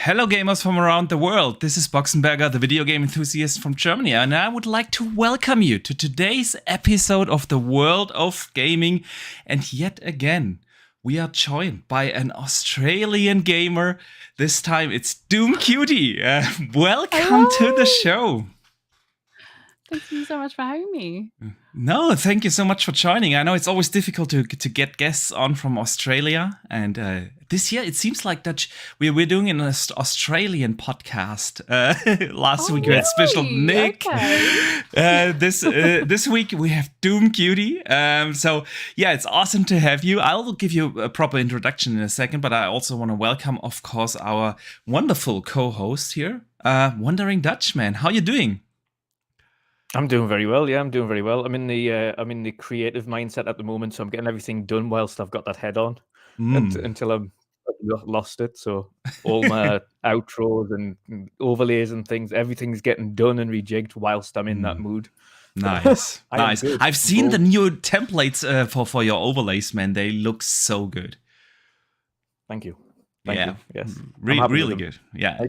Hello gamers from around the world, this is Boxenberger, the video game enthusiast from Germany, and I would like to welcome you to today's episode of the World of Gaming. And yet again, we are joined by an Australian gamer. This time it's DoomCutie. Welcome to the show. Thank you so much for having me. No, thank you so much for joining. I know it's always difficult to get guests on from Australia. And this year, it seems like that we're doing an Australian podcast. Last week we had special Nick. Okay. This week we have DoomCutie. So yeah, it's awesome to have you. I will give you a proper introduction in a second, but I also want to welcome, of course, our wonderful co-host here, Wandering Dutchman. How you doing? I'm doing very well. Yeah, I'm doing very well. I'm in the creative mindset at the moment, so I'm getting everything done whilst I've got that head on until I've lost it. So all my outros and overlays and things, everything's getting done and rejigged whilst I'm in that mood. Nice, nice. I've seen the new templates for your overlays, man. They look so good. Thank you. Thank you. Yes, really good. Yeah,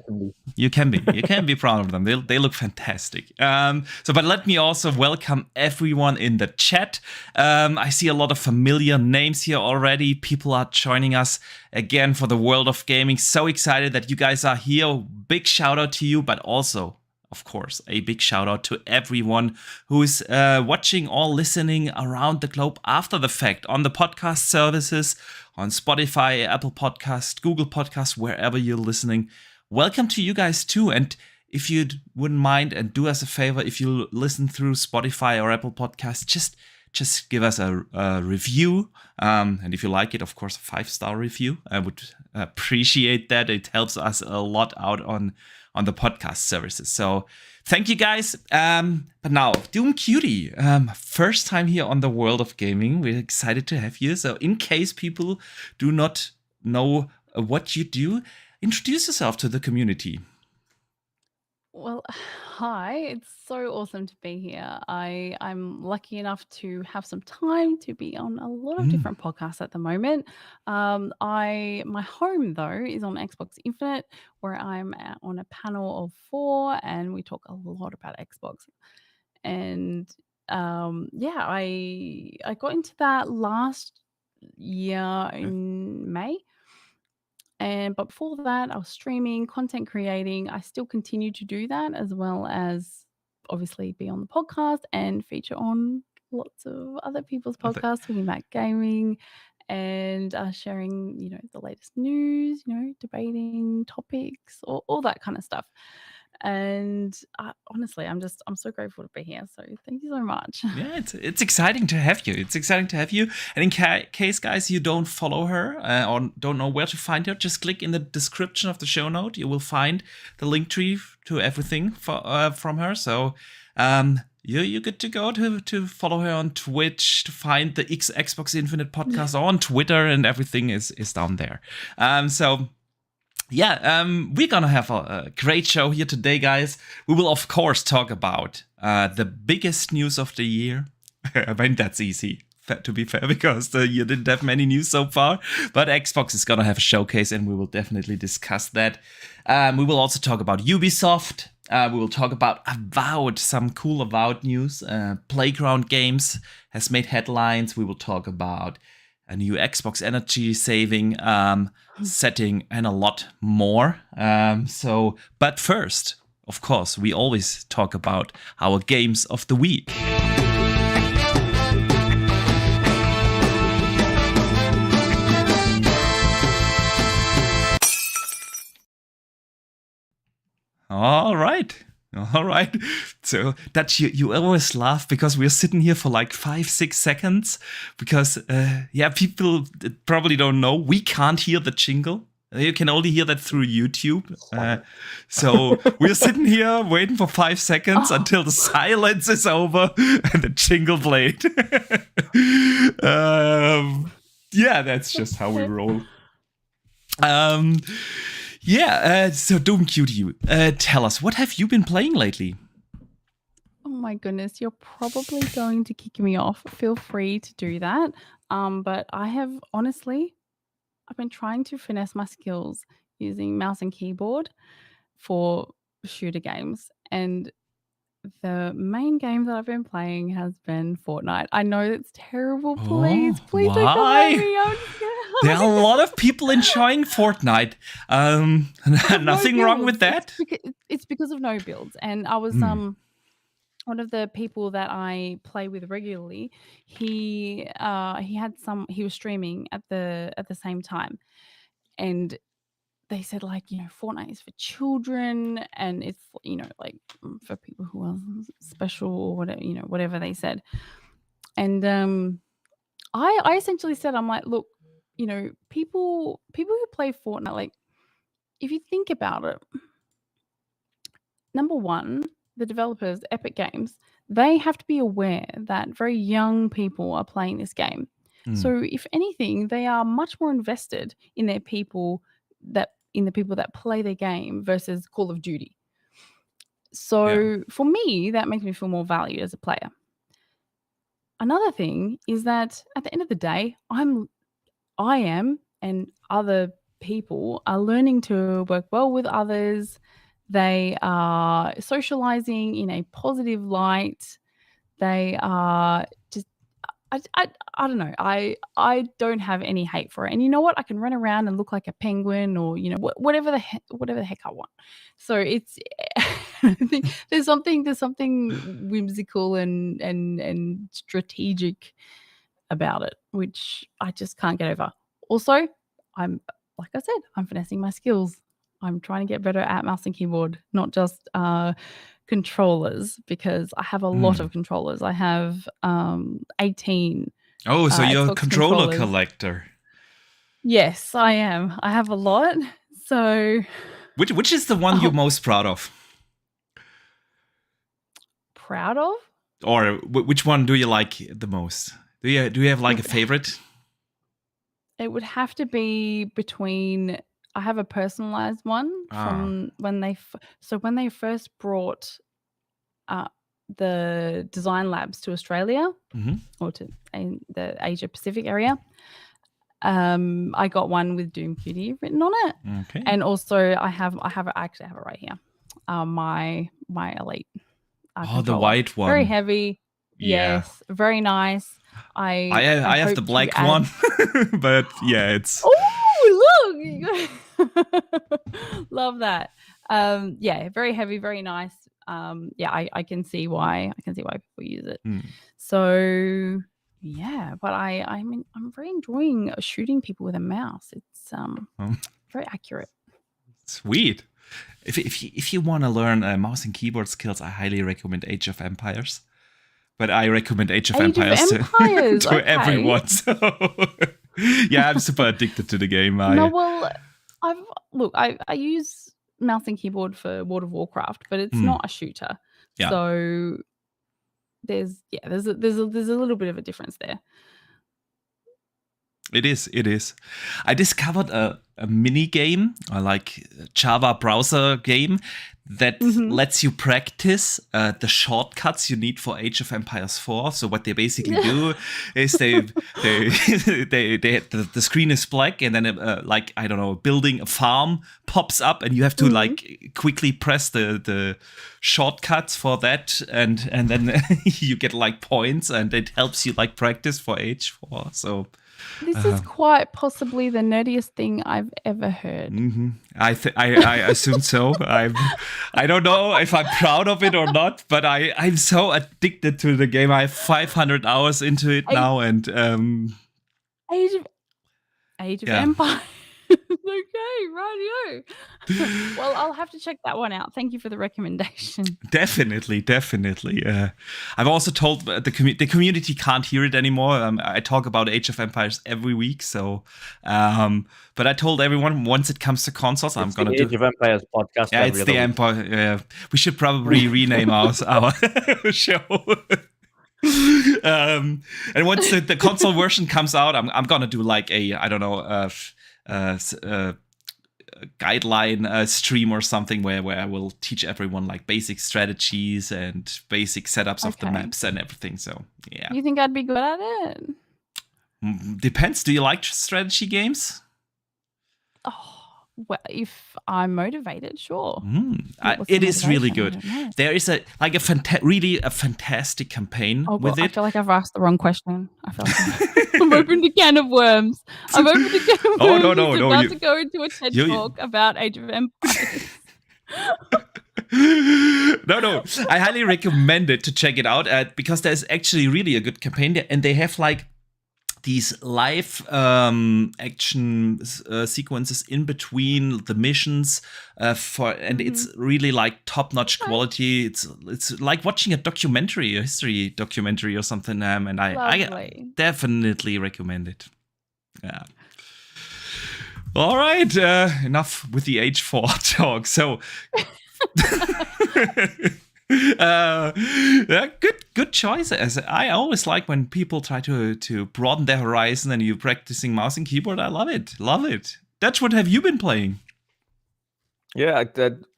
you can be proud of them. They look fantastic. But let me also welcome everyone in the chat. I see a lot of familiar names here already. People are joining us again for the World of Gaming. So excited that you guys are here. Big shout out to you, but also, of course, a big shout out to everyone who is watching or listening around the globe after the fact on the podcast services, on Spotify, Apple Podcast, Google Podcast, wherever you're listening. Welcome to you guys too. And if you wouldn't mind and do us a favor, if you listen through Spotify or Apple Podcast, just give us a review. And if you like it, of course, a 5-star review. I would appreciate that. It helps us a lot out on the podcast services. So thank you guys. But now, DoomCutie, first time here on the World of Gaming. We're excited to have you. So in case people do not know what you do, introduce yourself to the community. Well, hi, it's so awesome to be here. I'm lucky enough to have some time to be on a lot of different podcasts at the moment. My home though is on Xbox Infinite, where I'm on a panel of 4, and we talk a lot about Xbox. And I got into that last year in May. But before that, I was streaming, content creating. I still continue to do that, as well as obviously be on the podcast and feature on lots of other people's podcasts talking about gaming and sharing, the latest news, debating topics, all that kind of stuff. And honestly, I'm so grateful to be here. So thank you so much. Yeah, it's exciting to have you. And in case, guys, you don't follow her or don't know where to find her, just click in the description of the show note. You will find the link tree to everything from her. So you're good to go to follow her on Twitch, to find the Xbox Infinite podcast on Twitter, and everything is down there. We're gonna have a great show here today, guys. We will, of course, talk about the biggest news of the year. I mean, that's easy, to be fair, because the year didn't have many news so far. But Xbox is gonna have a showcase, and we will definitely discuss that. We will also talk about Ubisoft. We will talk about Avowed, some cool Avowed news. Playground Games has made headlines. We will talk about a new Xbox energy saving setting, and a lot more. But first, of course, we always talk about our games of the week. All right. So that you always laugh because we're sitting here for like 5-6 seconds because people probably don't know, we can't hear the jingle. You can only hear that through YouTube. So we're sitting here waiting for 5 seconds until the silence is over and the jingle played. That's just how we roll. So DoomCutie, tell us, what have you been playing lately? Oh my goodness, you're probably going to kick me off. Feel free to do that. But I've been trying to finesse my skills using mouse and keyboard for shooter games, and the main game that I've been playing has been Fortnite. I know it's terrible. Please don't come at me. There are a lot of people enjoying Fortnite. Nothing wrong with that. It's because of no builds. And I was one of the people that I play with regularly. He was streaming at the same time, and they said, like, Fortnite is for children, and it's, like, for people who are special or whatever, whatever they said. And I essentially said, I'm like, look, people who play Fortnite, like, if you think about it, number one, the developers, Epic Games, they have to be aware that very young people are playing this game. So if anything, they are much more invested in the people that play the game versus Call of Duty. So for me, that makes me feel more valued as a player. Another thing is that at the end of the day, I am and other people are learning to work well with others. They are socializing in a positive light. They are just, I don't know. I don't have any hate for it. And you know what? I can run around and look like a penguin, or whatever the heck I want. So it's I think there's something whimsical and strategic about it, which I just can't get over. Also, like I said, I'm finessing my skills. I'm trying to get better at mouse and keyboard, not just controllers, because I have a lot of controllers. I have 18. Oh, so you're Xbox a controller controllers. collector. Yes, I am. I have a lot. So which is the one you're most proud of? Proud of? Or which one do you like the most? Do you have like a favorite? It would have to be between. I have a personalized one from when they first brought the design labs to Australia or to the Asia Pacific area. I got one with DoomCutie written on it. Okay. And also I actually have it right here. My Elite. The white one. Very heavy. Yeah. Yes, very nice. I have the black one, but yeah, it's. Oh, look! Love that. Yeah, very heavy, very nice. Yeah, I can see why people use it. So yeah, but I mean, I'm very enjoying shooting people with a mouse. It's very accurate. Sweet. If you want to learn mouse and keyboard skills, I highly recommend Age of Empires. But I recommend Age of Empires to everyone. So yeah, I'm super addicted to the game. I use mouse and keyboard for World of Warcraft, but it's not a shooter. Yeah. So there's a little bit of a difference there. It is. I discovered a mini game, or like Java browser game, that lets you practice the shortcuts you need for Age of Empires 4. So what they basically do is the screen is black, and then like, I don't know, building a farm pops up, and you have to like quickly press the shortcuts for that, and then you get like points, and it helps you like practice for Age 4. So. This is quite possibly the nerdiest thing I've ever heard. I assume so. I don't know if I'm proud of it or not, but I'm so addicted to the game. I have 500 hours into it now, and Age of Empires. Okay, radio. Well, I'll have to check that one out. Thank you for the recommendation. Definitely. I've also told the community can't hear it anymore. I talk about Age of Empires every week, so but I told everyone once it comes to consoles, I'm gonna do Age of Empires podcast. Yeah, it's the Empire. We should probably rename our show. And once the console version comes out, I'm gonna do like a guideline stream or something where I will teach everyone like basic strategies and basic setups of the maps and everything. So yeah. You think I'd be good at it? Depends. Do you like strategy games? Oh, if I'm motivated, sure. It is really good. There is a fantastic campaign with it. I feel like I've asked the wrong question. I feel like I'm opened a can of worms. I've opened a can of worms. No. About to go into a TED talk about Age of Empires. No. I highly recommend it to check it out because there's actually really a good campaign there, and they have like these live action sequences in between the missions and it's really like top-notch quality. It's like watching a history documentary or something, and I definitely recommend it. Yeah. All right, enough with the H4 talk. So good choice. As I always like when people try to broaden their horizon and you're practicing mouse and keyboard. I love it. That's what have you been playing? Yeah,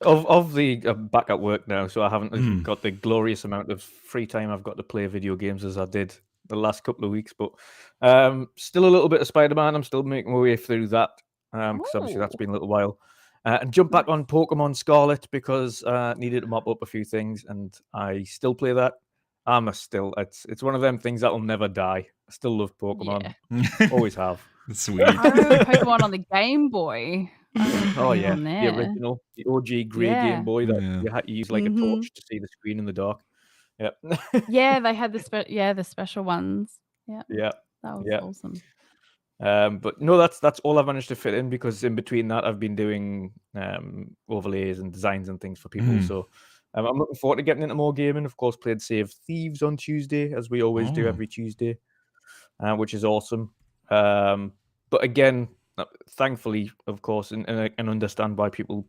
of the back at work now, so I haven't got the glorious amount of free time I've got to play video games as I did the last couple of weeks, but still a little bit of Spider-Man. I'm still making my way through that because obviously that's been a little while. And jump back on Pokemon Scarlet because I needed to mop up a few things, and I still play that. It's one of them things that'll never die. I still love Pokemon. Yeah. Always have. Sweet. I remember Pokemon on the Game Boy. Oh yeah, the original, the OG grey Game Boy that you had to use like a torch to see the screen in the dark. Yeah. Yeah, they had the special ones. Yeah. Yeah. That was awesome. But no, that's all I've managed to fit in because in between that I've been doing overlays and designs and things for people. So I'm looking forward to getting into more gaming. Of course, played Sea of Thieves on Tuesday, as we always do every Tuesday, which is awesome. But again, thankfully, of course, and I can understand why people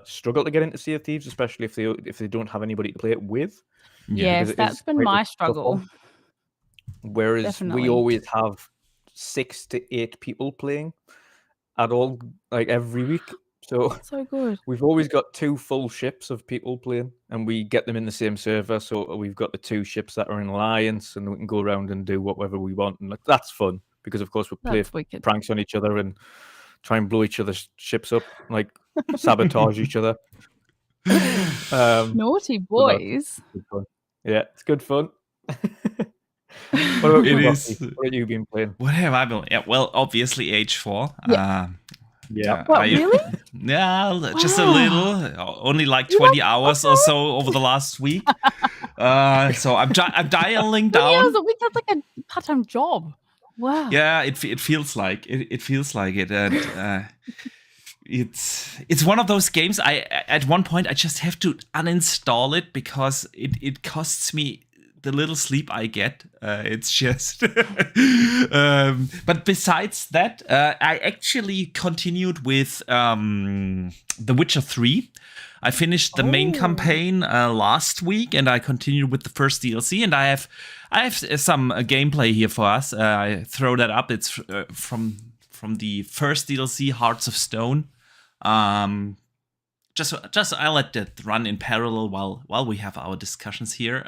struggle to get into Sea of Thieves, especially if they don't have anybody to play it with. Yes, that's been my struggle. Whereas we always have 6 to 8 people playing at all, like every week. So good. We've always got 2 full ships of people playing, and we get them in the same server. So we've got the 2 ships that are in alliance, and we can go around and do whatever we want, and that's fun because, of course, we play pranks on each other and try and blow each other's ships up, like sabotage each other. Naughty boys. Yeah, it's good fun. What about you, What have you been playing? What have I been? Yeah, well, obviously H4. Yeah. What, really? Yeah, just a little. Only like 20 hours or so over the last week. So I'm dialing down. 20 hours a week? That's like a part-time job. Wow. Yeah, it feels like it feels like it. And it's one of those games. At one point I just have to uninstall it because it costs me the little sleep I get. It's just but besides that, I actually continued with The Witcher 3. I finished the main campaign last week, and I continued with the first DLC, and I have some gameplay here for us. I throw that up. It's from the first DLC, Hearts of Stone. Just I'll let that run in parallel while we have our discussions here.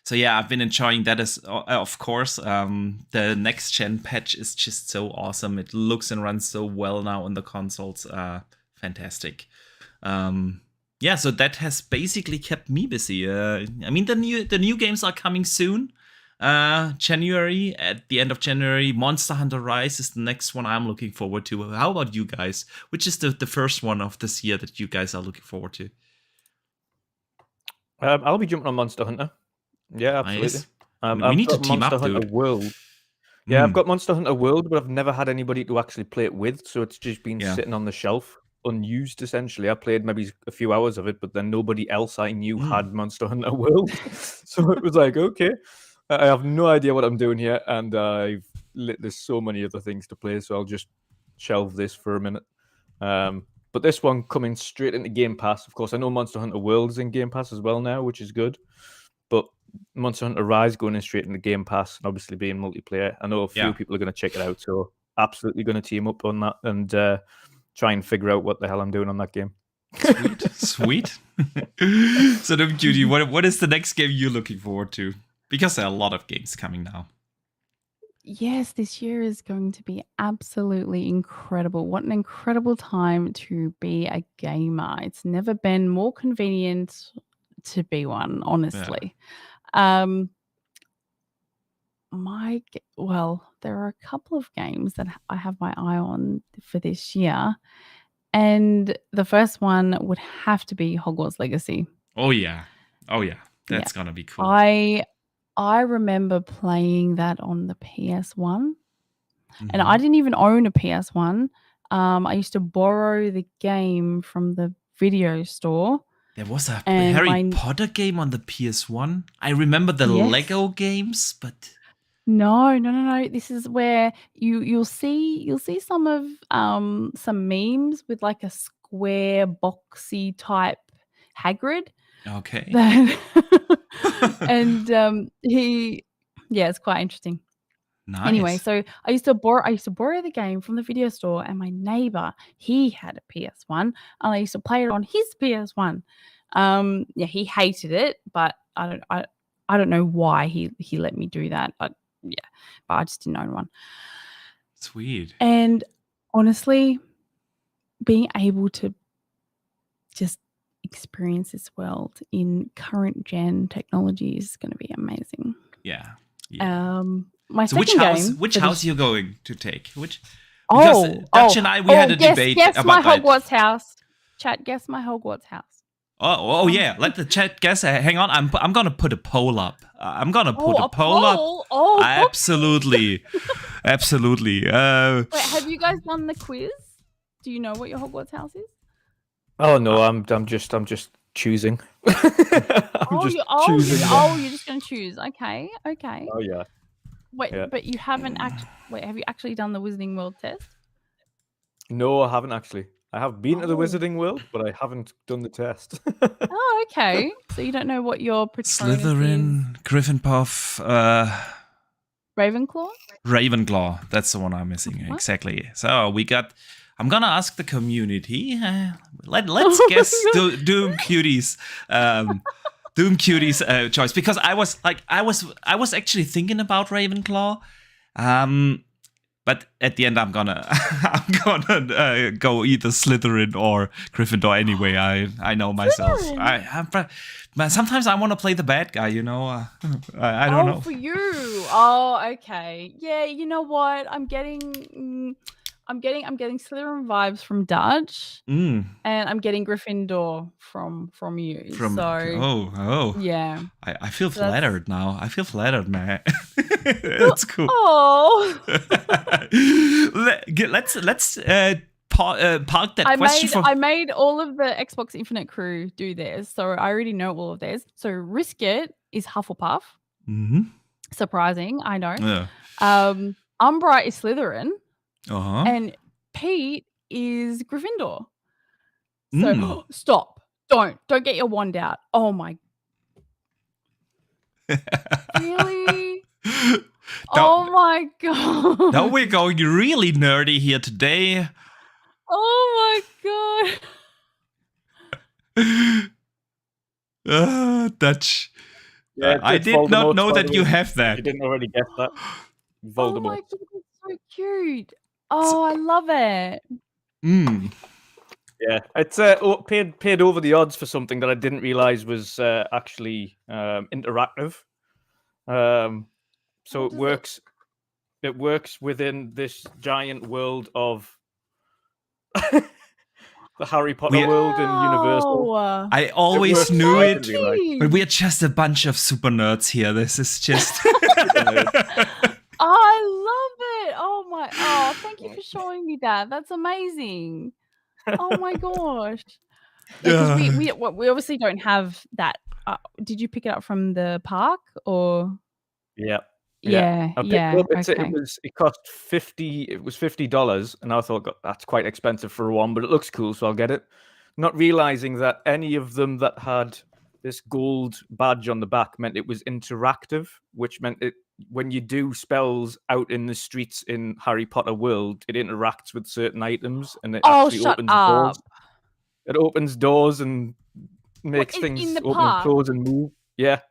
So yeah, I've been enjoying that as of course. The next gen patch is just so awesome. It looks and runs so well now on the consoles. Fantastic. Yeah, so that has basically kept me busy. I mean, the new games are coming soon. January, at the end of January, Monster Hunter Rise is the next one I'm looking forward to. How about you guys? Which is the first one of this year that you guys are looking forward to? I'll be jumping on Monster Hunter. Yeah, absolutely. Nice. We need to team Monster up, Hunter dude. World. Yeah, I've got Monster Hunter World, but I've never had anybody to actually play it with, so it's just been sitting on the shelf, unused essentially. I played maybe a few hours of it, but then nobody else I knew had Monster Hunter World. So it was like, okay, I have no idea what I'm doing here, and there's so many other things to play, so I'll just shelve this for a minute. But this one coming straight into Game Pass. Of course, I know Monster Hunter World is in Game Pass as well now, which is good. But Monster Hunter Rise going in straight into Game Pass, and obviously being multiplayer. I know a few people are going to check it out, so absolutely going to team up on that and try and figure out what the hell I'm doing on that game. Sweet. So, DoomCutie, what is the next game you're looking forward to? Because there are a lot of games coming now. yes, this year is going to be absolutely incredible. What an incredible time to be a gamer. It's never been more convenient to be one, honestly. Yeah. There are a couple of games that I have my eye on for this year. And the first one would have to be Hogwarts Legacy. Oh yeah. That's gonna be cool. I remember playing that on the PS1. And I didn't even own a PS1. I used to borrow the game from the video store. There was a Harry Potter game on the PS1. I remember the Lego games, but no. This is where you'll see some of some memes with like a square boxy type Hagrid. Okay. And it's quite interesting. Nice. Anyway, so I used to borrow the game from the video store, and my neighbor, he had a PS1, and I used to play it on his PS1. He hated it, but I don't know why he let me do that, but I just didn't own one. Sweet. And honestly, being able to just experience this world in current gen technology is going to be amazing. Yeah. My second game. Which house are you going to take? Which? Dutch and I had a debate about that. Guess my Hogwarts house. Chat, guess my Hogwarts house. Oh yeah. Let the chat guess. Hang on. I'm gonna put a poll up. I'm gonna put a poll up. Oh, absolutely. Absolutely. Wait, have you guys done the quiz? Do you know what your Hogwarts house is? Oh no, I'm just choosing. Choosing. You're just gonna choose. Okay. Oh yeah. Wait, but you haven't actually. Wait, have you actually done the Wizarding World test? No, I haven't actually. I have been to the Wizarding World, but I haven't done the test. Oh, okay. So you don't know what your Patronus Slytherin, is? Gryffindor, Ravenclaw? Ravenclaw. That's the one I'm missing. What? Exactly. So I'm gonna ask the community. Let's guess DoomCutie's DoomCutie's choice, because I was actually thinking about Ravenclaw, but at the end I'm gonna go either Slytherin or Gryffindor anyway. I know myself. Sometimes I want to play the bad guy, you know. I don't know. Oh, for you. Oh, okay. Yeah, you know what? I'm getting Slytherin vibes from Dutch, and I'm getting Gryffindor from you. Yeah. I feel flattered now. I feel flattered, man. That's cool. Oh. Let's park that question. I made all of the Xbox Infinite crew do theirs, so I already know all of theirs. So Riskit is Hufflepuff. Surprising, I know. Yeah. Umbra is Slytherin. And Pete is Gryffindor. So stop. Don't get your wand out. Oh my. Really? Oh my god. Now we're going really nerdy here today. Oh my god. Dutch. Yeah, I did not know that you have that. You didn't already get that. Voldemort. Oh my god, it's so cute. Oh, I love it. Yeah, it's paid over the odds for something that I didn't realize was actually interactive. So it works. It works within this giant world of the Harry Potter world in Universal. I always knew it, but we're just a bunch of super nerds here. This is just. I love it. Oh, thank you for showing me that. That's amazing. Oh my gosh. Because we obviously don't have that. Did you pick it up from the park or? Yeah. Okay. It cost $50. It was $50, and I thought that's quite expensive for one, but it looks cool, so I'll get it. Not realizing that any of them that had this gold badge on the back meant it was interactive, which meant it when you do spells out in the streets in Harry Potter world, it interacts with certain items, and it actually opens doors. It opens doors and makes things open and close and move. Yeah.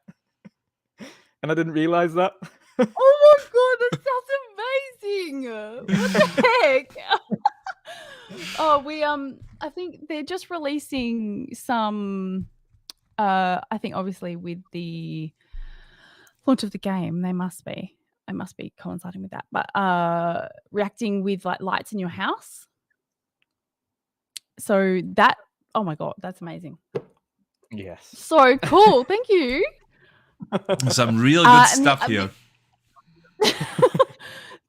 And I didn't realize that. Oh my god, that sounds amazing. What the heck? Oh, I think they're just releasing some. I think obviously with the launch of the game, they must be coinciding with that. But reacting with like lights in your house. So that, oh my god, that's amazing. Yes. So cool. Thank you. Some real good stuff here.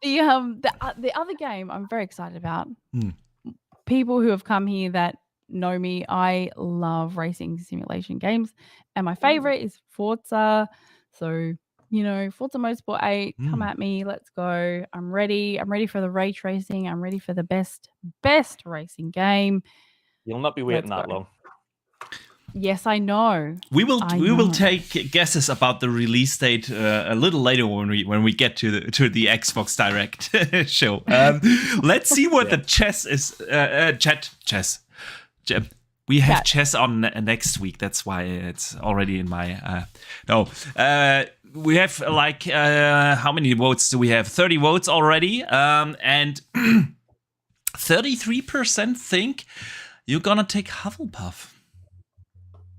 The other game I'm very excited about. People who have come here that know me, I love racing simulation games, and my favorite is Forza. So, Forza Motorsport 8, come at me, let's go. I'm ready. I'm ready for the ray tracing. I'm ready for the best racing game. You'll not be waiting that long. Yes, I know. We will take guesses about the release date a little later when we get to the Xbox Direct show. Let's see what the chess is. Chess. We have chess on next week. That's why it's already in my. We have like how many votes do we have? 30 votes already, and 33% think you're gonna take Hufflepuff.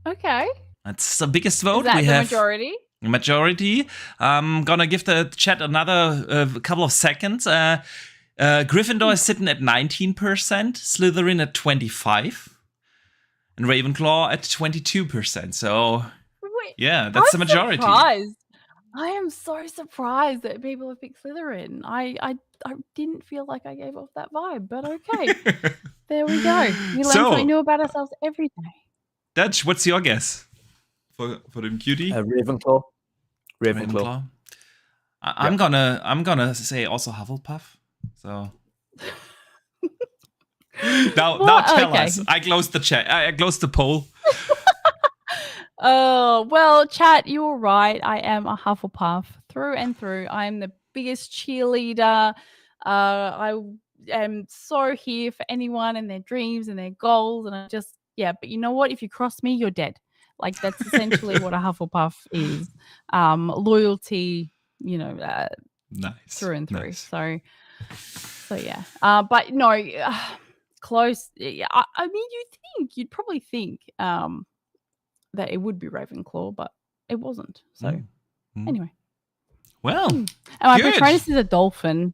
Okay. That's the biggest vote. Is that we the have majority? Majority. I'm gonna give the chat another couple of seconds. Gryffindor is sitting at 19%, Slytherin at 25%, and Ravenclaw at 22%. So, yeah, that's the majority. Surprised. I am so surprised that people have picked Slytherin. I didn't feel like I gave off that vibe, but okay. There we go. We learn something new about ourselves every day. Dutch, what's your guess for DoomCutie? Ravenclaw. I'm gonna say also Hufflepuff. So now tell us. I closed the chat. I closed the poll. Oh well, chat. You're right. I am a Hufflepuff through and through. I am the biggest cheerleader. I am so here for anyone and their dreams and their goals, and I just. Yeah, but you know what? If you cross me, you're dead. Like that's essentially what a Hufflepuff is. Loyalty, nice through and through. Nice. So yeah. But no, close. Yeah, I mean, you'd probably think that it would be Ravenclaw, but it wasn't. So anyway. Well, and my Patronus is a dolphin.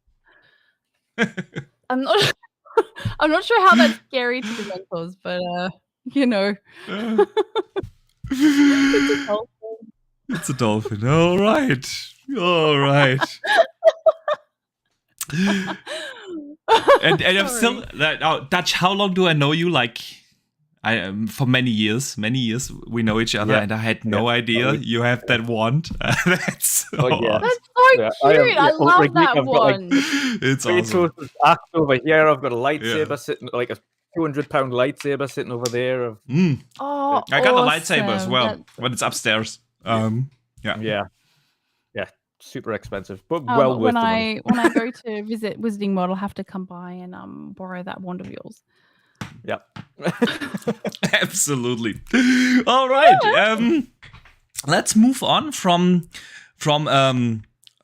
I'm not sure how that's scary to the mentors, but It's a dolphin. All right. and I'm still Dutch. How long do I know you? Like, for many years we know each other, and I had no idea you have that wand. That's so that's so cute. I love that wand. It's awesome. Axe over here. I've got a lightsaber sitting, like a 200-pound lightsaber sitting over there. Oh, I got a lightsaber as well, but it's upstairs. Yeah. Super expensive, but well worth the money. When I go to visit Wizarding World, I'll have to come by and borrow that wand of yours. Yep. Absolutely. All right. Let's move on from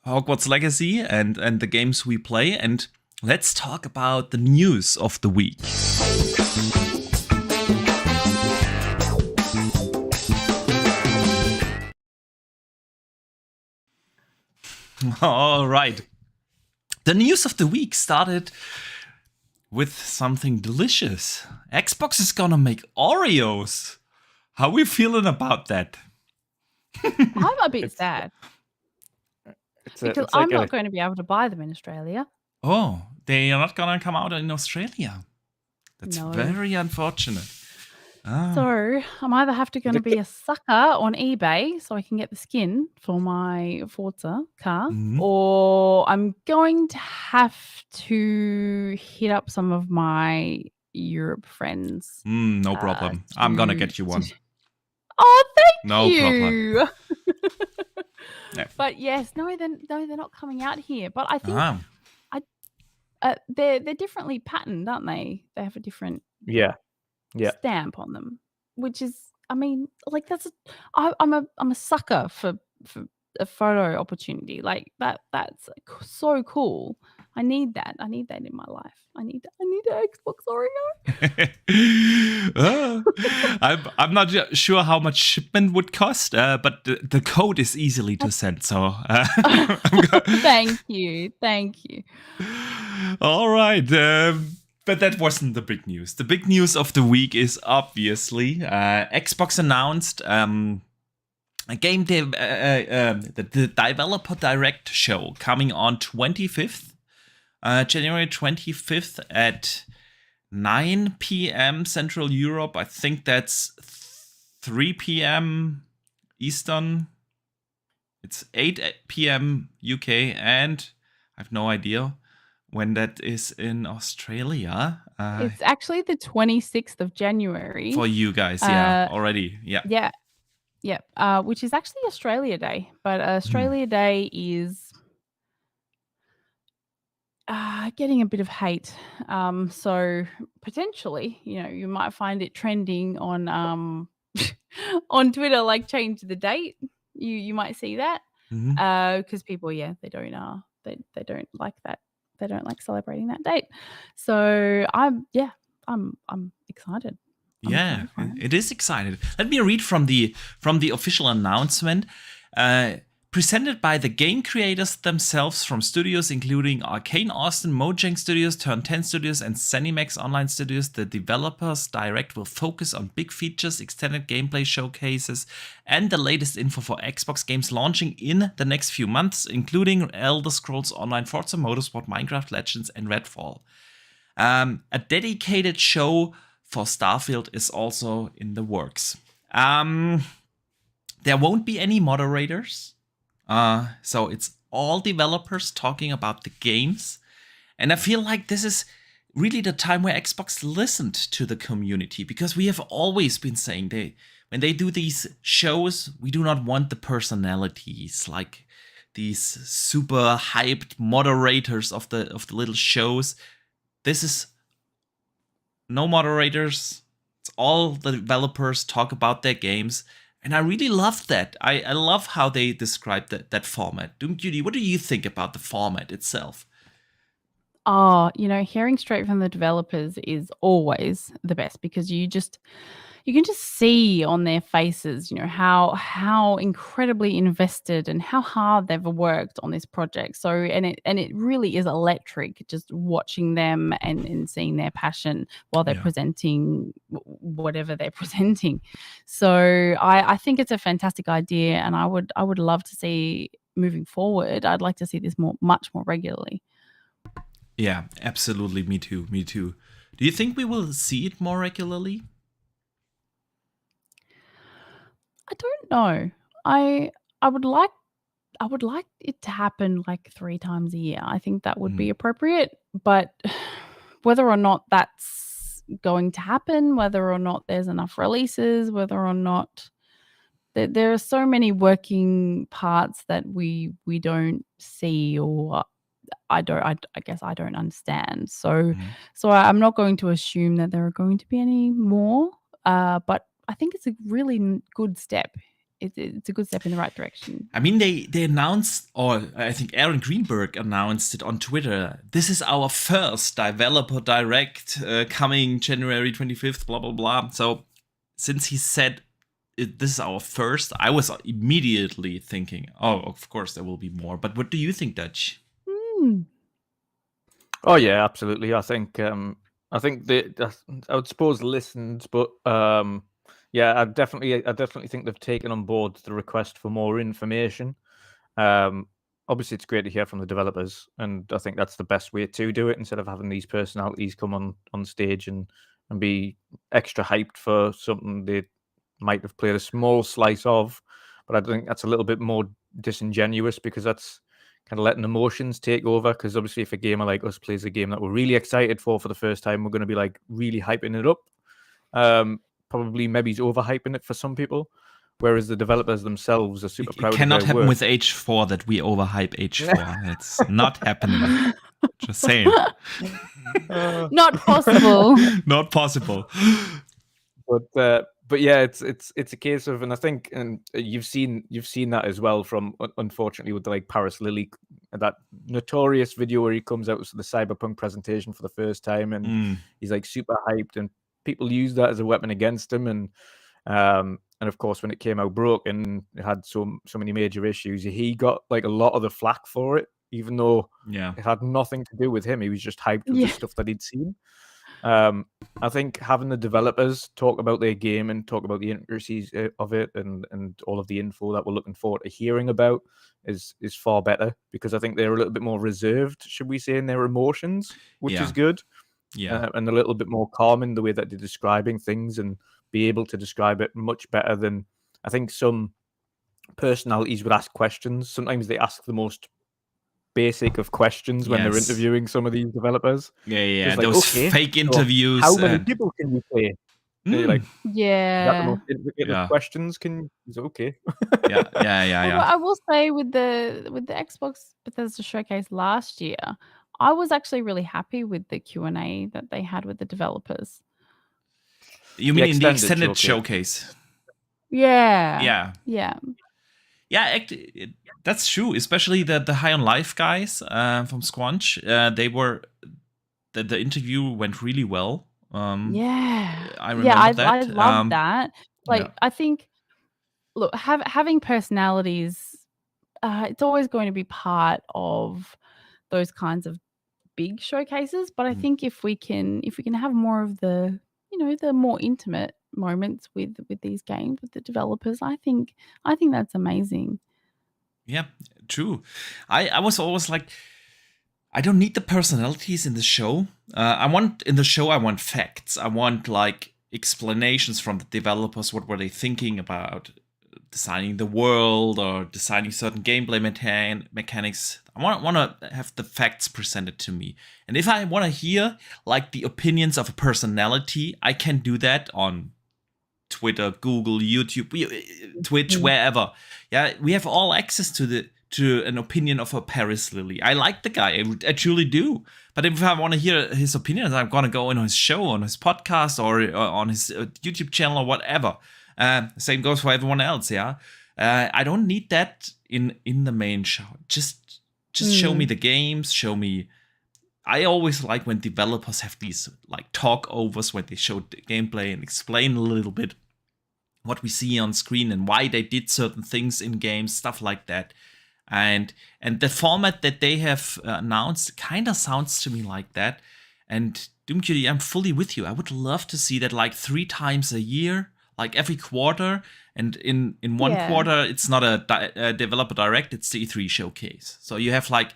Hogwarts Legacy and the games we play, and let's talk about the news of the week. All right. The news of the week started with something delicious. Xbox is gonna make Oreos. How are we feeling about that? I'm a bit sad. Because I'm not going to be able to buy them in Australia. Oh, they are not gonna come out in Australia. That's very unfortunate. So I'm either going to be a sucker on eBay so I can get the skin for my Forza car, or I'm going to have to hit up some of my Europe friends. No problem. I'm gonna get you one. Oh, thank you. No problem. But yes, they're not coming out here. But I think they're differently patterned, aren't they? They have a different stamp on them, which is, I mean, like I'm a sucker for a photo opportunity like that. That's so cool. I need that. I need that in my life. I need an Xbox Oreo. I'm not sure how much shipment would cost, but the code is easily to send. So Thank you. All right. But that wasn't the big news. The big news of the week is obviously Xbox announced a game the Developer Direct show coming on 25th. January 25th at 9 p.m. Central Europe. I think that's 3 p.m. Eastern. It's 8 p.m. UK, and I have no idea when that is in Australia. It's actually the 26th of January. For you guys, already. Yeah. Yeah. Which is actually Australia Day. But Australia Day is getting a bit of hate. So potentially, you might find it trending on on Twitter, like change the date. You might see that because people, they don't like that. They don't like celebrating that date. So I'm excited. Yeah, it is exciting. Let me read from the official announcement. Presented by the game creators themselves from studios including Arcane Austin, Mojang Studios, Turn 10 Studios, and ZeniMax Online Studios, the Developers Direct will focus on big features, extended gameplay showcases, and the latest info for Xbox games launching in the next few months, including Elder Scrolls Online, Forza Motorsport, Minecraft Legends, and Redfall. A dedicated show for Starfield is also in the works. There won't be any moderators. So it's all developers talking about the games. And I feel like this is really the time where Xbox listened to the community, because we have always been saying when they do these shows, we do not want the personalities, like these super hyped moderators of the little shows. This is no moderators. It's all the developers talk about their games. And I really love that. I love how they describe that format. DoomCutie, what do you think about the format itself? Oh, hearing straight from the developers is always the best, because you can just see on their faces, how incredibly invested and how hard they've worked on this project. So, and it really is electric just watching them and seeing their passion while they're presenting whatever they're presenting. So I think it's a fantastic idea, and I would love to see moving forward. I'd like to see this much more regularly. Yeah, absolutely. Me too. Do you think we will see it more regularly? I don't know. I would like it to happen like 3 times a year. I think that would be appropriate, but whether or not that's going to happen, whether or not there's enough releases, whether or not there are so many working parts that we don't see, or I guess I don't understand. So I'm not going to assume that there are going to be any more, but I think it's a really good step. It's a good step in the right direction. I mean, they announced, or I think Aaron Greenberg announced it on Twitter. This is our first Developer Direct coming January 25th, blah, blah, blah. So since he said this is our first, I was immediately thinking, oh, of course there will be more. But what do you think, Dutch? Oh yeah, absolutely. I think I would suppose listened, but yeah, I definitely think they've taken on board the request for more information. Obviously, it's great to hear from the developers, and I think that's the best way to do it, instead of having these personalities come on stage and be extra hyped for something they might have played a small slice of. But I think that's a little bit more disingenuous, because that's kind of letting emotions take over. Because obviously, if a gamer like us plays a game that we're really excited for the first time, we're going to be like really hyping it up. Probably maybe he's overhyping it for some people, whereas the developers themselves are super proud of their work. It cannot happen with H4 that we overhype H4. It's not happening. Just saying. Not possible. Not possible. But yeah, it's a case of, and I think, and you've seen that as well from, unfortunately, with the like Paris Lily that notorious video where he comes out with the Cyberpunk presentation for the first time, and he's like super hyped, and people use that as a weapon against him. And of course, when it came out broken, it had so many major issues. He got like a lot of the flack for it, even though it had nothing to do with him. He was just hyped with the stuff that he'd seen. I think having the developers talk about their game and talk about the intricacies of it and all of the info that we're looking forward to hearing about is far better, because I think they're a little bit more reserved, should we say, in their emotions, which is good. And a little bit more calm in the way that they're describing things, and be able to describe it much better than I think some personalities would ask questions. Sometimes they ask the most basic of questions when they're interviewing some of these developers. Like, those fake interviews. How many people can you play? Like, yeah, the most intricate questions is okay. I will say with the Xbox Bethesda showcase last year, I was actually really happy with the Q&A that they had with the developers. You mean in the extended showcase? Yeah. That's true. Especially the High on Life guys from Squanch. The interview went really well. I remember that. I love that. Like, I think, look, having personalities, it's always going to be part of those kinds of big showcases. But I think if we can have more of the, the more intimate moments with these games, with the developers, I think that's amazing. Yeah, true. I was always like, I don't need the personalities in the show. I want facts. I want like explanations from the developers. What were they thinking about designing the world or designing certain gameplay mechanics? I want to have the facts presented to me. And if I want to hear like the opinions of a personality, I can do that on Twitter, Google, YouTube, Twitch, wherever. Yeah, we have all access to an opinion of a Paris Lily. I like the guy, I truly do. But if I want to hear his opinions, I'm gonna go on his show, on his podcast, or on his YouTube channel, or whatever. Same goes for everyone else. Yeah, I don't need that in the main show. Just show me the games. Show me. I always like when developers have these like talk overs when they show the gameplay and explain a little bit what we see on screen and why they did certain things in games, stuff like that. And the format that they have announced kind of sounds to me like that. And DoomCutie, I'm fully with you. I would love to see that like 3 times a year, like every quarter. And in one quarter, it's not a developer direct, it's the E3 showcase. So you have like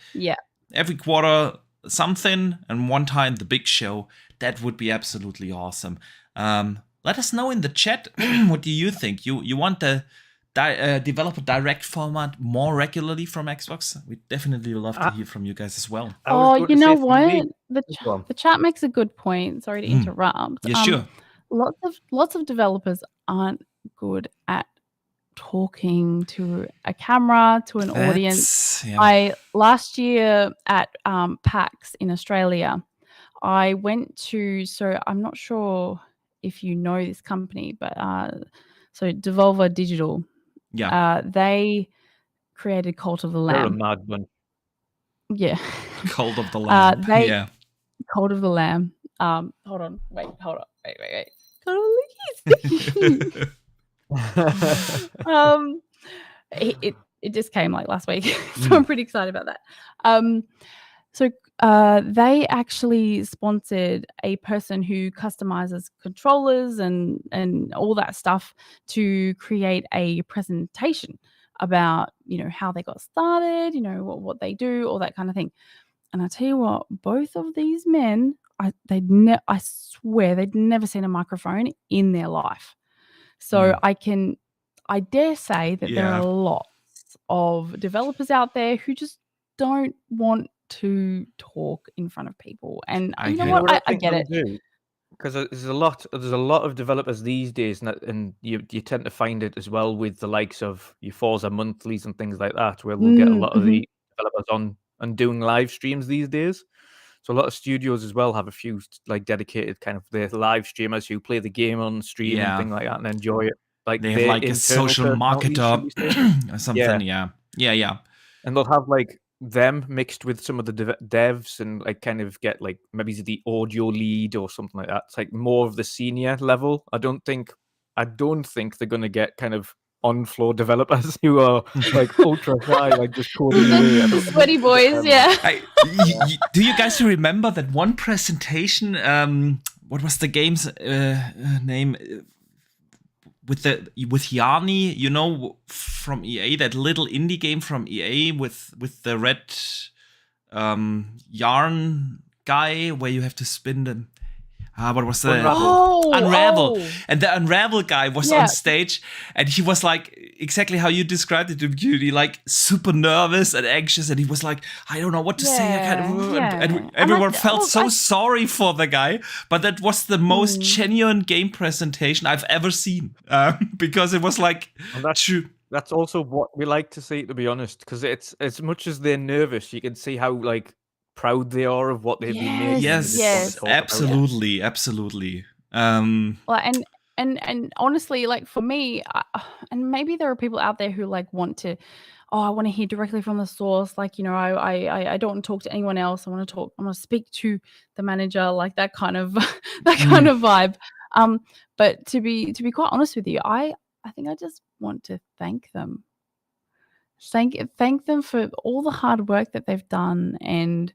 every quarter something, and one time the big show. That would be absolutely awesome. Let us know in the chat. What do you think? You want the developer direct format more regularly from Xbox? We'd definitely love to hear from you guys as well. Oh, you know what? The chat makes a good point. Sorry to interrupt. Yeah, sure. Lots of developers aren't good at talking to a camera, to an audience. Last year at PAX in Australia, I went to, so I'm not sure if you know this company, but so Devolver Digital, they created Cult of the Lamb. They're a mad one. Yeah. Cult of the Lamb. Cult of the Lamb. Hold on. Wait. Cult it just came like last week, so I'm pretty excited about that. So they actually sponsored a person who customizes controllers and all that stuff to create a presentation about, how they got started, what they do, all that kind of thing. And I tell you what, both of these men, I swear they'd never seen a microphone in their life. So I dare say that there are lots of developers out there who just don't want to talk in front of people. And I get it. Because there's a lot of developers these days, and you tend to find it as well with the likes of your Forza monthlies and things like that, where we'll get a lot of the developers on and doing live streams these days. So a lot of studios as well have a few like dedicated kind of their live streamers who play the game on stream and things like that and enjoy it. Like they have like a social marketer or something. Yeah. And they'll have like them mixed with some of the devs and like kind of get like maybe the audio lead or something like that. It's like more of the senior level. I don't think they're gonna get kind of on-floor developers who are like ultra shy, like just coding away. Sweaty boys, yeah. Do you guys remember that one presentation? What was the game's name? With Yanni, you know, from EA, that little indie game from EA with the red yarn guy where you have to spin them. What was the Unravel? And the Unravel guy was on stage, and he was like exactly how you described it, DoomCutie, like super nervous and anxious, and he was like, I don't know what to say. And everyone felt so sorry for the guy, but that was the most genuine game presentation I've ever seen, because it was like true. That's also what we like to see, to be honest, because it's as much as they're nervous, you can see how like proud they are of what they've been making. Yes, absolutely. Well, and honestly, like for me, and maybe there are people out there who like want to, I want to hear directly from the source. Like, you know, I don't want to talk to anyone else. I want to speak to the manager, like that kind of kind of vibe. But to be quite honest with you, I think I just want to thank them. Thank them for all the hard work that they've done and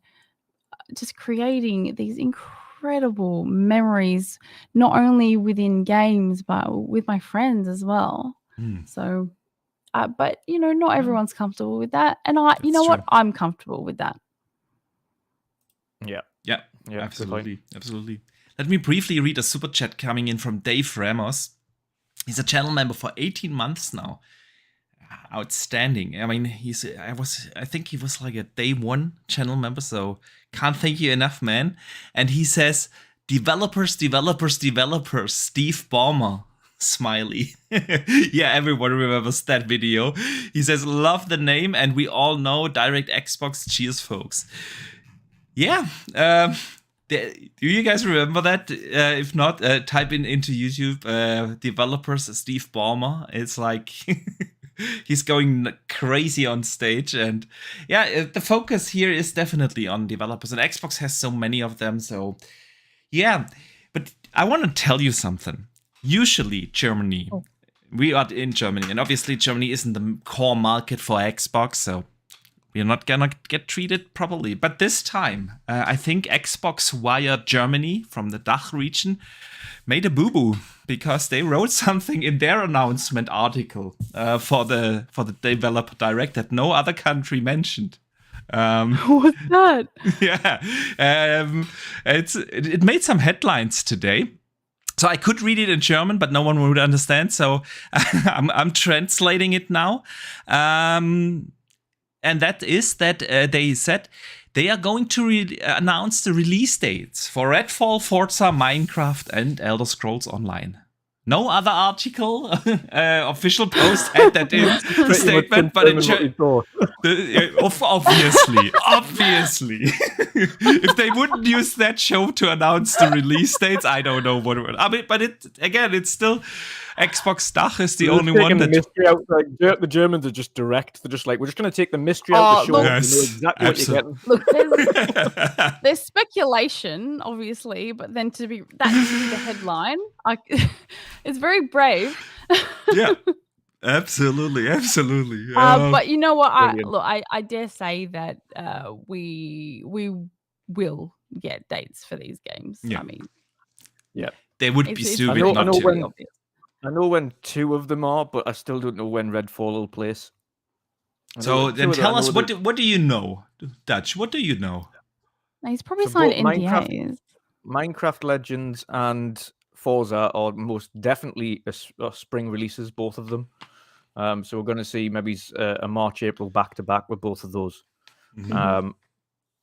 just creating these incredible memories, not only within games, but with my friends as well. So, but, you know, not everyone's comfortable with that. And you know what? I'm comfortable with that. Yeah, absolutely. Let me briefly read a super chat coming in from Dave Ramos. He's a channel member for 18 months now. Outstanding. I mean, I think he was like a day one channel member, so can't thank you enough, man. And he says, developers, Steve Ballmer, smiley. Yeah, everyone remembers that video. He says, love the name, and we all know Direct Xbox. Cheers, folks. Yeah, do you guys remember that? If not, type into YouTube, developers Steve Ballmer. It's like he's going crazy on stage, and yeah, the focus here is definitely on developers, and Xbox has so many of them. So yeah, but I want to tell you something. Usually, Germany, we are in Germany, and obviously Germany isn't the core market for Xbox, so we're not gonna get treated properly. But this time, I think Xbox via Germany from the DACH region made a boo-boo because they wrote something in their announcement article for the developer direct that no other country mentioned. What's that? Yeah, it made some headlines today. So I could read it in German, but no one would understand. So I'm translating it now. And that is that they said they are going to announce the release dates for Redfall, Forza, Minecraft, and Elder Scrolls Online. No other article, official post had that in the statement, but obviously, if they wouldn't use that show to announce the release dates, I don't know what it would. I mean, but it's still Xbox DACH is the only one that. The mystery out, like, the Germans are just direct. They're just like, we're just going to take the mystery out of the show. Yes, you know exactly what you're getting. Look, there's speculation, obviously, but then to be the headline, it's very brave. Yeah, absolutely. But you know what? I dare say that we will get dates for these games. Yeah. I mean, yeah, they would be stupid not to. I know when two of them are, but I still don't know when Redfall will place. So then tell us, what do you know, Dutch? What do you know? He's probably signed NDAs. Minecraft Legends and Forza are most definitely spring releases, both of them. So we're going to see maybe a March, April back-to-back with both of those. Mm-hmm.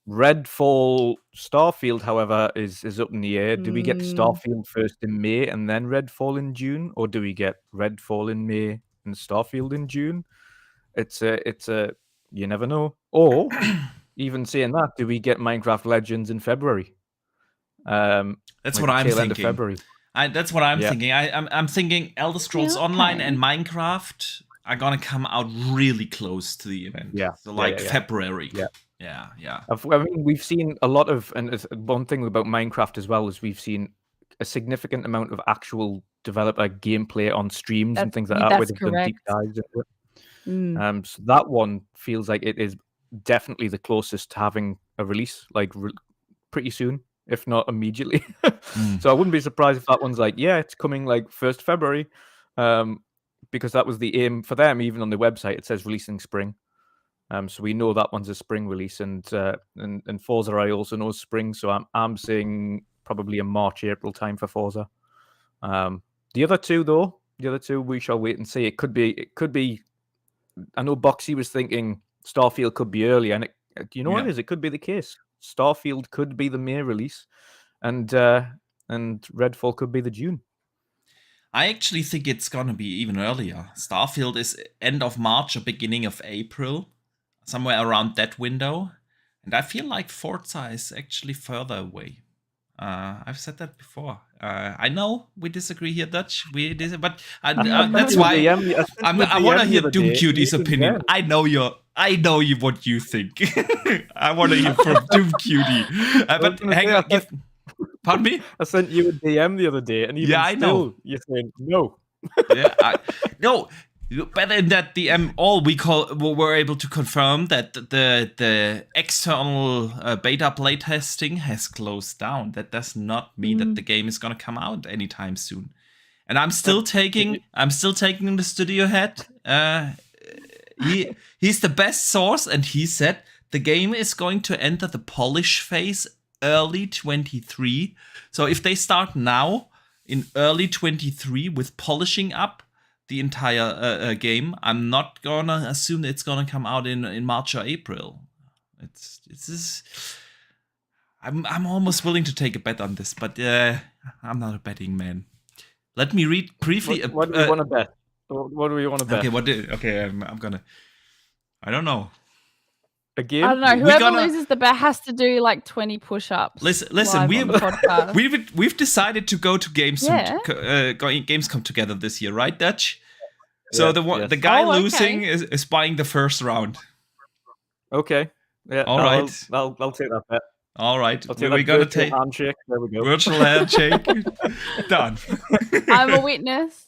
Redfall, Starfield, however, is up in the air. Do we get Starfield first in May and then Redfall in June, or do we get Redfall in May and Starfield in June? It's a you never know. Or even saying that, do we get Minecraft Legends in February? That's what I'm thinking. That's what I'm thinking. I'm thinking Elder Scrolls Online and Minecraft. are gonna come out really close to the event. Yeah. So like February. Yeah. Yeah. I mean, we've seen a lot of, and one thing about Minecraft as well is we've seen a significant amount of actual developer gameplay on streams and things like that, where That's they've done deep correct. dives into it. So that one feels like it is definitely the closest to having a release, like pretty soon, if not immediately. So I wouldn't be surprised if that one's like, yeah, it's coming like 1st February, because that was the aim for them. Even on the website, it says releasing spring. So we know that one's a spring release, and Forza I also know is spring. So I'm saying probably a March, April time for Forza. The other two we shall wait and see. It could be. I know Boxy was thinking Starfield could be earlier, and you know what it is? It could be the case. Starfield could be the May release, and Redfall could be the June. I actually think it's gonna be even earlier. Starfield is end of March or beginning of April, somewhere around that window. And I feel like Forza is actually further away. I've said that before. I know we disagree here, Dutch. But that's why I want to hear DoomCutie's opinion. I know what you think. I want to hear from DoomCutie. But hang on, pardon me? I sent you a DM the other day, and even I know. You're saying no. No. But in that DM, we were able to confirm that the external beta playtesting has closed down. That does not mean that the game is gonna come out anytime soon. And I'm still taking the studio head. He's the best source, and he said the game is going to enter the polish phase early 23. So if they start now in early 23 with polishing up the entire game, I'm not gonna assume it's gonna come out in March or April. I'm almost willing to take a bet on this, but I'm not a betting man. Let me read briefly. What do you want to bet? What do we want to bet? Okay, I'm gonna. I don't know. A game? I don't know. Whoever loses the bet has to do like 20 push-ups. Listen, we've decided to go to Gamescom together this year, right, Dutch? So the guy losing is buying the first round. Okay. Yeah. All right. I'll take that bet. All right. We're gonna take handshake. There we go. Virtual handshake. Done. I'm a witness.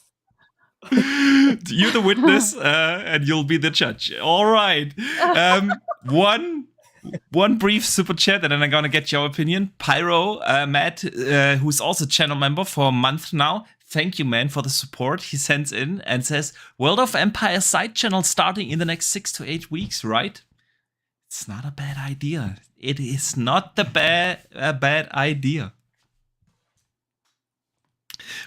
You're the witness, and you'll be the judge. All right. One brief super chat, and then I'm gonna get your opinion. Pyro, Matt, who's also channel member for a month now. Thank you, man, for the support. He sends in and says, World of Empire side channel starting in the next 6 to 8 weeks, right? It's not a bad idea. It is not a bad idea.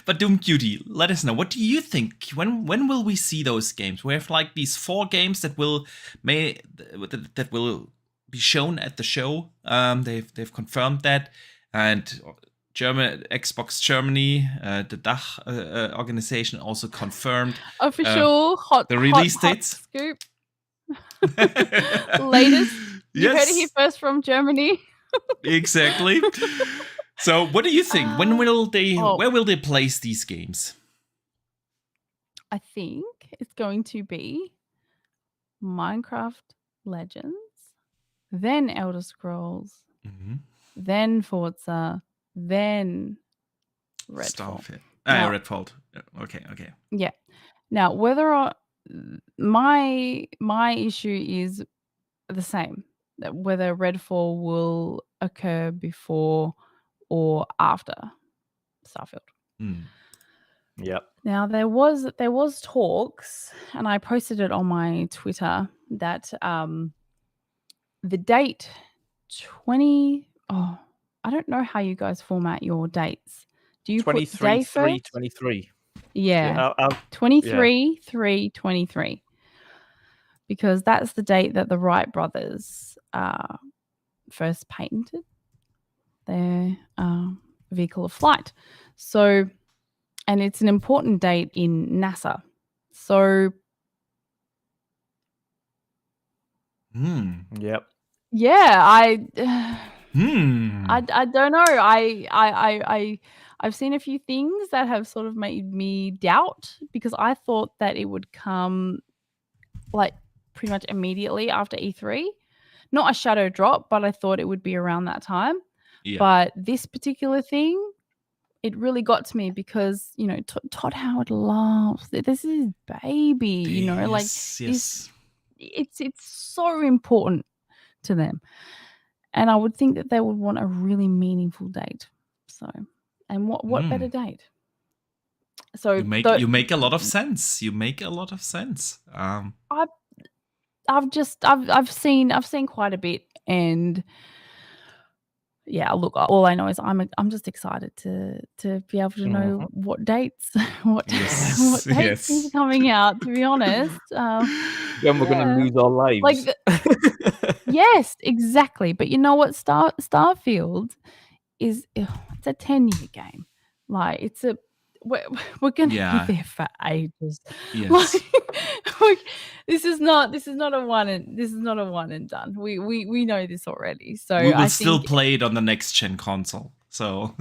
But DoomCutie, let us know. What do you think? When will we see those games? We have like these 4 games that will be shown at the show. They've confirmed that, and Xbox Germany, the DACH organization, also confirmed official the release dates. Scoop. Latest. You heard it here first from Germany. Exactly. So, what do you think? Where will they place these games? I think it's going to be Minecraft Legends, then Elder Scrolls, then Forza, then Redfall. Redfall. Okay. Yeah. Now, whether or my issue is the same, that whether Redfall will occur before or after Starfield. Yep. Now there was talks, and I posted it on my Twitter, that the date 20. Oh, I don't know how you guys format your dates. Do you 23, put day 23? Yeah, 23, 3/23, because that's the date that the Wright brothers first patented their vehicle of flight. So, and it's an important date in NASA. So, Yep. Yeah, I don't know. I've seen a few things that have sort of made me doubt, because I thought that it would come like pretty much immediately after E3. Not a shadow drop, but I thought it would be around that time. Yeah. But this particular thing, it really got to me because, you know, Todd Howard loves it. This is his baby, you know, like yes. It's so important to them. And I would think that they would want a really meaningful date. So, and what better date? So you make a lot of sense. You make a lot of sense. I've seen quite a bit, and yeah, look, all I know is I'm just excited to be able to know what dates what dates are coming out, to be honest. Then we're gonna lose our lives. Like yes, exactly. But you know what, Starfield is, it's a 10-year game. Like it's a we're gonna be there for ages. Yes. Like, this is not a one and done. We know this already. So we will still play it on the next gen console. So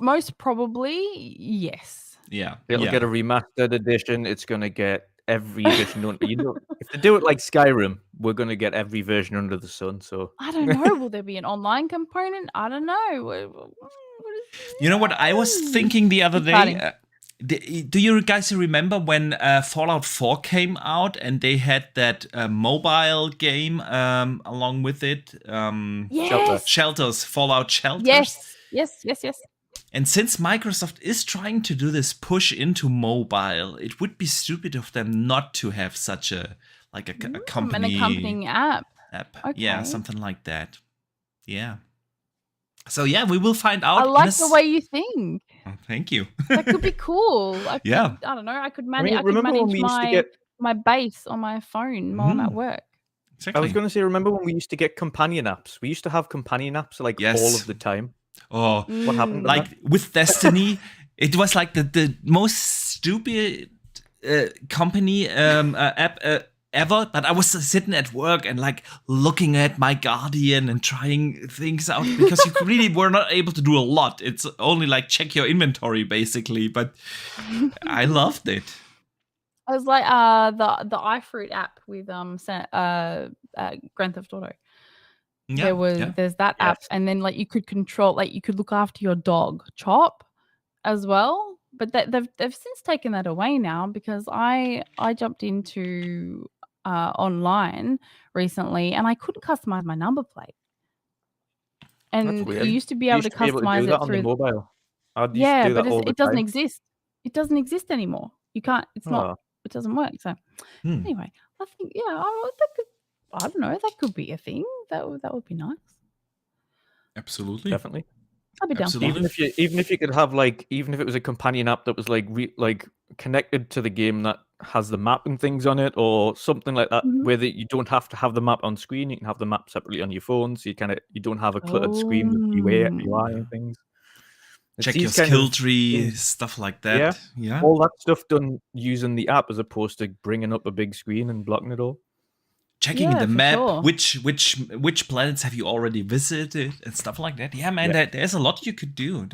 most probably yes. Yeah. It'll get a remastered edition. It's gonna get every edition. You know, if they do it like Skyrim, we're gonna get every version under the sun. So I don't know. Will there be an online component? I don't know. You know what I was thinking the other day? Do you guys remember when Fallout 4 came out and they had that mobile game along with it? Shelters, Fallout Shelters. Yes. And since Microsoft is trying to do this push into mobile, it would be stupid of them not to have such a company, an accompanying app. Okay. Yeah, something like that. Yeah. So yeah, we will find out. I like the way you think. Oh, thank you. That could be cool. I don't know. I could manage. I could manage my base on my phone while I'm at work. Exactly. I was going to say, remember when we used to get companion apps? We used to have companion apps like all of the time. Oh, what happened? Like with Destiny, it was like the most stupid company app ever. But I was sitting at work and like looking at my Guardian and trying things out because you really were not able to do a lot. It's only like check your inventory basically. But I loved it. It was like the iFruit app with Grand Theft Auto. Yeah, there's that app, and then like you could control, like you could look after your dog Chop as well. But they've since taken that away now because I jumped into online recently and I couldn't customize my number plate. And you used to be able to customize it through mobile. But it doesn't exist. It doesn't exist anymore. You can't. It's not. It doesn't work. So anyway, I think I don't know. That could be a thing. That would be nice. Absolutely, definitely. I'd be down. Even if you could have even if it was a companion app that was like connected to the game that has the map and things on it or something like that, where you don't have to have the map on screen. You can have the map separately on your phone, so you don't have a cluttered screen with UI and things. Check your skill tree, stuff like that. Yeah, all that stuff done using the app as opposed to bringing up a big screen and blocking it all. Checking the map, which planets have you already visited and stuff like that. Yeah, man, there's a lot you could do.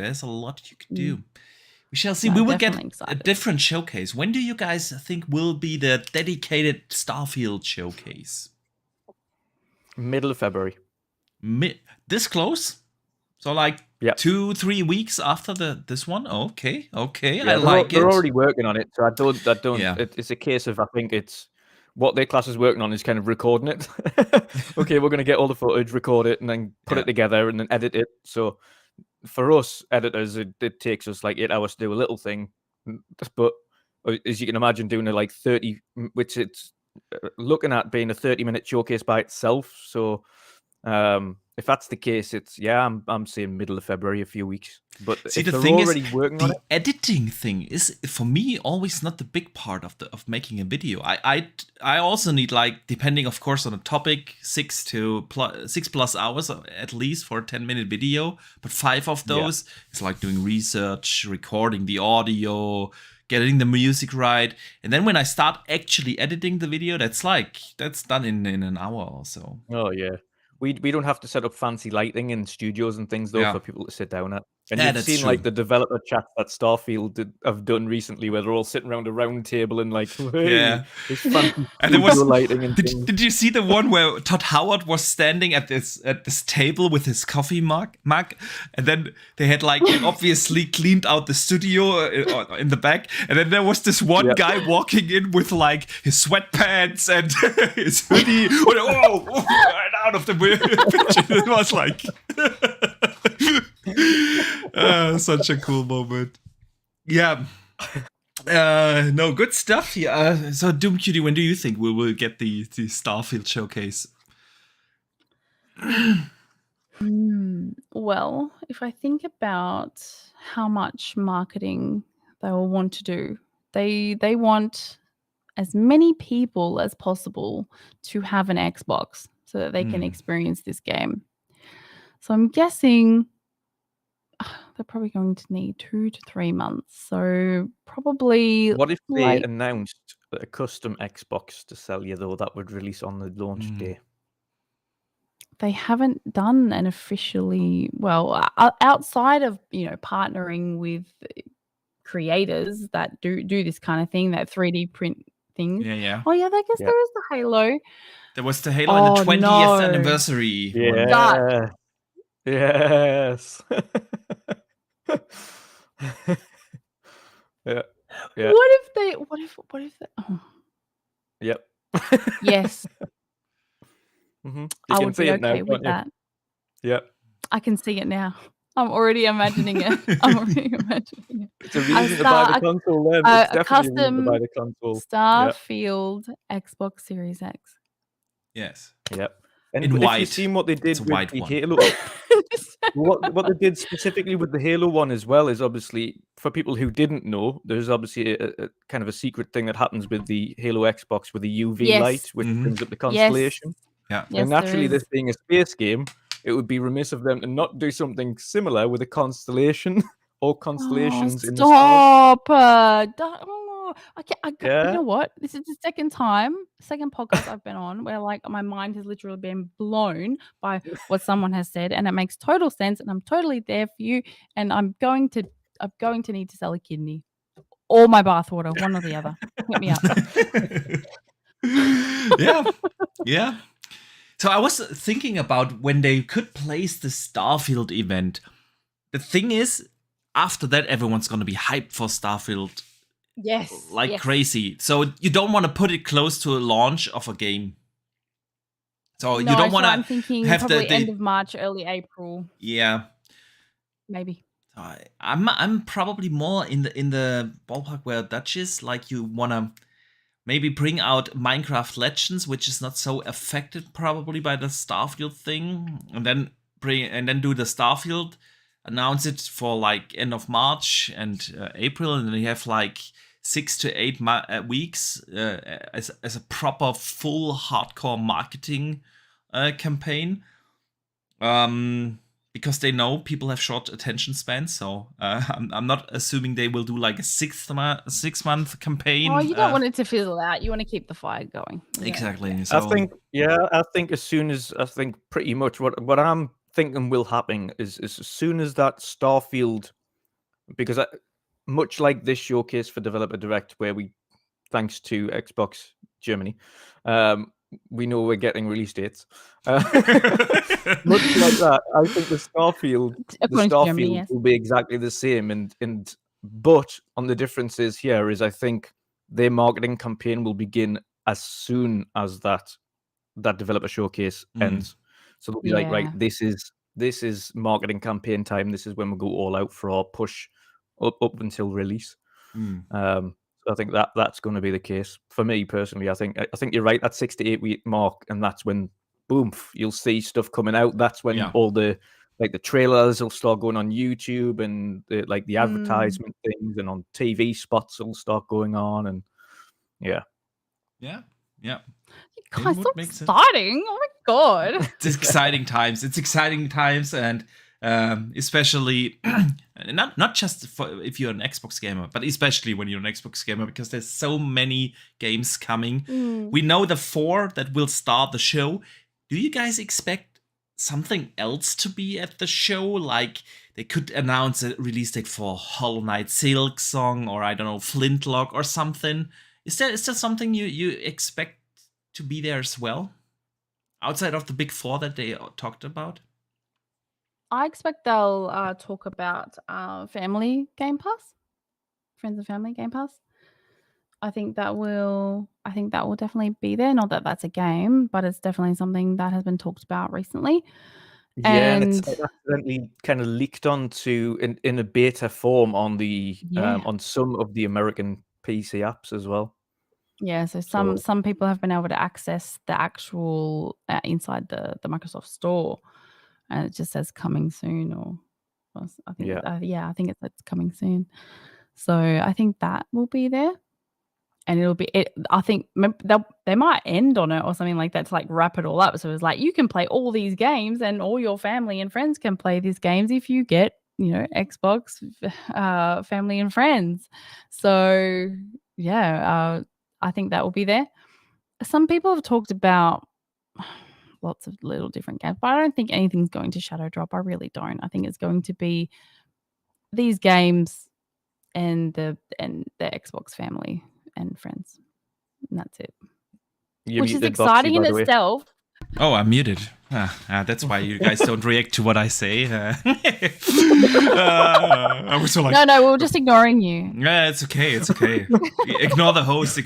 We shall see. We will get a different showcase. When do you guys think will be the dedicated Starfield showcase? Middle of February. This close? So like 2-3 weeks after this one? Okay. Yeah, I like it. They're already working on it, so I don't. Yeah. It's a case of I think it's what their class is working on is kind of recording it. Okay, we're going to get all the footage, record it, and then put it together and then edit it. So for us editors, it takes us like 8 hours to do a little thing. But as you can imagine, doing like 30, which it's looking at being a 30-minute showcase by itself. So if that's the case, I'm saying middle of February, a few weeks. But see, the thing is, the editing thing is for me always not the big part of making a video. I also need, like, depending of course on the topic, 6+ hours at least for a 10-minute video. But 5 of those is like doing research, recording the audio, getting the music right, and then when I start actually editing the video, that's done in an hour or so. Oh yeah. We don't have to set up fancy lighting in studios and things though for people to sit down at. And Yeah, you've that's seen true. like the developer chat that Starfield have done recently, where they're all sitting around a round table and like, hey, there's fancy And there was lighting and things. Did you see the one where Todd Howard was standing at this table with his coffee mug, and then they had like obviously cleaned out the studio in the back, and then there was this one guy walking in with like his sweatpants and his hoodie, right out of the picture. It was like such a cool moment. Yeah. No, good stuff here. So, DoomCutie, when do you think we will get the Starfield showcase? Well, if I think about how much marketing they will want to do, they want as many people as possible to have an Xbox so that they can experience this game. So I'm guessing they're probably going to need 2 to 3 months. So probably. What if they announced a custom Xbox to sell you, though, that would release on the launch day? They haven't done an officially, outside of, partnering with creators that do this kind of thing, that 3D print things. Yeah. Oh, yeah, I guess there is the Halo. There was the Halo in the 20th anniversary. Yeah. Yes. Yeah. What if they? Oh. Yep. Yes. I would be okay now, with that. Yep. I can see it now. I'm already imagining it. It's a reason to buy the console then. It's definitely a reason to buy the console. Starfield Xbox Series X. Yes. Yep. And in if white. you've seen what they did with the one. Halo, what they did specifically with the Halo one as well is obviously, for people who didn't know, there's obviously a kind of a secret thing that happens with the Halo Xbox with the UV light, which brings up the constellation. Yeah. And naturally, this being a space game, it would be remiss of them to not do something similar with a constellation or constellations in the stars. Stop! You Yeah. know what? This is the second podcast I've been on where like my mind has literally been blown by what someone has said, and it makes total sense, and I'm totally there for you. And I'm going to need to sell a kidney or my bathwater, one or the other. Hit me up. Yeah. So I was thinking about when they could place the Starfield event. The thing is, after that, everyone's going to be hyped for Starfield. Yes. Crazy. So you don't want to put it close to a launch of a game. So you don't want to. I'm thinking have probably end of March, early April. Yeah. Maybe. I'm probably more in the ballpark where Dutch is. Like you want to maybe bring out Minecraft Legends, which is not so affected probably by the Starfield thing, and then do the Starfield, announce it for like end of March and April, and then you have like 6 to 8 weeks as a proper full hardcore marketing campaign. Because they know people have short attention spans, so I'm not assuming they will do like a 6-month campaign. Oh, you don't want it to fizzle out. You want to keep the fire going. Exactly. Yeah. So, I think as soon as pretty much what I'm thinking will happen is as soon as that Starfield, because much like this showcase for Developer Direct, where we, thanks to Xbox Germany, we know we're getting release dates. Much like that, I think the Starfield Germany, will be exactly the same. But on the differences here is I think their marketing campaign will begin as soon as that developer showcase ends. So they'll be like, right, this is marketing campaign time. This is when we go all out for our push up until release. I think that's going to be the case for me personally. I think you're right. That 6 to 8 week mark, and that's when boom, you'll see stuff coming out. That's when all the trailers will start going on YouTube, and the advertisement things, and on TV spots will start going on, and yeah. Guys, so exciting! Oh my god, it's exciting times. And especially not just for if you're an Xbox gamer, but especially when you're an Xbox gamer, because there's so many games coming. We know the 4 that will start the show. Do you guys expect something else to be at the show? Like they could announce a release date for Hollow Knight Silksong, or I don't know, Flintlock or something. Is there something you expect to be there as well, outside of the big four that they talked about? I expect they'll talk about family Game Pass, friends and family Game Pass. I think that will definitely be there. Not that that's a game, but it's definitely something that has been talked about recently. Yeah, and it's accidentally kind of leaked onto in a beta form on the on some of the American PC apps as well. Yeah, so some people have been able to access the actual inside the Microsoft Store, and it just says coming soon, or I think I think it's coming soon. So I think that will be there, and it'll be I think they might end on it or something like that to like wrap it all up. So it's like you can play all these games, and all your family and friends can play these games if you get Xbox family and friends. So yeah. I think that will be there. Some people have talked about lots of little different games, but I don't think anything's going to shadow drop. I really don't. I think it's going to be these games and the Xbox family and friends, and that's it. Which is exciting in itself. Oh, I'm muted. That's why you guys don't react to what I say. I was so like, no, we were just ignoring you. Yeah, it's okay. Ignore the host.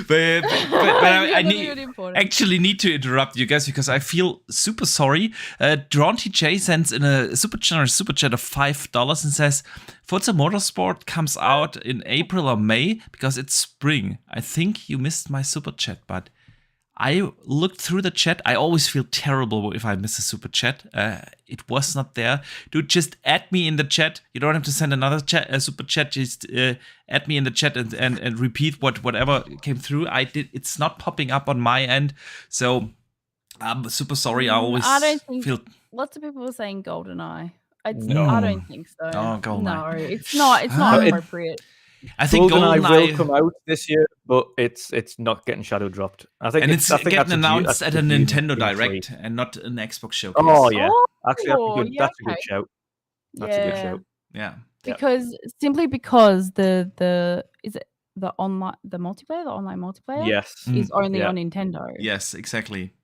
But I actually need to interrupt you guys because I feel super sorry. Dronty J sends in a super generous super chat of $5 and says, Forza Motorsport comes out in April or May because it's spring. I think you missed my super chat, but I looked through the chat. I always feel terrible if I miss a super chat. It was not there. Dude, just add me in the chat. You don't have to send another super chat. Just add me in the chat and repeat whatever came through. It's not popping up on my end. So I'm super sorry. I don't think lots of people are saying GoldenEye. No. I don't think so. Oh, GoldenEye. No, it's not appropriate. I think GoldenEye will come out this year, but it's not getting shadow dropped. I think it's getting announced at a Nintendo Direct and not an Xbox showcase. Oh yeah, actually that's a good shout. That's a good shout. Yeah, because the is it the online multiplayer? Yes, is only on Nintendo. Yes, exactly.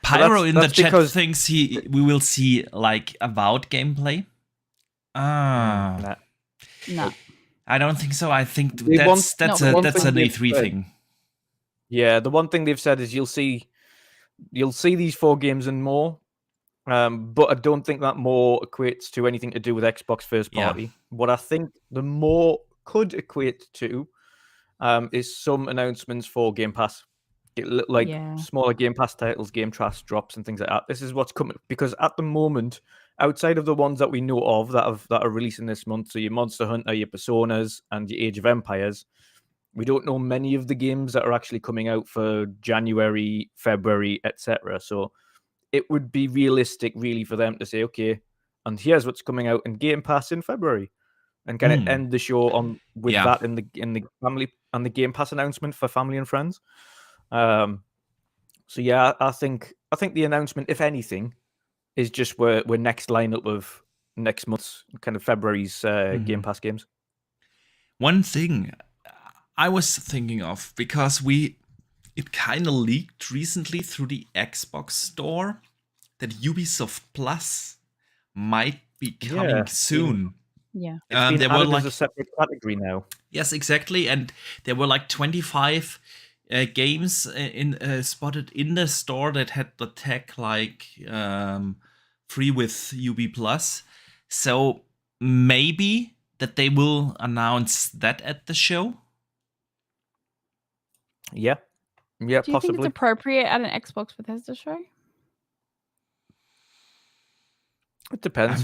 Pyro in the chat thinks we will see like Avowed gameplay. No, I don't think so. I think that's an E3 thing. Yeah, the one thing they've said is you'll see these 4 games and more, but I don't think that more equates to anything to do with Xbox first party. Yeah. What I think the more could equate to is some announcements for Game Pass, smaller Game Pass titles, Game Pass drops, and things like that. This is what's coming because at the moment, outside of the ones that we know of that are releasing this month, so your Monster Hunter, your Personas, and your Age of Empires, we don't know many of the games that are actually coming out for January, February, etc. So it would be realistic, really, for them to say, okay, and here's what's coming out in Game Pass in February, and kind of end the show with that in the family and the Game Pass announcement for family and friends. So yeah, I think the announcement, if anything, is just we're next lineup of next month's kind of February's Game Pass games. One thing I was thinking of, because it kind of leaked recently through the Xbox store that Ubisoft Plus might be coming soon. Yeah, it's been added as a separate category now. Yes, exactly, and there were like 25 games spotted in the store that had the tag like free with UB Plus. So maybe that they will announce that at the show. Yeah, Do you possibly. think it's appropriate at an Xbox Bethesda show? It depends.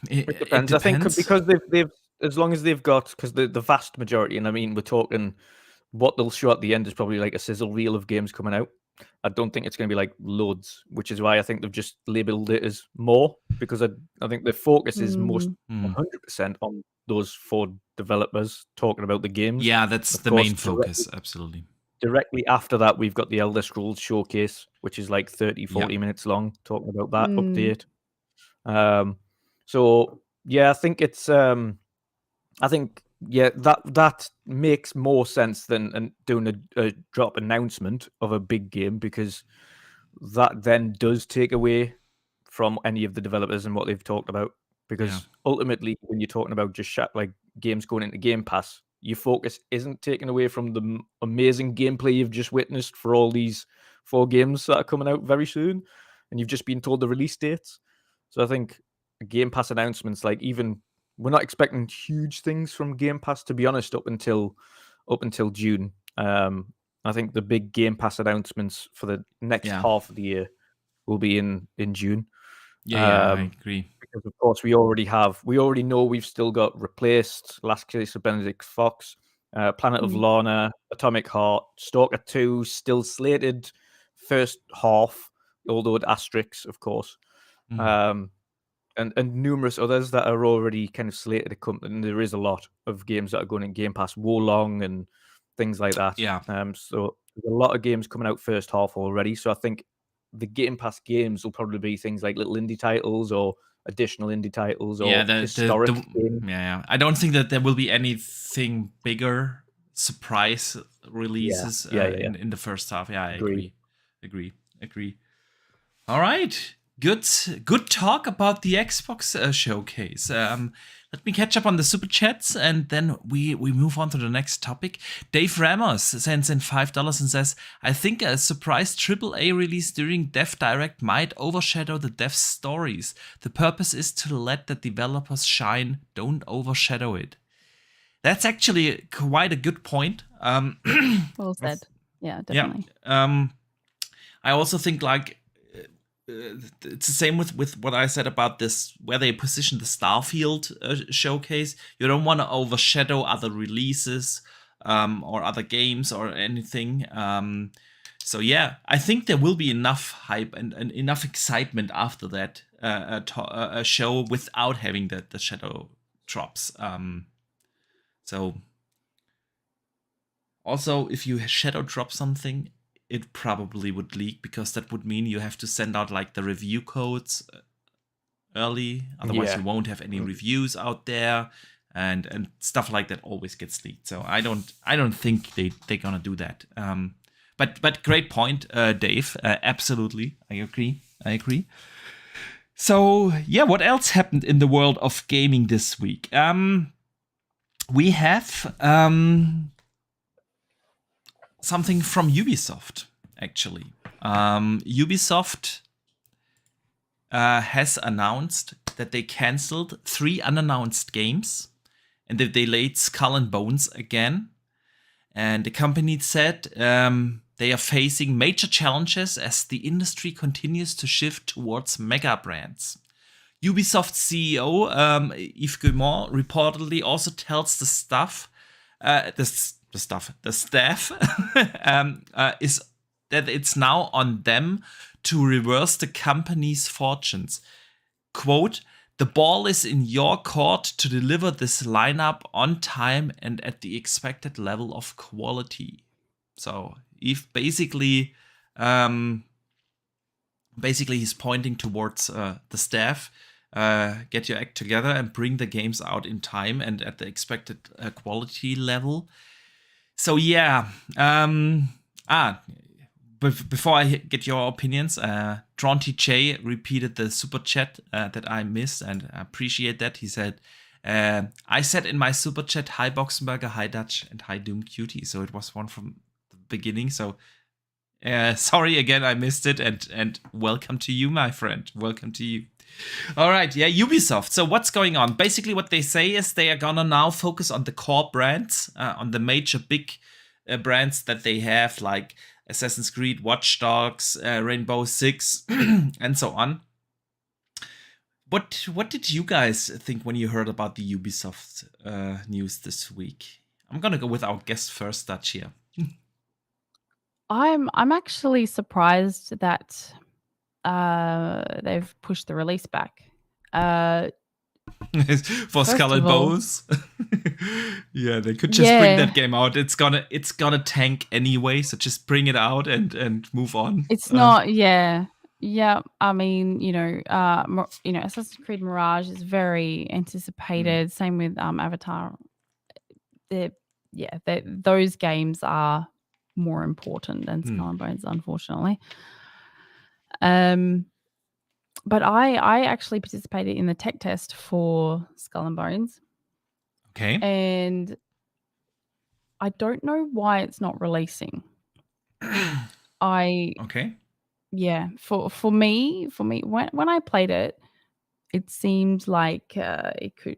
It depends. I think because they've as long as they've got, because the vast majority, and I mean we're talking, what they'll show at the end is probably like a sizzle reel of games coming out. I don't think it's going to be like loads, which is why I think they've just labeled it as more, because I think the focus is most 100% on those 4 developers talking about the games. Yeah, that's the main focus, absolutely. Directly after that, we've got the Elder Scrolls showcase, which is like 30-40 minutes long, talking about that update. So yeah, I think it's that makes more sense than doing a drop announcement of a big game, because that then does take away from any of the developers and what they've talked about. Because ultimately, when you're talking about just like games going into Game Pass, your focus isn't taken away from the amazing gameplay you've just witnessed for all these 4 games that are coming out very soon, and you've just been told the release dates. So I think Game Pass announcements, like, even we're not expecting huge things from Game Pass, to be honest, up until June. I think the big Game Pass announcements for the next half of the year will be in June. I agree. Because of course we already know we've still got Replaced, Last Case of Benedict Fox, Planet of Lana, Atomic Heart, Stalker 2 still slated first half, although with asterisks, of course. And numerous others that are already kind of slated to come. And there is a lot of games that are going in Game Pass, Wolong and things like that. So there's a lot of games coming out first half already. So I think the Game Pass games will probably be things like little indie titles or additional indie titles or historic games. I don't think that there will be anything bigger surprise releases in the first half. I agree. All right. Good talk about the Xbox showcase. Let me catch up on the super chats, and then we move on to the next topic. Dave Ramos sends in $5 and says, I think a surprise AAA release during Dev Direct might overshadow the dev stories. The purpose is to let the developers shine, don't overshadow it. That's actually quite a good point. Well said. Yeah, definitely. I also think, like, it's the same with what I said about this, where they position the Starfield showcase. You don't want to overshadow other releases or other games or anything. So yeah, I think there will be enough hype and enough excitement after that a show without having the shadow drops. So also, if you shadow drop something, it probably would leak, because that would mean you have to send out like the review codes early. Otherwise, you won't have any reviews out there, and stuff like that always gets leaked. So I don't think they're gonna do that. But great point, Dave. Absolutely, I agree. So yeah, what else happened in the world of gaming this week? We have something from Ubisoft, actually. Ubisoft has announced that they canceled 3 unannounced games, and that they delayed Skull and Bones again. And the company said they are facing major challenges as the industry continues to shift towards mega brands. Ubisoft CEO Yves Guillemot reportedly also tells the staff is that it's now on them to reverse the company's fortunes. Quote, the ball is in your court to deliver this lineup on time and at the expected level of quality. So Yves basically he's pointing towards the staff. Get your act together and bring the games out in time and at the expected quality level. So yeah, before I get your opinions, Tronty J repeated the super chat that I missed, and I appreciate that. He said, I said in my super chat, hi Boxenberger, hi Dutch, and hi DoomCutie. So it was one from the beginning. So sorry again, I missed it, and welcome to you, my friend. Welcome to you. All right, yeah, Ubisoft. So what's going on? Basically, what they say is they are gonna now focus on the core brands, on the major big brands that they have, like Assassin's Creed, Watch Dogs, Rainbow Six, and so on. What did you guys think when you heard about the Ubisoft news this week? I'm gonna go with our guest first, Dutch here. I'm actually surprised that they've pushed the release back. For Skull and Bones. Yeah, they could just bring that game out. It's gonna tank anyway, so just bring it out and move on. It's not, yeah. Yeah, I mean, Assassin's Creed Mirage is very anticipated. Same with Avatar. Those games are more important than Skull and Bones, unfortunately. But I actually participated in the tech test for Skull and Bones. Okay. And I don't know why it's not releasing. Okay. Yeah, for me, when I played it, it seemed like it could.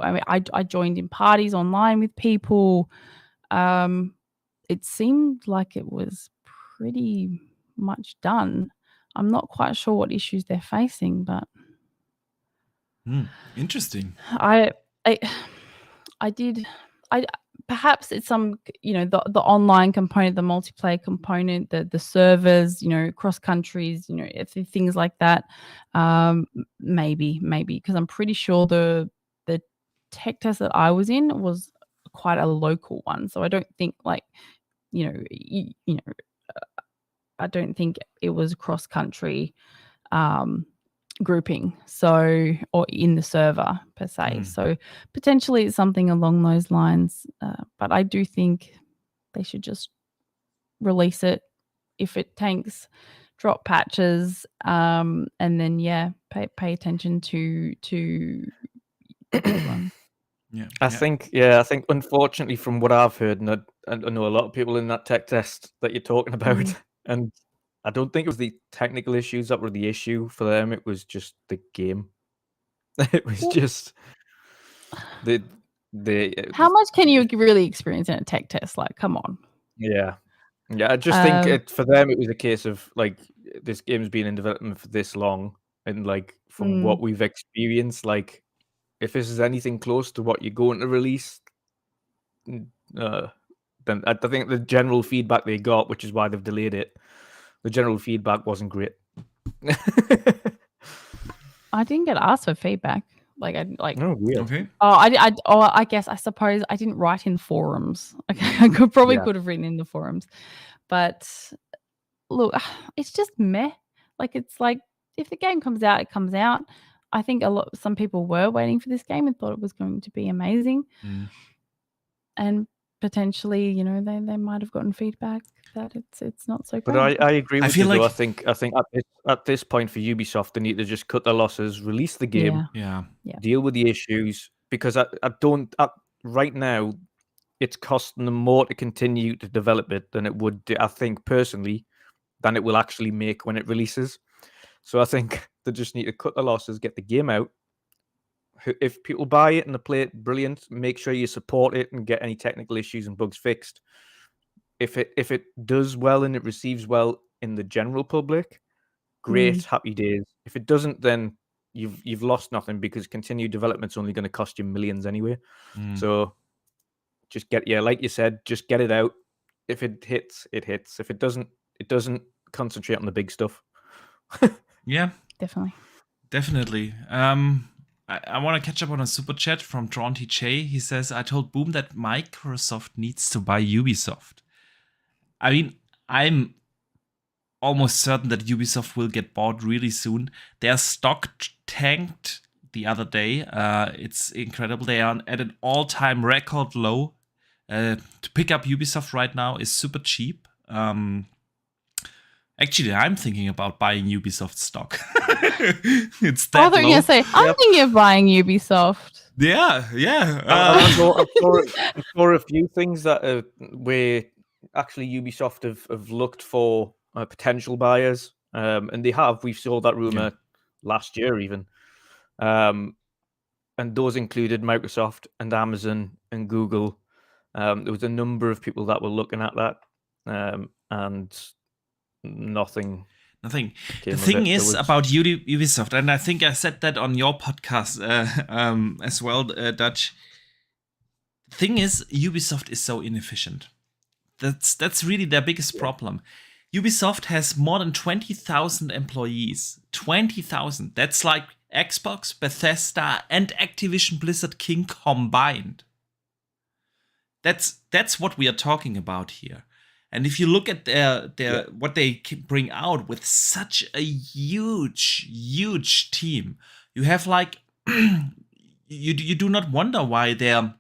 I mean, I joined in parties online with people. It seemed like it was pretty much done. I'm not quite sure what issues they're facing, but interesting. I perhaps it's some, the online component, the multiplayer component, the servers, cross countries, things like that. Maybe because I'm pretty sure the tech test that I was in was quite a local one, so I don't think I don't think it was cross country grouping, or in the server per se. So potentially it's something along those lines, but I do think they should just release it. If it tanks, drop patches, and then pay attention to these ones. I think unfortunately from what I've heard, and I know a lot of people in that tech test that you're talking about, and I don't think it was the technical issues that were the issue for them. It was just the game. It was just the. How much can you really experience in a tech test? Like, come on. Yeah. I just think for them it was a case of like this game's been in development for this long, and like from what we've experienced, like if this is anything close to what you're going to release, then I think the general feedback they got, which is why they've delayed it, the general feedback wasn't great. I didn't get asked for feedback. Oh, weird. Okay. I suppose I didn't write in forums. Okay, I could have written in the forums, but look, it's just meh. Like, it's like if the game comes out, it comes out. I think some people were waiting for this game and thought it was going to be amazing, and potentially, they might have gotten feedback that it's not so great. But I agree with you. I think at this point for Ubisoft, they need to just cut their losses, release the game, deal with the issues, because right now it's costing them more to continue to develop it than it would, I think personally, than it will actually make when it releases. So I think they just need to cut the losses, get the game out. If people buy it and they play it, brilliant. Make sure you support it and get any technical issues and bugs fixed. If it does well and it receives well in the general public, great, happy days. If it doesn't, then you've lost nothing, because continued development's only going to cost you millions anyway. So just like you said, just get it out. If it hits, it hits. If it doesn't, it doesn't. Concentrate on the big stuff. Yeah, definitely. I want to catch up on a super chat from Tronty J. He says, I told Boom that Microsoft needs to buy Ubisoft. I mean, I'm almost certain that Ubisoft will get bought really soon. Their stock tanked the other day. It's incredible. They are at an all-time record low. To pick up Ubisoft right now is super cheap. Actually, I'm thinking about buying Ubisoft stock. It's that low. I thought you were going to say, I'm thinking of buying Ubisoft. Yeah. I saw a few things that where actually Ubisoft have looked for potential buyers, and they have. We saw that rumor last year even, and those included Microsoft and Amazon and Google. There was a number of people that were looking at that, and nothing. The thing is about Ubisoft, and I think I said that on your podcast as well, Dutch. The thing is, Ubisoft is so inefficient. That's really their biggest problem. Ubisoft has more than 20,000 employees. 20,000. That's like Xbox, Bethesda, and Activision Blizzard King combined. That's what we are talking about here. And if you look at their what they can bring out with such a huge team, you have like you do not wonder why their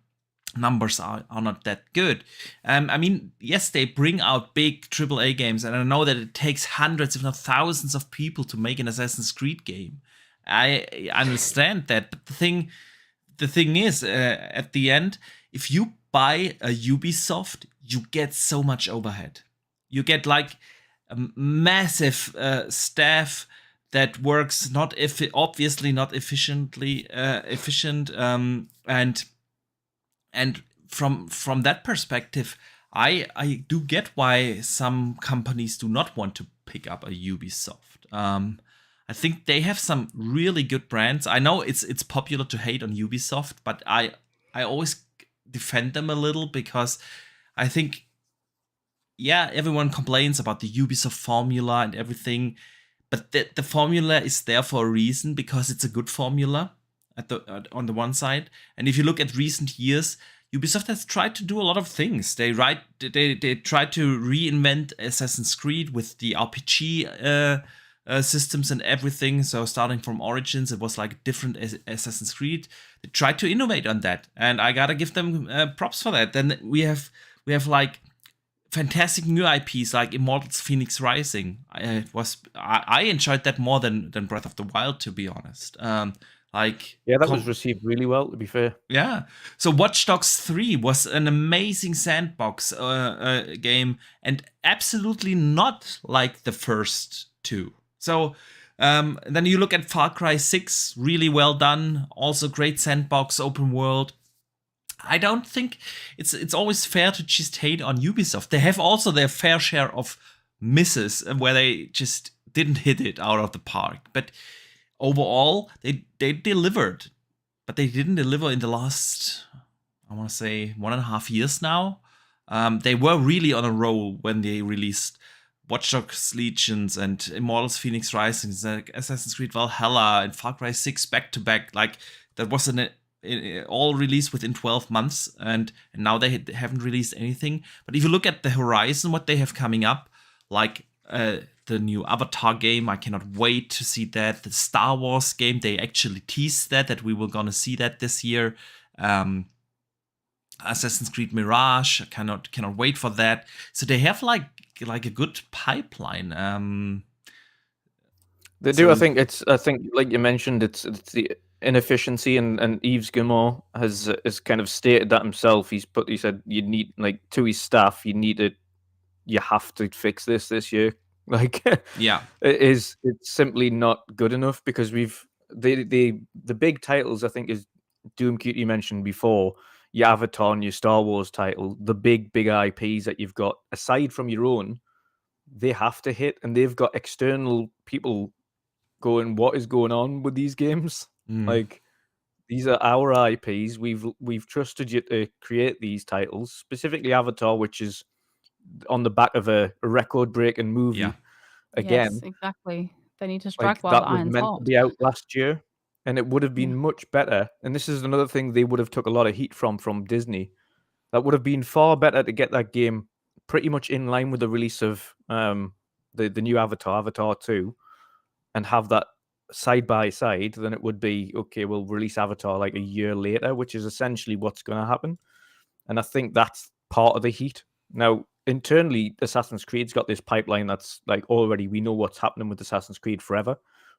numbers are not that good. I mean, yes, they bring out big AAA games, and I know that it takes hundreds, if not thousands, of people to make an Assassin's Creed game. I understand that, but the thing is, at the end, if you buy a Ubisoft, you get so much overhead. You get like a massive staff that works obviously not efficient, and from that perspective, I do get why some companies do not want to pick up a Ubisoft. I think they have some really good brands. I know it's popular to hate on Ubisoft, but I always defend them a little, because I think, yeah, everyone complains about the Ubisoft formula and everything, but the formula is there for a reason, because it's a good formula on the one side. And if you look at recent years, Ubisoft has tried to do a lot of things. They tried to reinvent Assassin's Creed with the RPG systems and everything. So starting from Origins, it was like different Assassin's Creed. They tried to innovate on that, and I gotta give them props for that. Then we have like fantastic new IPs like Immortals Phoenix Rising. I enjoyed that more than Breath of the Wild, to be honest. That was received really well, to be fair. Yeah. So Watch Dogs 3 was an amazing sandbox game, and absolutely not like the first two. So then you look at Far Cry 6, really well done. Also great sandbox, open world. I don't think it's always fair to just hate on Ubisoft. They have also their fair share of misses where they just didn't hit it out of the park. But overall, they delivered. But they didn't deliver in the last, I want to say, 1.5 years now. They were really on a roll when they released Watch Dogs Legions and Immortals Phoenix Rising, Assassin's Creed Valhalla and Far Cry 6 back to back. Like, that was all released within 12 months, and now they haven't released anything. But if you look at the horizon, what they have coming up, like the new Avatar game, I cannot wait to see that. The Star Wars game, they actually teased that we were gonna see that this year. Assassin's Creed Mirage, I cannot wait for that. So they have like a good pipeline. They do. I think like you mentioned, it's the inefficiency, and Yves Guillemot has kind of stated that himself. He said you need, like, to his staff, you have to fix this year. Like, yeah, it's simply not good enough, because the big titles, I think, is DoomCutie you mentioned before, your Avatar and your Star Wars title, the big IPs that you've got aside from your own, they have to hit, and they've got external people going, what is going on with these games? Like, these are our IPs. We've trusted you to create these titles, specifically Avatar, which is on the back of a record-breaking movie. Yeah. Again, yes, exactly. They need to strike while the iron's hot. That was meant to be out last year, and it would have been much better. And this is another thing they would have took a lot of heat from Disney. That would have been far better to get that game pretty much in line with the release of the new Avatar 2, and have that side by side, than it would be, okay, we'll release Avatar like a year later, which is essentially what's going to happen. And I think that's part of the heat. Now, internally, Assassin's Creed's got this pipeline that's like, already we know what's happening with Assassin's Creed forever,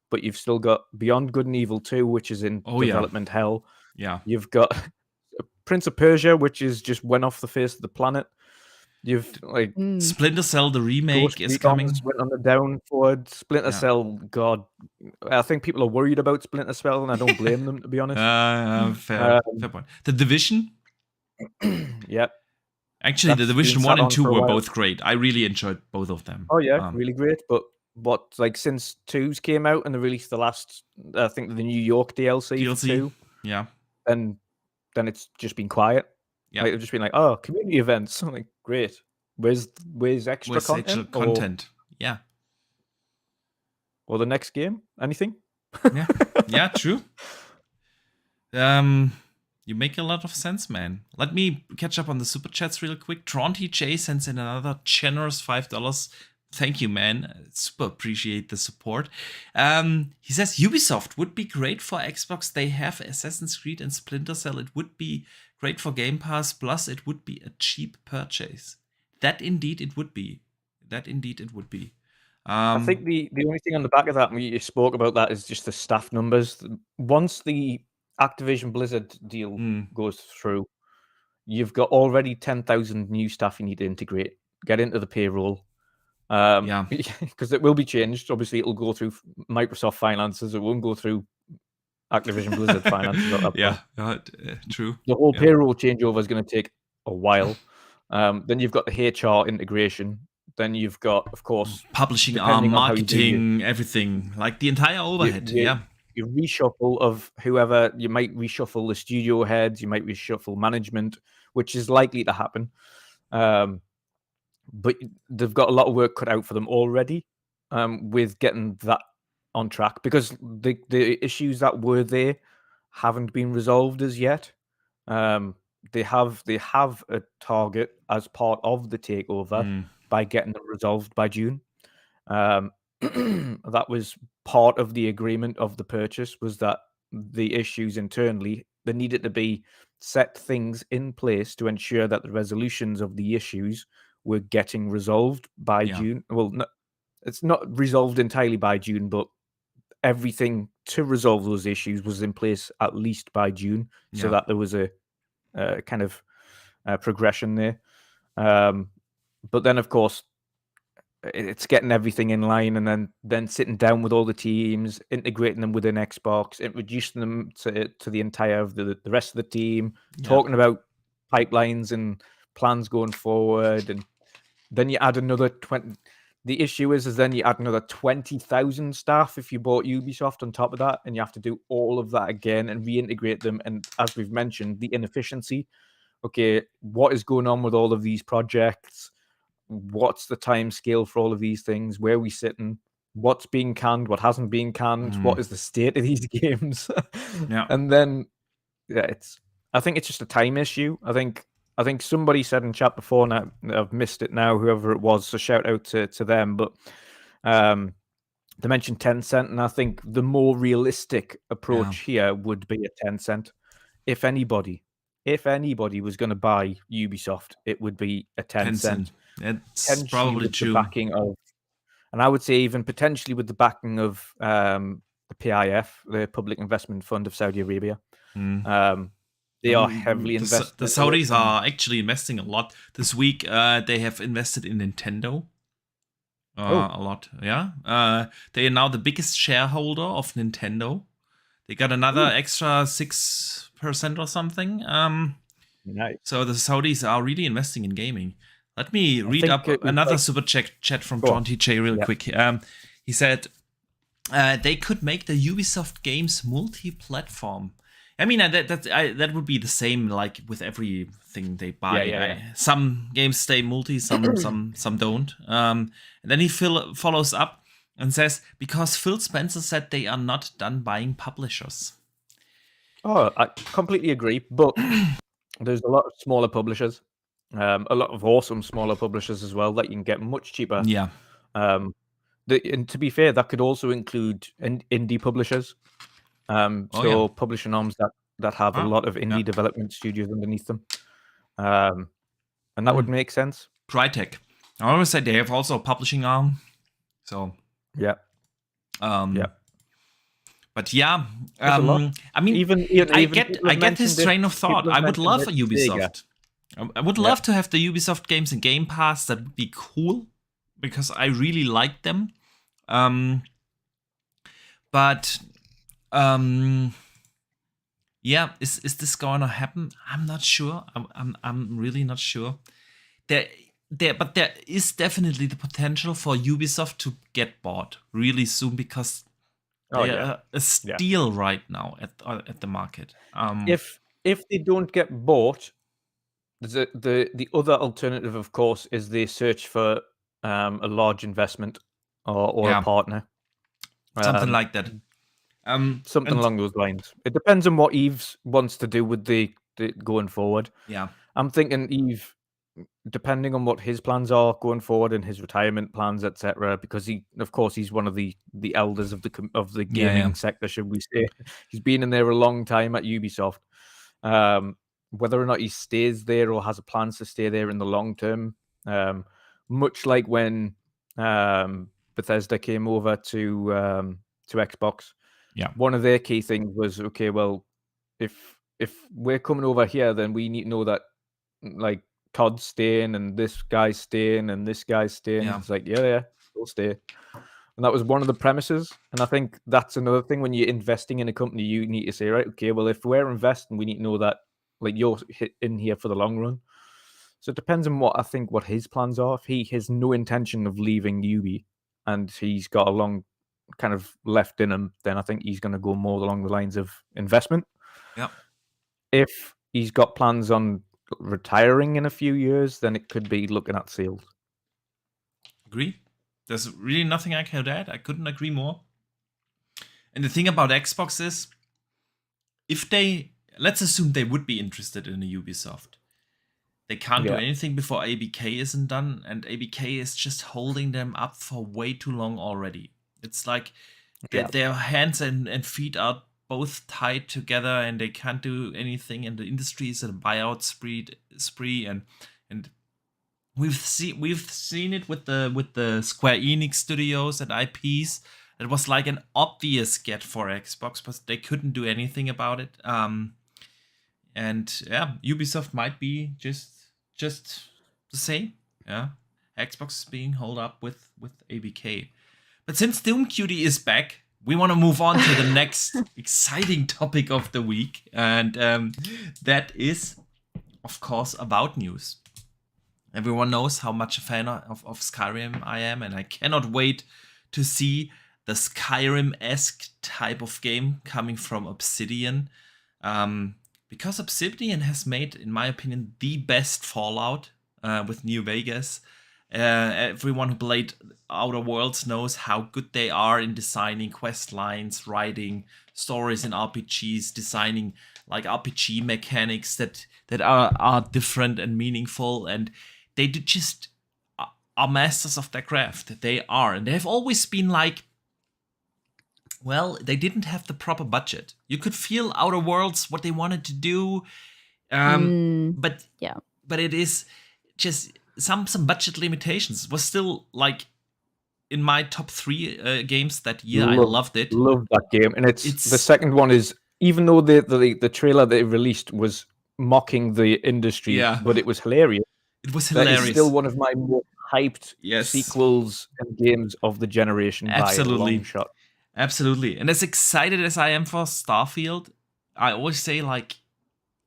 but you've still got Beyond Good and Evil 2, which is in development hell. Yeah. You've got Prince of Persia, which is just went off the face of the planet. You've like Splinter Cell, the remake is coming. Went on the down forward. Splinter Cell, God, I think people are worried about Splinter Cell, and I don't blame them, to be honest. Fair point. The Division. Yep. Actually, the Division 1 and 2 were both great. I really enjoyed both of them. Oh yeah, really great. But since 2's came out and they released the last, I think, the New York DLC for 2, yeah, and then it's just been quiet. Yeah, like, they've just been like, oh, community events. I'm like, great. Where's extra content? Yeah. Or the next game? Anything? Yeah, true. You make a lot of sense, man. Let me catch up on the super chats real quick. Tronty J sends in another generous $5. Thank you, man. Super appreciate the support. He says Ubisoft would be great for Xbox. They have Assassin's Creed and Splinter Cell. It would be great for Game Pass. Plus, it would be a cheap purchase. That indeed it would be. I think the only thing on the back of that, when you spoke about that, is just the staff numbers. Once the Activision Blizzard deal goes through, you've got already 10,000 new staff you need to integrate, get into the payroll. Because it will be changed. Obviously, it'll go through Microsoft finances. It won't go through Activision Blizzard finances at that point. True. The whole payroll changeover is going to take a while. Then you've got the HR integration. Then you've got, of course, publishing arm, marketing, everything, like the entire overhead. Your reshuffle of whoever. You might reshuffle the studio heads. You might reshuffle management, which is likely to happen. But they've got a lot of work cut out for them already with getting that on track, because the issues that were there haven't been resolved as yet. They have a target as part of the takeover by getting them resolved by June. That was part of the agreement of the purchase, was that the issues internally, there needed to be set things in place to ensure that the resolutions of the issues were getting resolved by June. Well, it's not resolved entirely by June, but everything to resolve those issues was in place at least by June, so that there was a kind of progression there. But then, of course, it's getting everything in line, and then sitting down with all the teams, integrating them within Xbox, introducing them to the entire of the rest of the team, talking about pipelines and plans going forward. And then you add another 20. The issue is then you add another 20,000 staff if you bought Ubisoft on top of that, and you have to do all of that again and reintegrate them. And as we've mentioned, the inefficiency. Okay, what is going on with all of these projects? What's the time scale for all of these things? Where are we sitting? What's being canned? What hasn't been canned? What is the state of these games? And then, I think it's just a time issue. I think somebody said in chat before, now I've missed it now, whoever it was, so shout out to them. But they mentioned Tencent, and I think the more realistic approach here would be a Tencent. If anybody was going to buy Ubisoft, it would be a Tencent. It's probably true. The backing of, and I would say even potentially with the backing of the PIF, the Public Investment Fund of Saudi Arabia. They are heavily invested. The Saudis are actually investing a lot. This week, they have invested in Nintendo a lot. Yeah. They are now the biggest shareholder of Nintendo. They got another extra 6% or something. Nice. So the Saudis are really investing in gaming. Let me read up another super chat from John TJ real quick. He said they could make the Ubisoft games multi-platform. I mean, that would be the same like with everything they buy. Some games stay multi, some don't. And then he follows up and says, because Phil Spencer said they are not done buying publishers. Oh, I completely agree. But there's a lot of smaller publishers, a lot of awesome smaller publishers as well that you can get much cheaper. Yeah. And to be fair, that could also include indie publishers. Publishing arms that have a lot of indie development studios underneath them. And that would make sense. Crytek. I always say they have also a publishing arm. So But I mean, I get his train of thought. I would love a Ubisoft. I would love to have the Ubisoft games in Game Pass. That would be cool because I really like them. But is this going to happen? I'm not sure. I'm really not sure. But there is definitely the potential for Ubisoft to get bought really soon because they are a steal right now at the market. If they don't get bought, the other alternative, of course, is they search for a large investment or a partner, something like that. Something along those lines. It depends on what Yves wants to do with the going forward. Yeah. I'm thinking Yves, depending on what his plans are going forward and his retirement plans, etc. Because of course, he's one of the elders of the gaming sector, should we say? He's been in there a long time at Ubisoft. Whether or not he stays there or has plans to stay there in the long term, much like when Bethesda came over to Xbox. Yeah. One of their key things was, okay, well, if we're coming over here, then we need to know that like Todd's staying and this guy's staying and this guy's staying. Yeah. It's like, yeah, we'll stay. And that was one of the premises. And I think that's another thing when you're investing in a company, you need to say, right, okay, well, if we're investing, we need to know that like you're in here for the long run. So it depends on what his plans are. If he has no intention of leaving Ubi and he's got a long kind of left in him, then I think he's going to go more along the lines of investment. Yeah. If he's got plans on retiring in a few years, then it could be looking at sales. Agree. There's really nothing I can add. I couldn't agree more. And the thing about Xbox is, let's assume they would be interested in a Ubisoft. They can't do anything before ABK isn't done, and ABK is just holding them up for way too long already. It's like their hands and feet are both tied together, and they can't do anything. And the industry is a buyout spree, and we've seen it with the Square Enix studios and IPs. It was like an obvious get for Xbox, but they couldn't do anything about it. And yeah, Ubisoft might be just the same. Yeah, Xbox is being held up with ABK. But since DoomCutie is back, we want to move on to the next exciting topic of the week, and that is, of course, Avowed news. Everyone knows how much a fan of Skyrim I am, and I cannot wait to see the Skyrim-esque type of game coming from Obsidian. Because Obsidian has made, in my opinion, the best Fallout with New Vegas. Everyone who played Outer Worlds knows how good they are in designing quest lines, writing stories in RPGs, designing like RPG mechanics that are different and meaningful, and they just are masters of their craft. They are, and they have always been like, well, they didn't have the proper budget. You could feel Outer Worlds, what they wanted to do, but it is just some budget limitations. It was still like in my top 3 games that year. I loved it. Loved that game, and it's the second one is, even though the trailer they released was mocking the industry, but it was hilarious. It was hilarious. That is still one of my most hyped sequels and games of the generation. Absolutely. By a long shot. Absolutely. And as excited as I am for Starfield, I always say like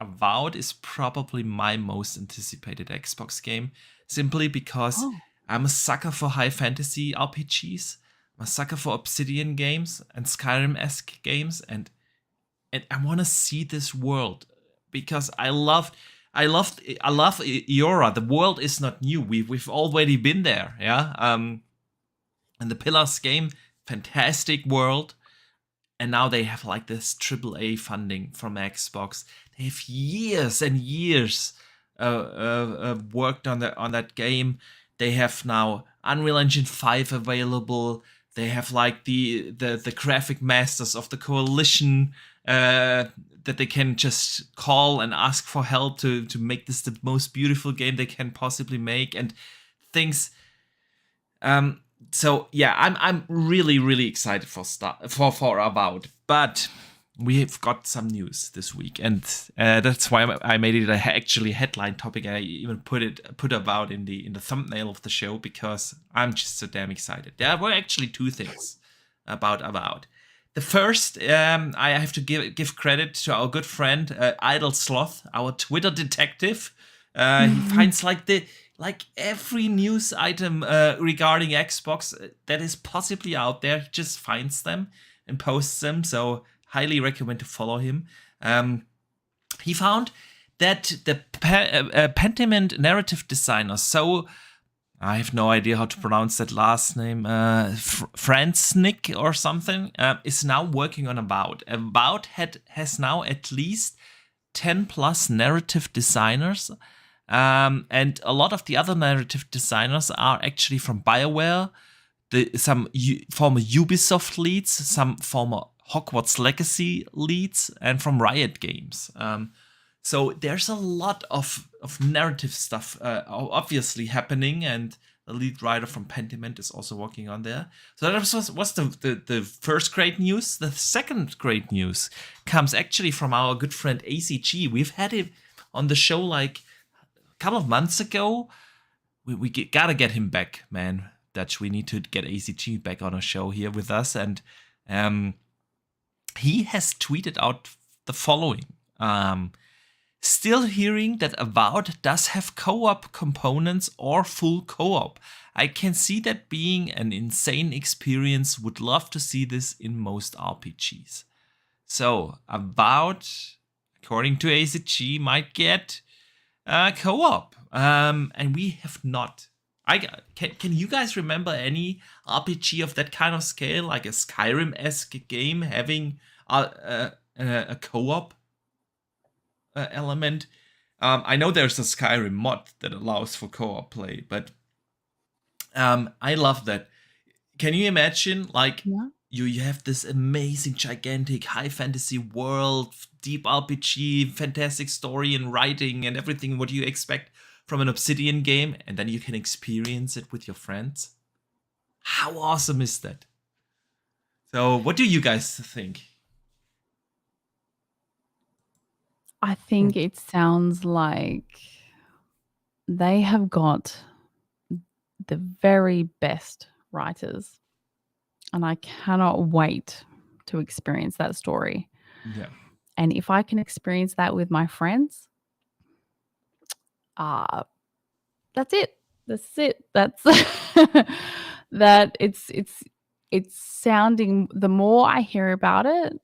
Avowed is probably my most anticipated Xbox game, simply because I'm a sucker for high fantasy RPGs. I'm a sucker for Obsidian games and Skyrim-esque games, and I want to see this world because I love Eora. The world is not new. We've already been there, yeah. And the Pillars game, fantastic world, and now they have like this AAA funding from Xbox. They have years and years worked on that game. They have now Unreal Engine 5 available. They have like the graphic masters of the Coalition that they can just call and ask for help to make this the most beautiful game they can possibly make, and things. So yeah, I'm really excited for Avowed, but we've got some news this week, and that's why I made it actually headline topic. I even put Avowed in the thumbnail of the show because I'm just so damn excited. There were actually 2 things about Avowed. The first, I have to give credit to our good friend Idle Sloth, our Twitter detective. He finds like every news item regarding Xbox that is possibly out there, just finds them and posts them. So highly recommend to follow him. He found that the Pentiment narrative designer, so I have no idea how to pronounce that last name. Franznik or something is now working on Avowed. Avowed has now at least 10 plus narrative designers. And a lot of the other narrative designers are actually from BioWare, some former Ubisoft leads, some former Hogwarts Legacy leads, and from Riot Games. So there's a lot of narrative stuff obviously happening, and the lead writer from Pentiment is also working on there. So that was the first great news. The second great news comes actually from our good friend ACG. We've had him on the show like a couple of months ago. We gotta get him back, man. Dutch, we need to get ACG back on a show here with us. And he has tweeted out the following. Still hearing that Avowed does have co-op components or full co-op. I can see that being an insane experience. Would love to see this in most RPGs. So Avowed, according to ACG, might get co-op. And we have not. Can you guys remember any RPG of that kind of scale, like a Skyrim-esque game having a co-op element? I know there's a Skyrim mod that allows for co-op play, but I love that. Can you imagine, like, you have this amazing, gigantic, high fantasy world, deep RPG, fantastic story and writing and everything what you expect from an Obsidian game, and then you can experience it with your friends? How awesome is that? So what do you guys think? I think it sounds like they have got the very best writers, and I cannot wait to experience that story. Yeah. And if I can experience that with my friends, that's it. That's that it's sounding, the more I hear about it,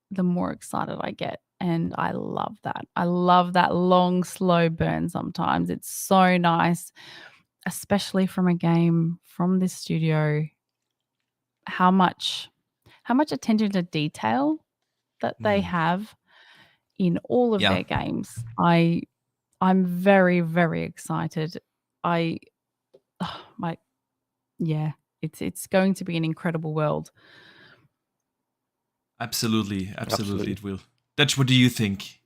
the more excited I get. And I love that. I love that long, slow burn sometimes. It's so nice, especially from a game from this studio. How much attention to detail that they have in all of their games. I'm very, very excited. It's going to be an incredible world. Absolutely it will. Dutch, what do you think?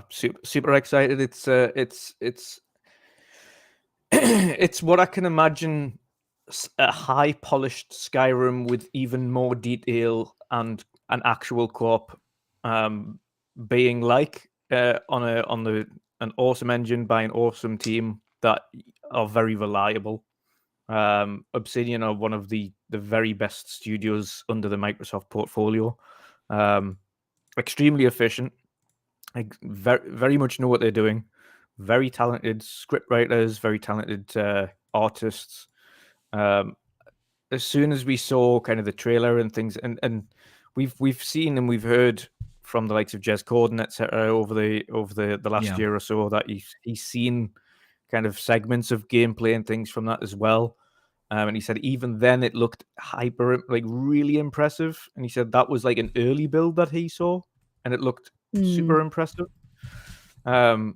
Super excited. It's it's what I can imagine a high polished Skyrim with even more detail and an actual co-op being like on an awesome engine by an awesome team that are very reliable. Obsidian are one of the very best studios under the Microsoft portfolio. Extremely efficient. Very, very much know what they're doing. Very talented script writers, very talented artists. As soon as we saw kind of the trailer and things, and we've seen and we've heard from the likes of Jez Corden, etc., over the last year or so, that he's seen kind of segments of gameplay and things from that as well. And he said even then it looked really impressive. And he said that was like an early build that he saw, and it looked super impressive. And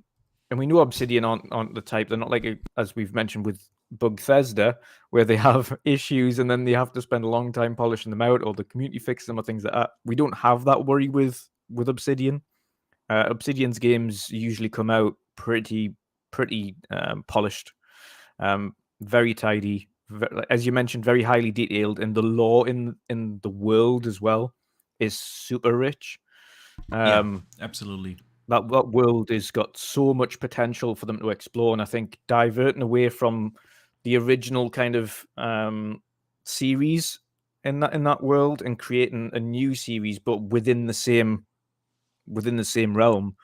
we know Obsidian aren't the type. They're not like, as we've mentioned with Bethesda, where they have issues and then they have to spend a long time polishing them out, or the community fix them, or things like that. We don't have that worry with Obsidian. Obsidian's games usually come out pretty polished, very tidy, as you mentioned, very highly detailed, and the lore in the world as well is super rich. Absolutely. That world has got so much potential for them to explore, and I think diverting away from the original kind of series in that world and creating a new series, but within the same realm.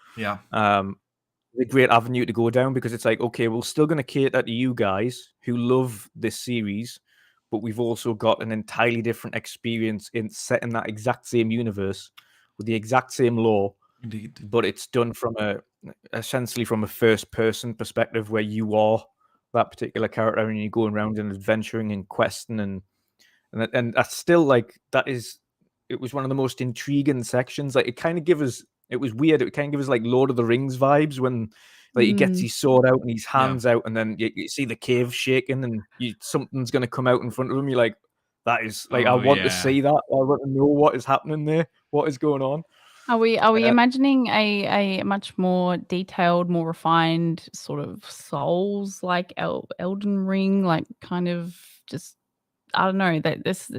A great avenue to go down, because it's like, okay, we're still going to cater to you guys who love this series, but we've also got an entirely different experience in set in that exact same universe with the exact same lore. Indeed. But it's done from essentially from a first person perspective, where you are that particular character, and you're going around and adventuring and questing, and that's still like that is. It was one of the most intriguing sections. Like it kind of gave us. It was weird. It kind of gave us like Lord of the Rings vibes when like he gets his sword out and his hands out, and then you see the cave shaking, and something's going to come out in front of him. You're like, that is like, I want to see that. I want to know what is happening there. What is going on? Are we imagining a much more detailed, more refined sort of Souls like Elden Ring, like kind of just, I don't know, that this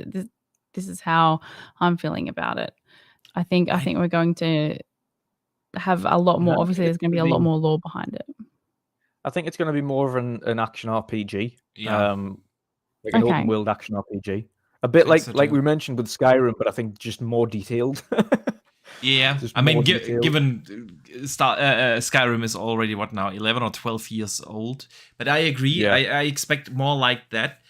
is how I'm feeling about it. I think we're going to have a lot more. Obviously, there's going to be a lot more lore behind it. I think it's going to be more of an action RPG, like an open world action RPG, a bit like we mentioned with Skyrim, but I think just more detailed. Yeah, I mean, given Skyrim is already what now, 11 or 12 years old, but I agree. Yeah. I expect more like that.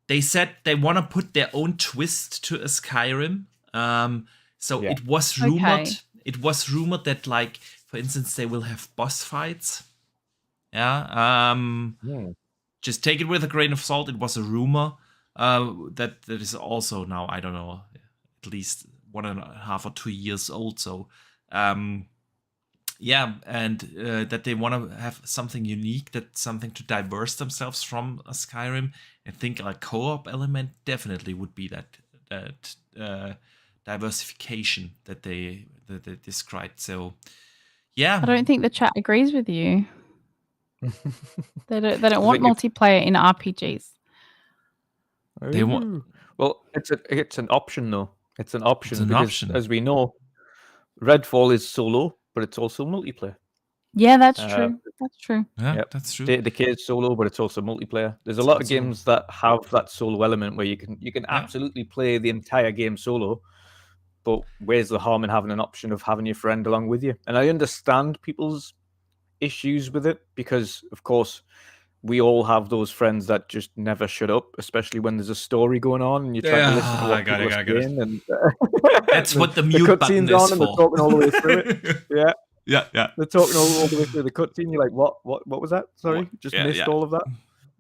They said they want to put their own twist to a Skyrim. It was rumored. Okay. It was rumored that, like, for instance, they will have boss fights. Yeah. Just take it with a grain of salt. It was a rumor. That is also now, I don't know, at least 1.5 or 2 years old. So, and that they want to have something unique, that something to diverse themselves from a Skyrim. I think a co-op element definitely would be that diversification that they described. So, yeah. I don't think the chat agrees with you. They don't want multiplayer in RPGs. They want. Well, it's an option though. It's an option as we know, Redfall is solo, but it's also multiplayer. Yeah, that's true. That's true. Yeah, that's true. Decay is solo, but it's also multiplayer. There's a lot of games that have that solo element where you can absolutely play the entire game solo, but where's the harm in having an option of having your friend along with you? And I understand people's issues with it because, of course, we all have those friends that just never shut up, especially when there's a story going on and you're trying to listen to what people are saying. And that's what the mute button is for. And they're talking all the way through it. Yeah. They're talking all the way through the cutscene. You're like, what was that? Sorry, missed all of that.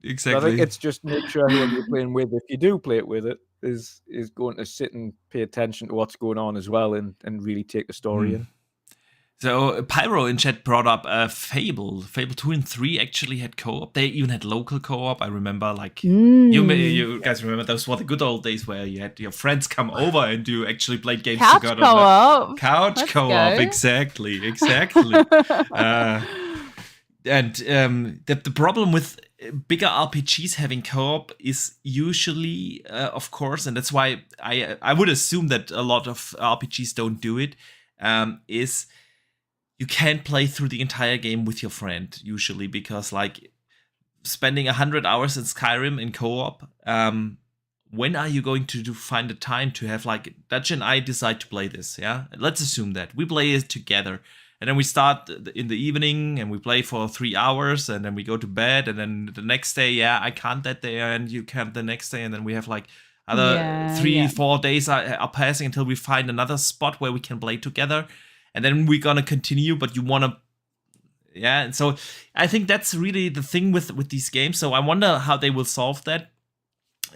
Exactly. So I think it's just make sure whoever you're playing with, if you do play it with it, is going to sit and pay attention to what's going on as well and really take the story in. So Pyro in chat brought up Fable. Fable 2 and 3 actually had co-op. They even had local co-op. I remember, like, you guys remember those were the good old days where you had your friends come over and you actually played games together. Couch co-op, exactly. And the problem with bigger RPGs having co-op is usually, of course, and that's why I would assume that a lot of RPGs don't do it, is you can't play through the entire game with your friend usually, because like spending 100 hours in Skyrim in co-op, when are you going to find the time to have, like, Dutch and I decide to play this? Yeah, let's assume that we play it together, and then we start in the evening and we play for 3 hours, and then we go to bed, and then the next day, I can't that day, and you can't the next day, and then we have like other 3-4 days are passing until we find another spot where we can play together. And then we're gonna continue, but you wanna, and so I think that's really the thing with these games. So I wonder how they will solve that,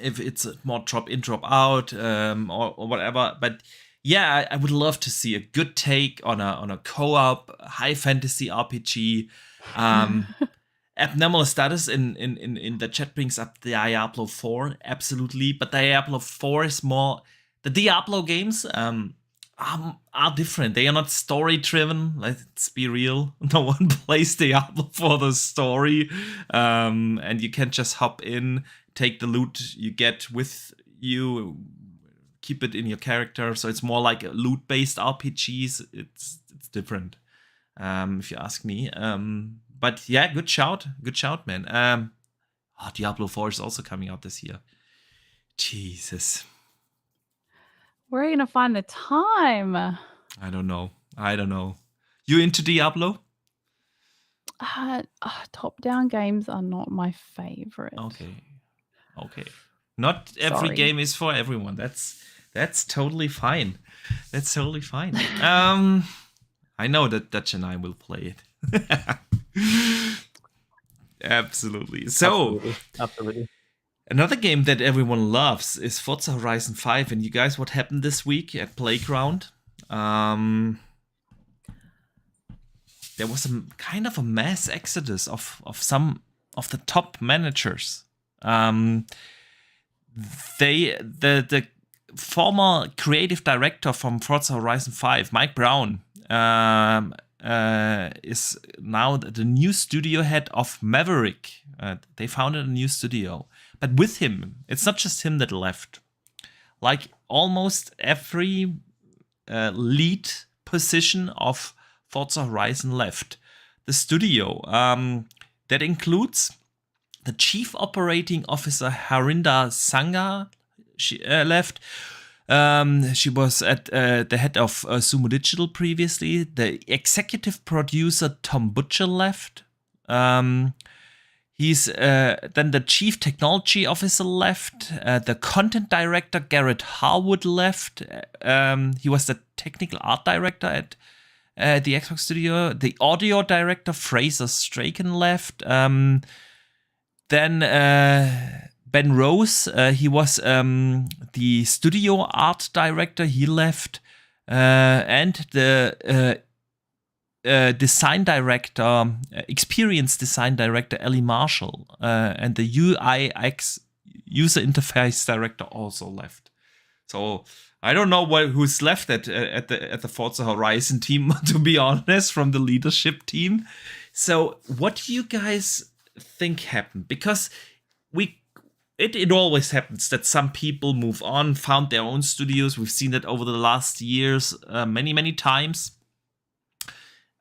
if it's more drop in, drop out, or whatever. But yeah, I would love to see a good take on a co-op high fantasy RPG. Abnormal Status in the chat brings up Diablo 4, absolutely. But Diablo 4 is more, the Diablo games are different. They are not story driven. Let's be real. No one plays Diablo for the story, and you can't just hop in, take the loot you get with you, keep it in your character. So it's more like a loot based RPGs. It's different, if you ask me. But yeah, good shout, man. Diablo 4 is also coming out this year. Jesus. Where are you going to find the time? I don't know. You into Diablo? Top-down games are not my favorite. Okay. Not every game is for everyone. That's totally fine. I know that Dutch and I will play it. Absolutely. So, absolutely. Another game that everyone loves is Forza Horizon 5. And you guys, what happened this week at Playground? There was a kind of a mass exodus of some of the top managers. The former creative director from Forza Horizon 5, Mike Brown, is now the new studio head of Maverick. They founded a new studio. But with him, it's not just him that left. Like almost every lead position of Forza Horizon left the studio. That includes the chief operating officer Harinder Sangha. She left. She was at the head of Sumo Digital previously. The executive producer Tom Butcher left. He's then the chief technology officer left. The content director Garrett Harwood left. He was the technical art director at the Xbox studio. The audio director Fraser Strachan left. Then Ben Rose, he was the studio art director. He left. And the design director, experienced design director Ellie Marshall, and the UIX user interface director also left. So I don't know who's left at the Forza Horizon team, to be honest, from the leadership team. So what do you guys think happened? Because it always happens that some people move on, found their own studios. We've seen that over the last years many times.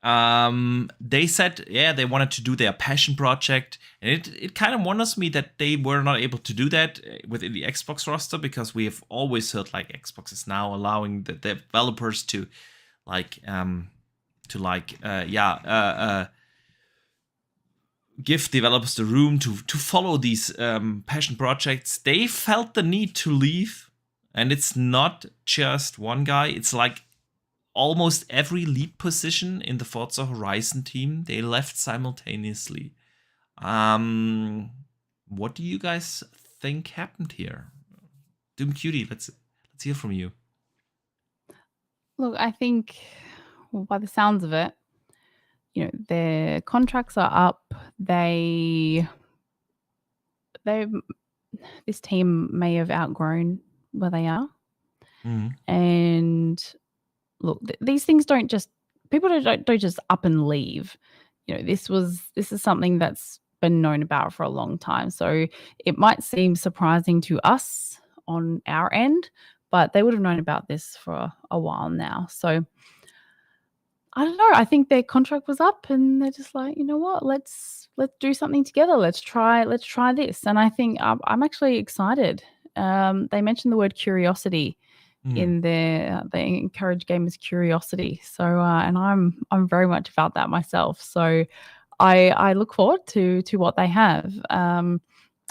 They said, they wanted to do their passion project, and it kind of wonders me that they were not able to do that within the Xbox roster, because we have always heard like Xbox is now allowing the developers to give developers the room to follow these passion projects. They felt the need to leave, and it's not just one guy. It's like almost every lead position in the Forza Horizon team, they left simultaneously. What do you guys think happened here? DoomCutie, let's hear from you. Look, I think, well, by the sounds of it, their contracts are up. This team may have outgrown where they are. And look, these things don't just up and leave. This is something that's been known about for a long time. So it might seem surprising to us on our end, but they would have known about this for a while now. So I don't know. I think their contract was up, and they're just like, you know what? Let's do something together. Let's try this. And I think I'm actually excited. They mentioned the word curiosity in there. They encourage gamers' curiosity. So and I'm very much about that myself. So I look forward to what they have.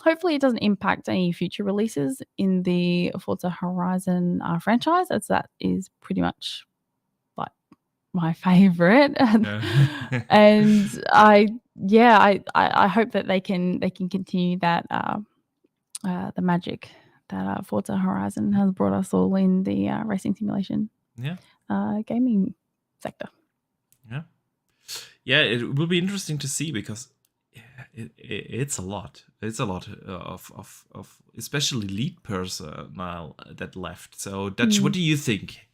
Hopefully it doesn't impact any future releases in the Forza Horizon franchise, as that is pretty much like my favorite. And I hope that they can continue that the magic that Forza Horizon has brought us all in the racing simulation gaming sector. Yeah, it will be interesting to see, because it's a lot. It's a lot of especially lead personnel that left. So Dutch, what do you think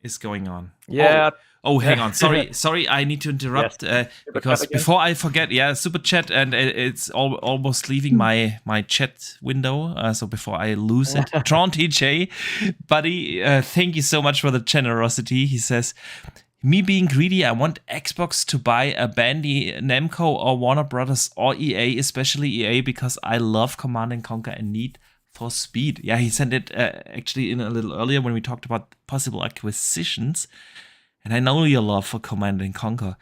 is going on? Yeah. Oh, hang on. Sorry, I need to interrupt because before I forget, super chat, and it's almost leaving my chat window. So before I lose it, Tron TJ, buddy, thank you so much for the generosity. He says, me being greedy, I want Xbox to buy a Bandai Namco or Warner Brothers or EA, especially EA, because I love Command & Conquer and Need for Speed. Yeah, he sent it actually in a little earlier when we talked about possible acquisitions. And I know your love for Command & Conquer.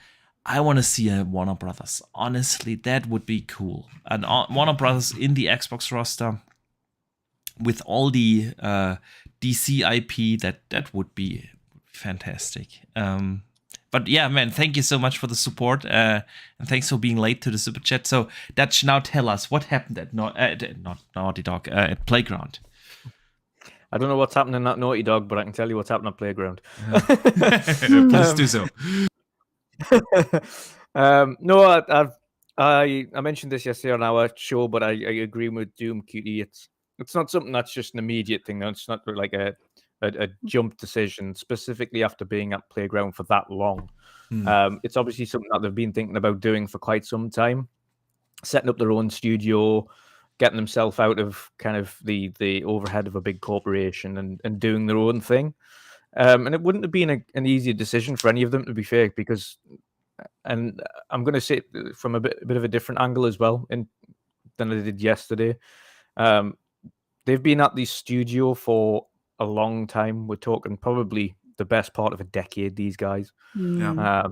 I want to see a Warner Brothers. Honestly, that would be cool. And Warner Brothers in the Xbox roster with all the DC IP, that would be fantastic. But But yeah, man, thank you so much for the support, and thanks for being late to the super chat. So Dutch, now tell us what happened at not Naughty Dog at Playground. I don't know what's happening at Naughty Dog, but I can tell you what's happening at Playground. Please do so. No, I mentioned this yesterday on our show, but I agree with DoomCutie. It's not something that's just an immediate thing. It's not like a jump decision, specifically after being at Playground for that long. It's obviously something that they've been thinking about doing for quite some time, setting up their own studio, getting themselves out of kind of the overhead of a big corporation and doing their own thing. And it wouldn't have been an easy decision for any of them, to be fair, because, and I'm going to say it from a bit of a different angle as well than I did yesterday. They've been at the studio for a long time. We're talking probably the best part of a decade, these guys. Yeah.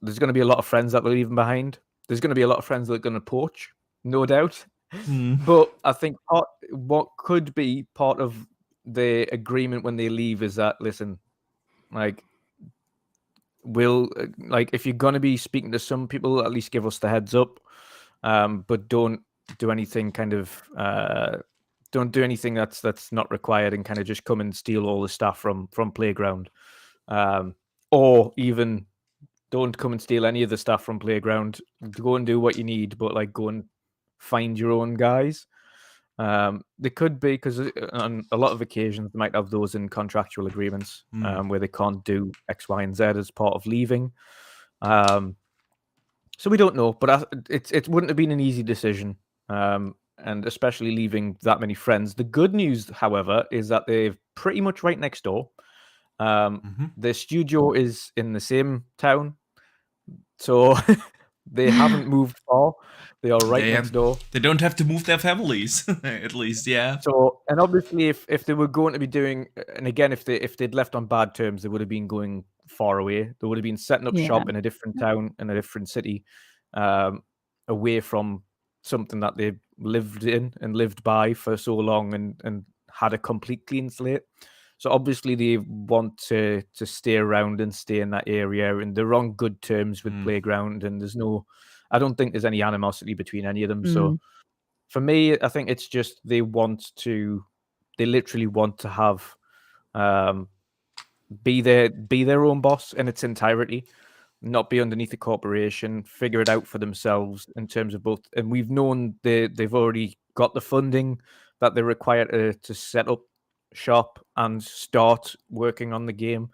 There's going to be a lot of friends that they're leaving behind. There's going to be a lot of friends that are going to poach, no doubt. But I think what could be part of the agreement when they leave is that, listen, like, if you're going to be speaking to some people, at least give us the heads up. But don't do anything that's not required, and kind of just come and steal all the stuff from Playground. Or even don't come and steal any of the stuff from Playground. Go and do what you need, but like, go and find your own guys. They could be, because on a lot of occasions they might have those in contractual agreements where they can't do X, Y, and Z as part of leaving. So we don't know, but it wouldn't have been an easy decision, and especially leaving that many friends. The good news, however, is that they're pretty much right next door. The studio is in the same town, so they haven't moved far. They are right next door. They don't have to move their families, at least, yeah. So, and obviously, if they were going to be doing, and again, if they'd left on bad terms, they would have been going far away. They would have been setting up shop in a different town, in a different city, away from something that they lived in and lived by for so long, and had a complete clean slate. So obviously they want to stay around and stay in that area, and they're on good terms with Playground, and I don't think there's any animosity between any of them. So for me, I think it's just they literally want to have be their own boss in its entirety, not be underneath a corporation, figure it out for themselves in terms of both. And we've known they've already got the funding that they're required to set up shop and start working on the game.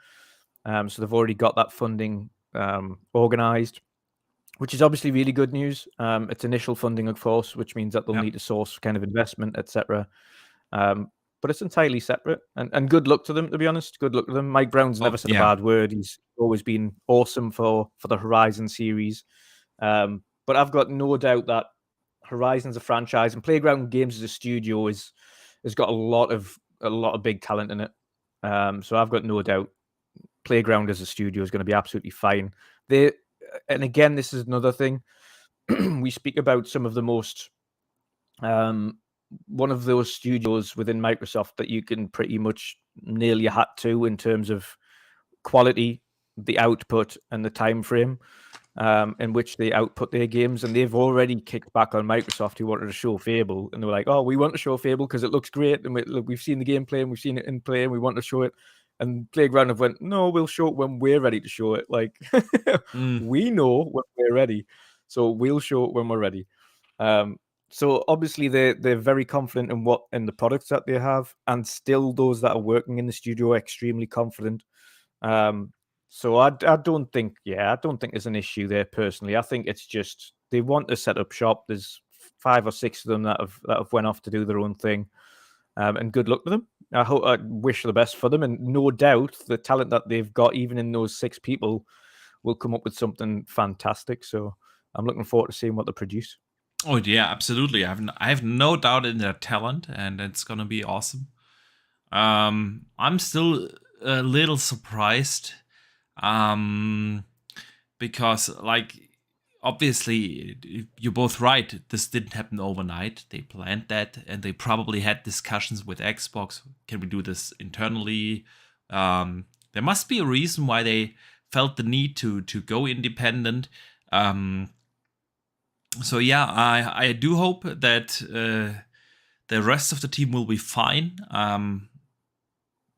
So they've already got that funding organized, which is obviously really good news. It's initial funding, of course, which means that they'll need to source kind of investment, etc. But it's entirely separate, and good luck to them, to be honest. Good luck to them. Mike Brown's never said a bad word. He's always been awesome for the Horizon series. But I've got no doubt that Horizon's a franchise, and Playground Games as a studio has got a lot of big talent in it. So I've got no doubt Playground as a studio is going to be absolutely fine. And again, this is another thing. We speak about some of the most one of those studios within Microsoft that you can pretty much nail your hat to in terms of quality, the output, and the time frame in which they output their games. And they've already kicked back on Microsoft, who wanted to show Fable, and they were like, "Oh, we want to show Fable because it looks great, and we've seen the gameplay and we've seen it in play, and we want to show it." And Playground have went, "No, we'll show it when we're ready to show it. Like, we know when we're ready, so we'll show it when we're ready." So obviously they're very confident in the products that they have, and still those that are working in the studio are extremely confident. So I don't think there's an issue there personally. I think it's just they want to set up shop. There's 5 or 6 of them that have went off to do their own thing, and good luck to them. I wish the best for them, and no doubt the talent that they've got, even in those 6 people, will come up with something fantastic. So I'm looking forward to seeing what they produce. Oh yeah, absolutely. I have no doubt in their talent, and it's gonna be awesome. I'm still a little surprised, because like obviously you're both right. This didn't happen overnight. They planned that, and they probably had discussions with Xbox. Can we do this internally? There must be a reason why they felt the need to go independent. So yeah, I do hope that the rest of the team will be fine.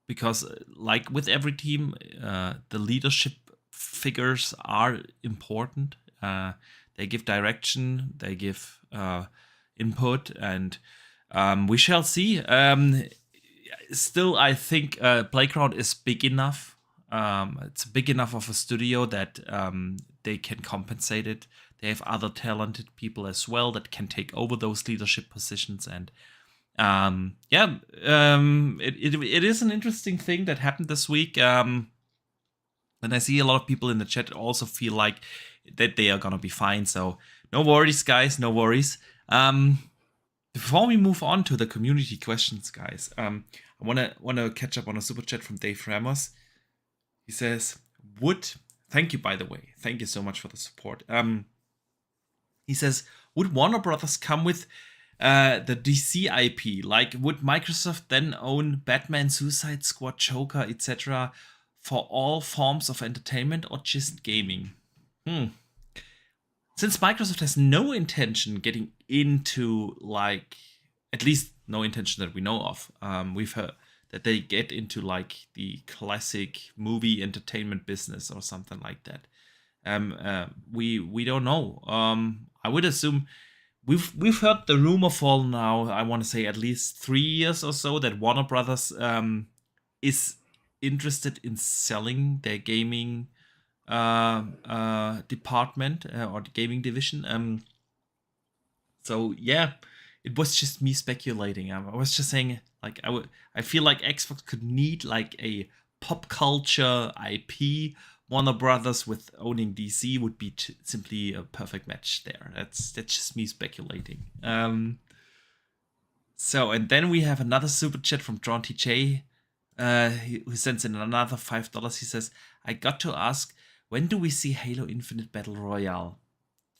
Because like with every team, the leadership figures are important. They give direction, they give input, and we shall see. Still, I think Playground is big enough. It's big enough of a studio that they can compensate it. They have other talented people as well that can take over those leadership positions. And it is an interesting thing that happened this week. And I see a lot of people in the chat also feel like that they are gonna be fine. So no worries, guys. No worries. Before we move on to the community questions, guys, I wanna catch up on a super chat from Dave Ramos. He says, thank you, by the way. Thank you so much for the support. He says, would Warner Brothers come with the DC IP? Like, would Microsoft then own Batman, Suicide Squad, Joker, etc. for all forms of entertainment or just gaming? Since Microsoft has no intention getting into, like, at least no intention that we know of, we've heard that they get into like the classic movie entertainment business or something like that. We don't know. I would assume we've heard the rumor for now, I want to say at least 3 years or so, that Warner Brothers is interested in selling their gaming department or the gaming division. So yeah, it was just me speculating. I was just saying, like, I feel like Xbox could need like a pop culture IP. Warner Brothers with owning DC would be simply a perfect match there. That's just me speculating. So, and then we have another super chat from John TJ, who sends in another $5. He says, I got to ask, when do we see Halo Infinite Battle Royale?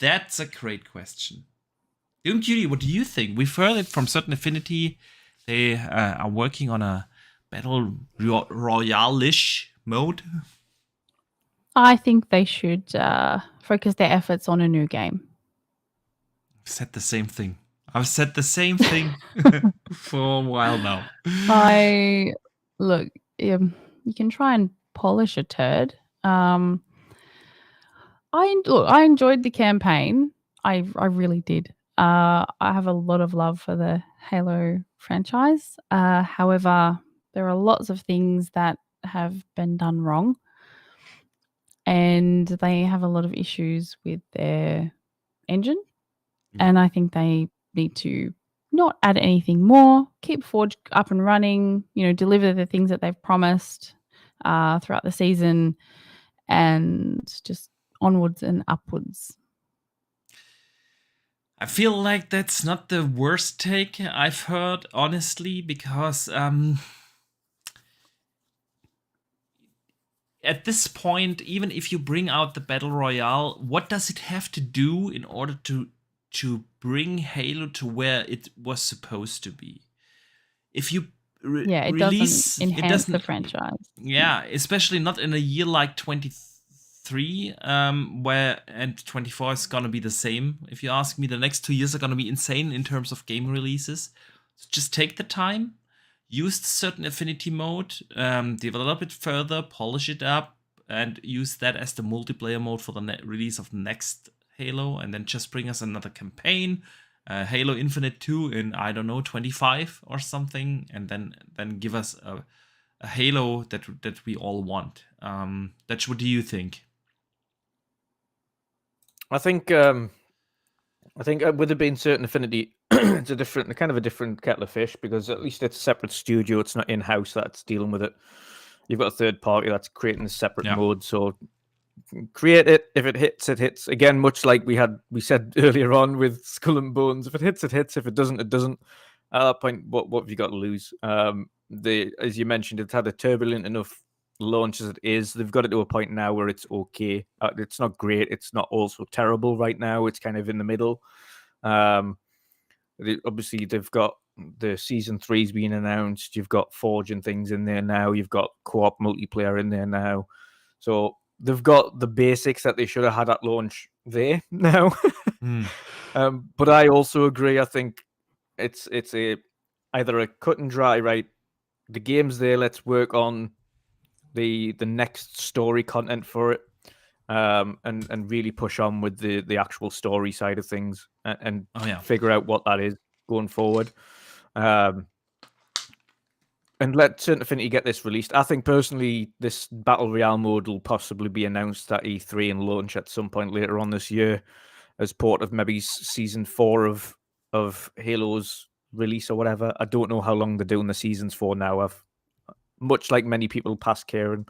That's a great question. DoomCutie, what do you think? We've heard it from Certain Affinity. They are working on a Battle Royale-ish mode. I think they should focus their efforts on a new game. I've said the same thing. For a while now. Look, you can try and polish a turd. I enjoyed the campaign. I really did. I have a lot of love for the Halo franchise. However, there are lots of things that have been done wrong. And they have a lot of issues with their engine. And I think they need to not add anything more, keep Forge up and running, deliver the things that they've promised throughout the season, and just onwards and upwards. I feel like that's not the worst take I've heard, honestly, because at this point, even if you bring out the Battle Royale, what does it have to do in order to bring Halo to where it was supposed to be? If you doesn't enhance the franchise. Yeah, especially not in a year like 23, and 24 is gonna be the same. If you ask me, the next 2 years are gonna be insane in terms of game releases. So just take the time, use the Certain Affinity mode, develop it further, polish it up, and use that as the multiplayer mode for the release of the next Halo, and then just bring us another campaign, Halo Infinite 2 in, I don't know, 25 or something, and then give us a Halo that we all want. Dutch, what do you think? I think with it being Certain Affinity, it's a different kettle of fish, because at least it's a separate studio. It's not in-house that's dealing with it. You've got a third party that's creating a separate mode. So create it. If it hits, it hits. Again, much like we said earlier on with Skull and Bones. If it hits, it hits. If it doesn't, it doesn't. At that point, what have you got to lose? As you mentioned, it's had a turbulent enough launch as it is. They've got it to a point now where it's okay. It's not great. It's not also terrible right now. It's kind of in the middle. Obviously, they've got the season 3's being announced. You've got Forge and things in there now. You've got co-op multiplayer in there now. So they've got the basics that they should have had at launch there now. But I also agree. I think it's either a cut and dry, right? The game's there. Let's work on the next story content for it, and really push on with the actual story side of things, and figure out what that is going forward. And let Certain Affinity get this released. I think personally, this Battle Royale mode will possibly be announced at E3 and launch at some point later on this year as part of maybe Season 4 of Halo's release or whatever. I don't know how long they're doing the seasons for now. I've, much like many people past Kieran,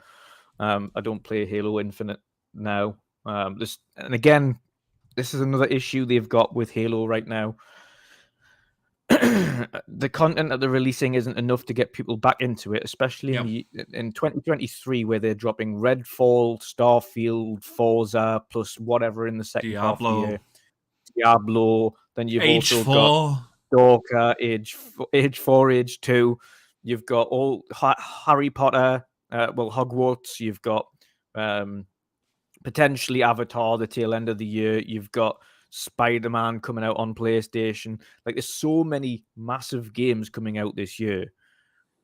I don't play Halo Infinite now. And again, this is another issue they've got with Halo right now. The content that they're releasing isn't enough to get people back into it, especially in 2023, where they're dropping Redfall, Starfield, Forza, plus whatever in the second half of the year. Diablo. Then you've also got Stalker, Age 4, Age 2. You've got all Harry Potter, Hogwarts. You've got potentially Avatar, the tail end of the year. You've got Spider-Man coming out on PlayStation. Like, there's so many massive games coming out this year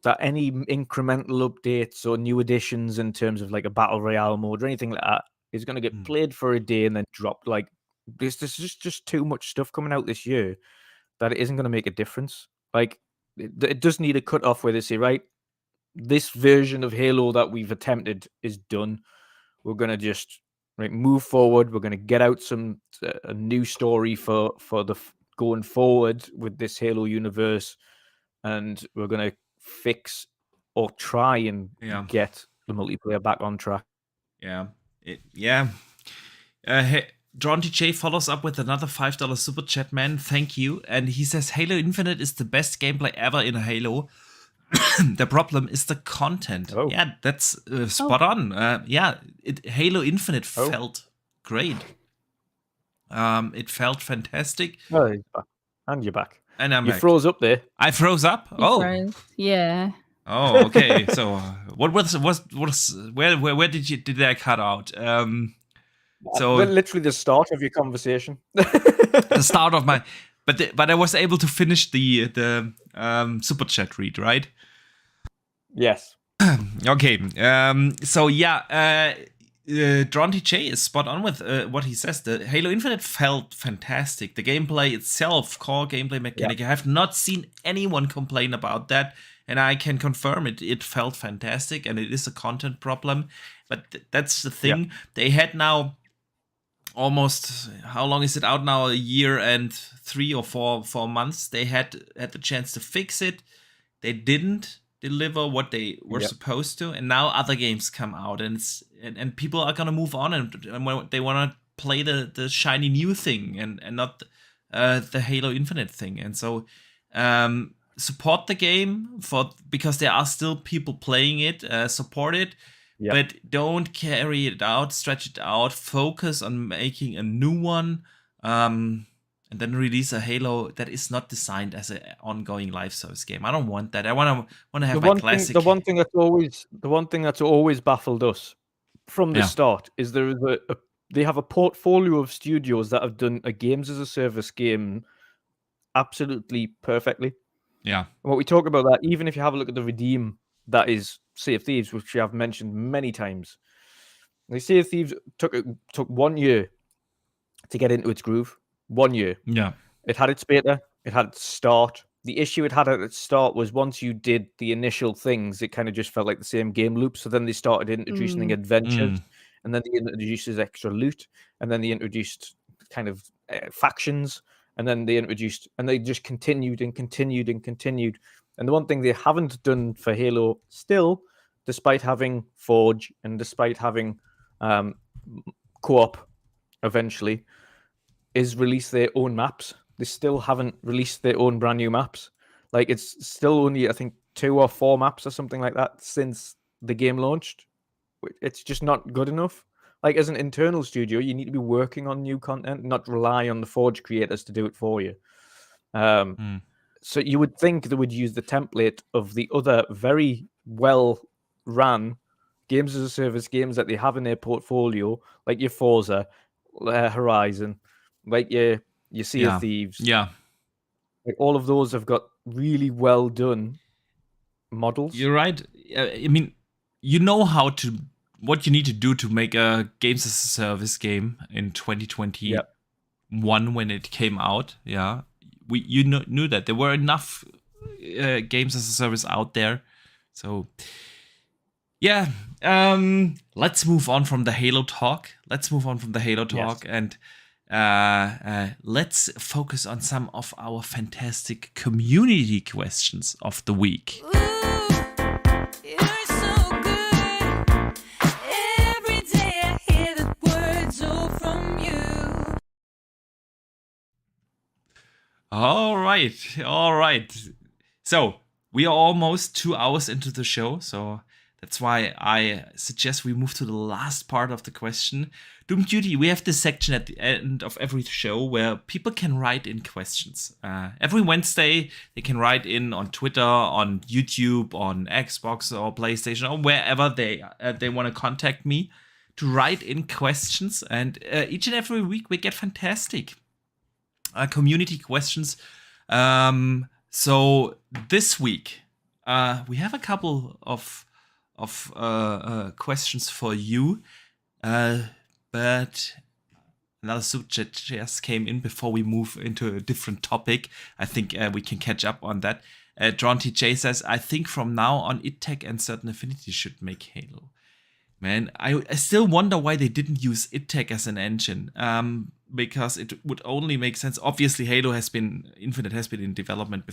that any incremental updates or new additions in terms of like a battle royale mode or anything like that is going to get played for a day and then dropped. Like, there's just too much stuff coming out this year that it isn't going to make a difference. Like, it does need a cut-off where they say, right, this version of Halo that we've attempted is done. We're going to just move forward. We're going to get out a new story for the going forward with this Halo universe, and we're going to fix or try and get the multiplayer back on track. Drawn TJ follows up with another $5 super chat, man. Thank you. And he says Halo Infinite is the best gameplay ever in Halo. The problem is the content. Yeah, that's spot on. Halo Infinite felt great. It felt fantastic. Oh, and you're back. And I'm you back. Froze up there. I froze up. Froze. Yeah. Oh, okay. So, what was where did I cut out? So literally the start of your conversation. The start of my, but I was able to finish the super chat read, right? Yes. Okay. So yeah, Drawn TJ is spot on with what he says. The Halo Infinite felt fantastic. The gameplay itself, core gameplay mechanic, I have not seen anyone complain about that, and I can confirm it. It felt fantastic, and it is a content problem. But that's the thing. They had now almost, how long is it out now? A year and 3 or 4 months. They had the chance to fix it. They didn't deliver what they were supposed to, and now other games come out, and people are gonna move on, and they want to play the shiny new thing and not the Halo Infinite thing. And so support the game because there are still people playing it. Support it. But don't carry it out, stretch it out, focus on making a new one, and then release a Halo that is not designed as an ongoing live service game. I don't want that. I want to have my classic. The one thing that's always baffled us from the start is they have a portfolio of studios that have done a games as a service game absolutely perfectly. Yeah. And what we talk about that, even if you have a look at the Redeem, that is Sea of Thieves, which we have mentioned many times. The Sea of Thieves took 1 year to get into its groove. 1 year. Yeah. It had its beta. It had its start. The issue it had at its start was once you did the initial things, it kind of just felt like the same game loop. So then they started introducing adventures, and then they introduced extra loot, and then they introduced kind of factions, and then they just continued and continued and continued. And the one thing they haven't done for Halo still, despite having Forge and despite having co-op eventually, is release their own maps. They still haven't released their own brand new maps. Like, it's still only, I think, 2 or 4 maps or something like that since the game launched. It's just not good enough. Like, as an internal studio, you need to be working on new content, not rely on the Forge creators to do it for you. So you would think they would use the template of the other very well-ran games as a service games that they have in their portfolio, like your Forza, Horizon, like your Sea of Thieves. Yeah. Like all of those have got really well done models. You're right. I mean, you know what you need to do to make a games as a service game in 2021 when it came out. Yeah, you knew that there were enough games as a service out there. So yeah, let's move on from the Halo talk. And let's focus on some of our fantastic community questions of the week. All right. So we are almost 2 hours into the show, so that's why I suggest we move to the last part of the question. DoomCutie, we have this section at the end of every show where people can write in questions. Every Wednesday, they can write in on Twitter, on YouTube, on Xbox or PlayStation, or wherever they want to contact me to write in questions. And each and every week, we get fantastic community questions. So this week, we have a couple of questions for you, but another subject just came in before we move into a different topic. I think we can catch up on that. John TJ says, I think from now on, ItTech and Certain Affinity should make Halo. Man, I still wonder why they didn't use ItTech as an engine, because it would only make sense. Obviously, Infinite has been in development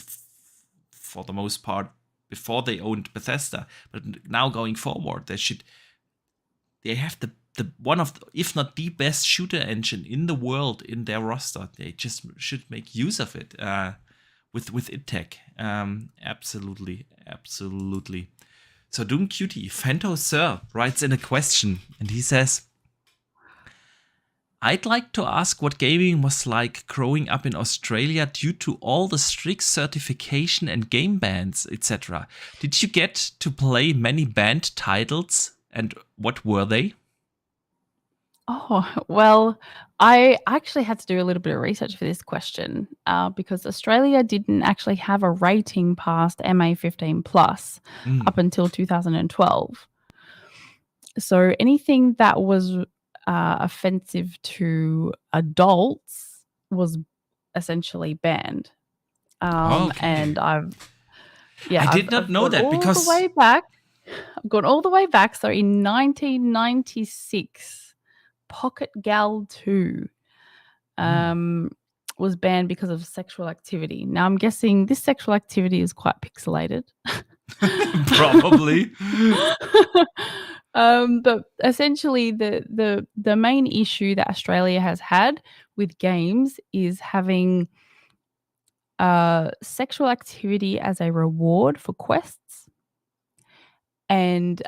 for the most part before they owned Bethesda, but now going forward, they have the one of the, if not the best shooter engine in the world in their roster. They just should make use of it with ItTech. Absolutely. So DoomCutie, Fento Sir, writes in a question, and he says, I'd like to ask what gaming was like growing up in Australia due to all the strict certification and game bans, etc. Did you get to play many banned titles, and what were they? Oh, well, I actually had to do a little bit of research for this question because Australia didn't actually have a rating past MA 15 plus up until 2012. So anything that was offensive to adults was essentially banned. And I did not know that because I've gone all the way back. So in 1996. Pocket Gal 2 was banned because of sexual activity. Now, I'm guessing this sexual activity is quite pixelated. Probably. But essentially, the main issue that Australia has had with games is having sexual activity as a reward for quests and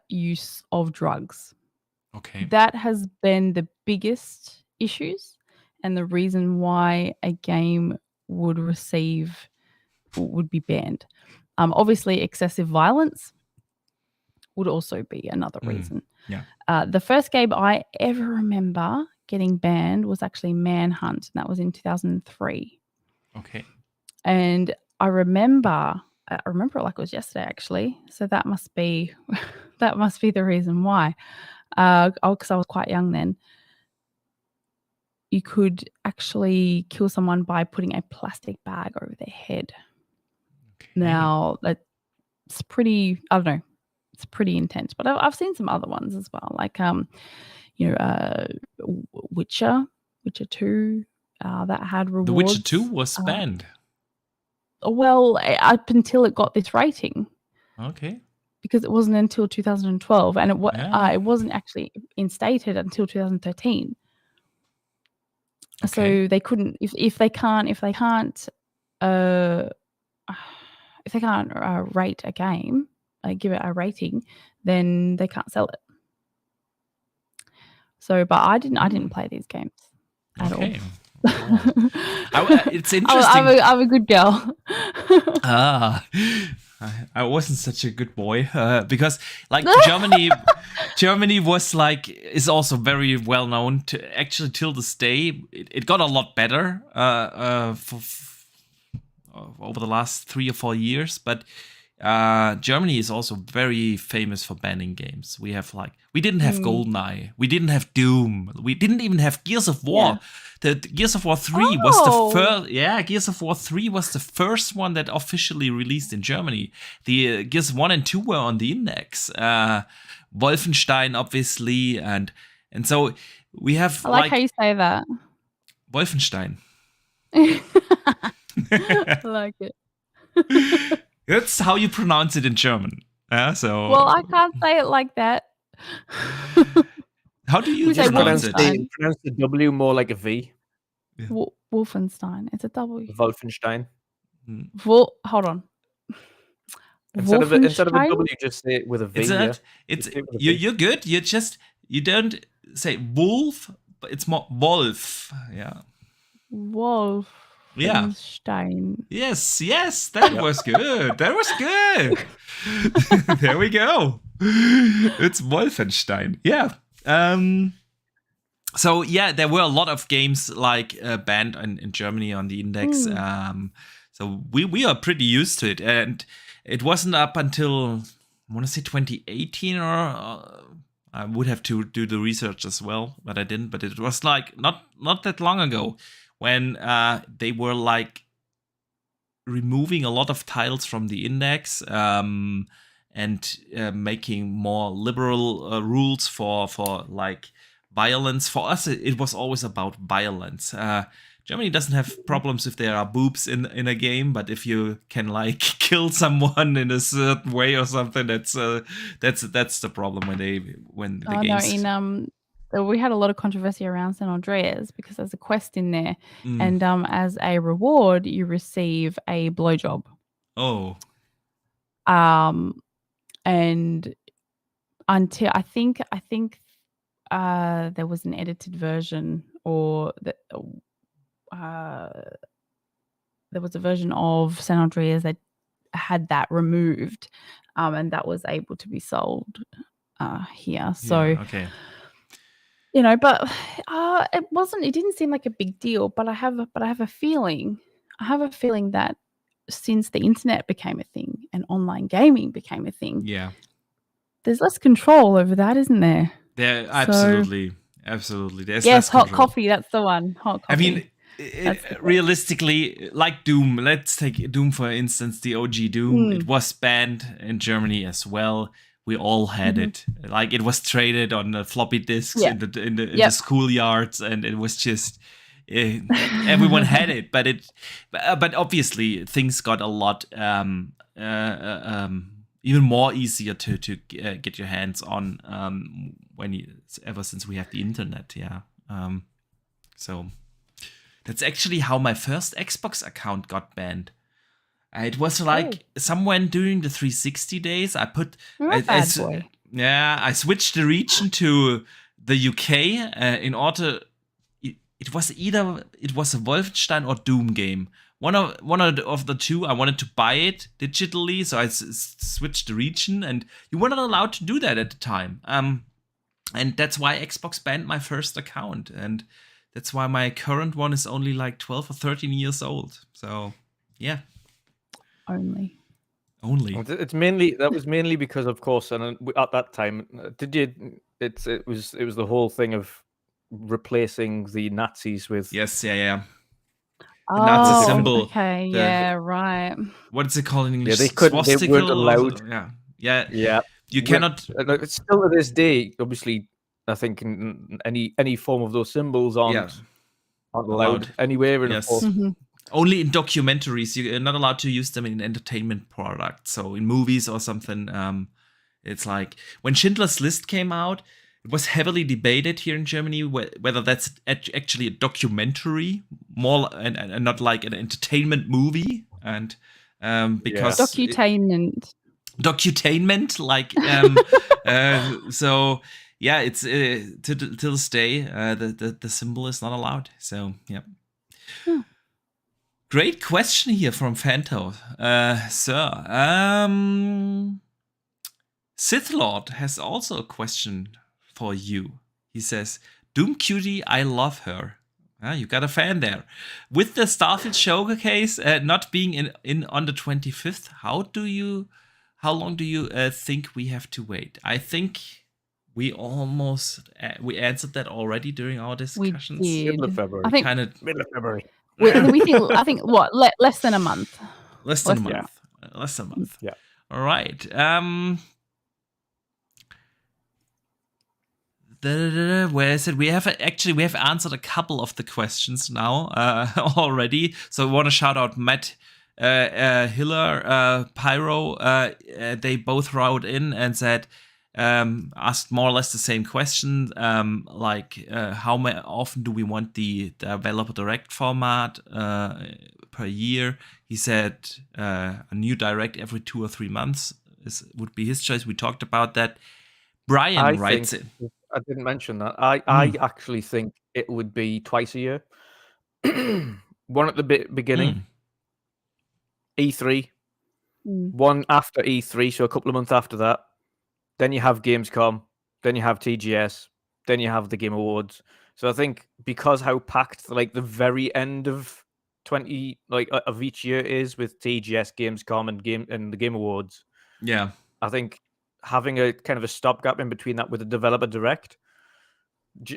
use of drugs. Okay. That has been the biggest issues and the reason why a game would be banned. Obviously, excessive violence would also be another reason. Yeah. The first game I ever remember getting banned was actually Manhunt, and that was in 2003. Okay. And I remember it like it was yesterday, actually. So that must be the reason why. Because I was quite young then. You could actually kill someone by putting a plastic bag over their head. Okay. Now that's pretty. I don't know. It's pretty intense. But I've seen some other ones as well, like Witcher 2. That had rewards. The Witcher 2 was banned. Well, up until it got this rating. Okay. Because it wasn't until 2012, and it wasn't actually instated until 2013. Okay. So they couldn't if they can't rate a game, give it a rating, then they can't sell it. So, but I didn't play these games at all. It's interesting. I'm a good girl. I wasn't such a good boy because like Germany was like is also very well known to actually till this day. It got a lot better over the last 3 or 4 years, but Germany is also very famous for banning games. We didn't have GoldenEye, we didn't have Doom, we didn't even have Gears of War. The Gears of War 3 was the first. Yeah, Gears of War 3 was the first one that officially released in Germany. The Gears 1 and 2 were on the index. Wolfenstein, obviously, and so we have. I like how you say that. Wolfenstein. I like it. That's how you pronounce it in German. Well, I can't say it like that. How do you pronounce it? Pronounce the W more like a V. Yeah. Wolfenstein. It's a W. Wolfenstein. Hold on. Instead of a W, just say it with a V. You're good. You don't say wolf, but it's more wolf. Yeah. Wolf. Yeah. Stein. Yes, that was good. That was good. There we go. It's Wolfenstein. Yeah. So yeah, there were a lot of games like banned in Germany on the index. So we are pretty used to it, and it wasn't up until I want to say 2018 or I would have to do the research as well, but I didn't. But it was like not that long ago when they were like removing a lot of titles from the index and making more liberal rules for like violence. For us, it was always about violence. Germany doesn't have problems if there are boobs in a game, but if you can like kill someone in a certain way or something, that's the problem when the games. We had a lot of controversy around San Andreas because there's a quest in there, and as a reward, you receive a blowjob. Oh. And until I think there was an edited version, or there was a version of San Andreas that had that removed, and that was able to be sold here. So, okay. You know, but it didn't seem like a big deal, but I have a feeling that since the internet became a thing and online gaming became a thing, there's less control over that, isn't there? There absolutely. There's yes, hot control. coffee, that's the one. Hot coffee. I mean, realistically, like Doom, let's take Doom for instance, the OG Doom, it was banned in Germany as well. We all had it. Like it was traded on the floppy disks in the schoolyards, and it was just everyone had it. But obviously things got a lot even more easier to get your hands on ever since we have the internet. So that's actually how my first Xbox account got banned. It was like somewhere during the 360 days. I switched the region to the UK in order. It was a Wolfenstein or Doom game. One of the two. I wanted to buy it digitally, so I switched the region, and you were not allowed to do that at the time. And that's why Xbox banned my first account, and that's why my current one is only like 12 or 13 years old. So yeah. Only. It's mainly because, of course, and at that time, it was the whole thing of replacing the Nazis with the Nazi symbol. Okay, right. What is it called in English? Yeah, they weren't allowed. Yeah. You cannot. It's still to this day, obviously. I think any form of those symbols aren't allowed anywhere. And of course, only in documentaries. You're not allowed to use them in entertainment products. So in movies or something, it's like when Schindler's List came out, it was heavily debated here in Germany whether that's actually a documentary more and not like an entertainment movie. And because docutainment, like so yeah, it's till this day the symbol is not allowed. So yeah. Great question here from Fanto, sir. Sith Lord has also a question for you. He says, DoomCutie, I love her. You got a fan there. With the Starfield showcase not being in on the 25th, how long do you think we have to wait? I think we almost we answered that already during our discussions. We did. Middle of February. I think Middle of February. I think what less than a month. Less than a month. Less than a month. Yeah. All right. Where is it? We have answered a couple of the questions now already. So I want to shout out Matt Hiller, Pyro. They both wrote in and said, asked more or less the same question, like how often do we want the developer direct format per year? He said a new direct every 2 or 3 months would be his choice. We talked about that. Brian writes it. I didn't mention that. I actually think it would be twice a year. One at the beginning, E3. One after E3, so a couple of months after that. Then you have Gamescom. Then you have TGS. Then you have the Game Awards. So I think because how packed like the very end of of each year is with TGS, Gamescom, and the Game Awards. Yeah, I think having a kind of a stopgap in between that with a developer direct,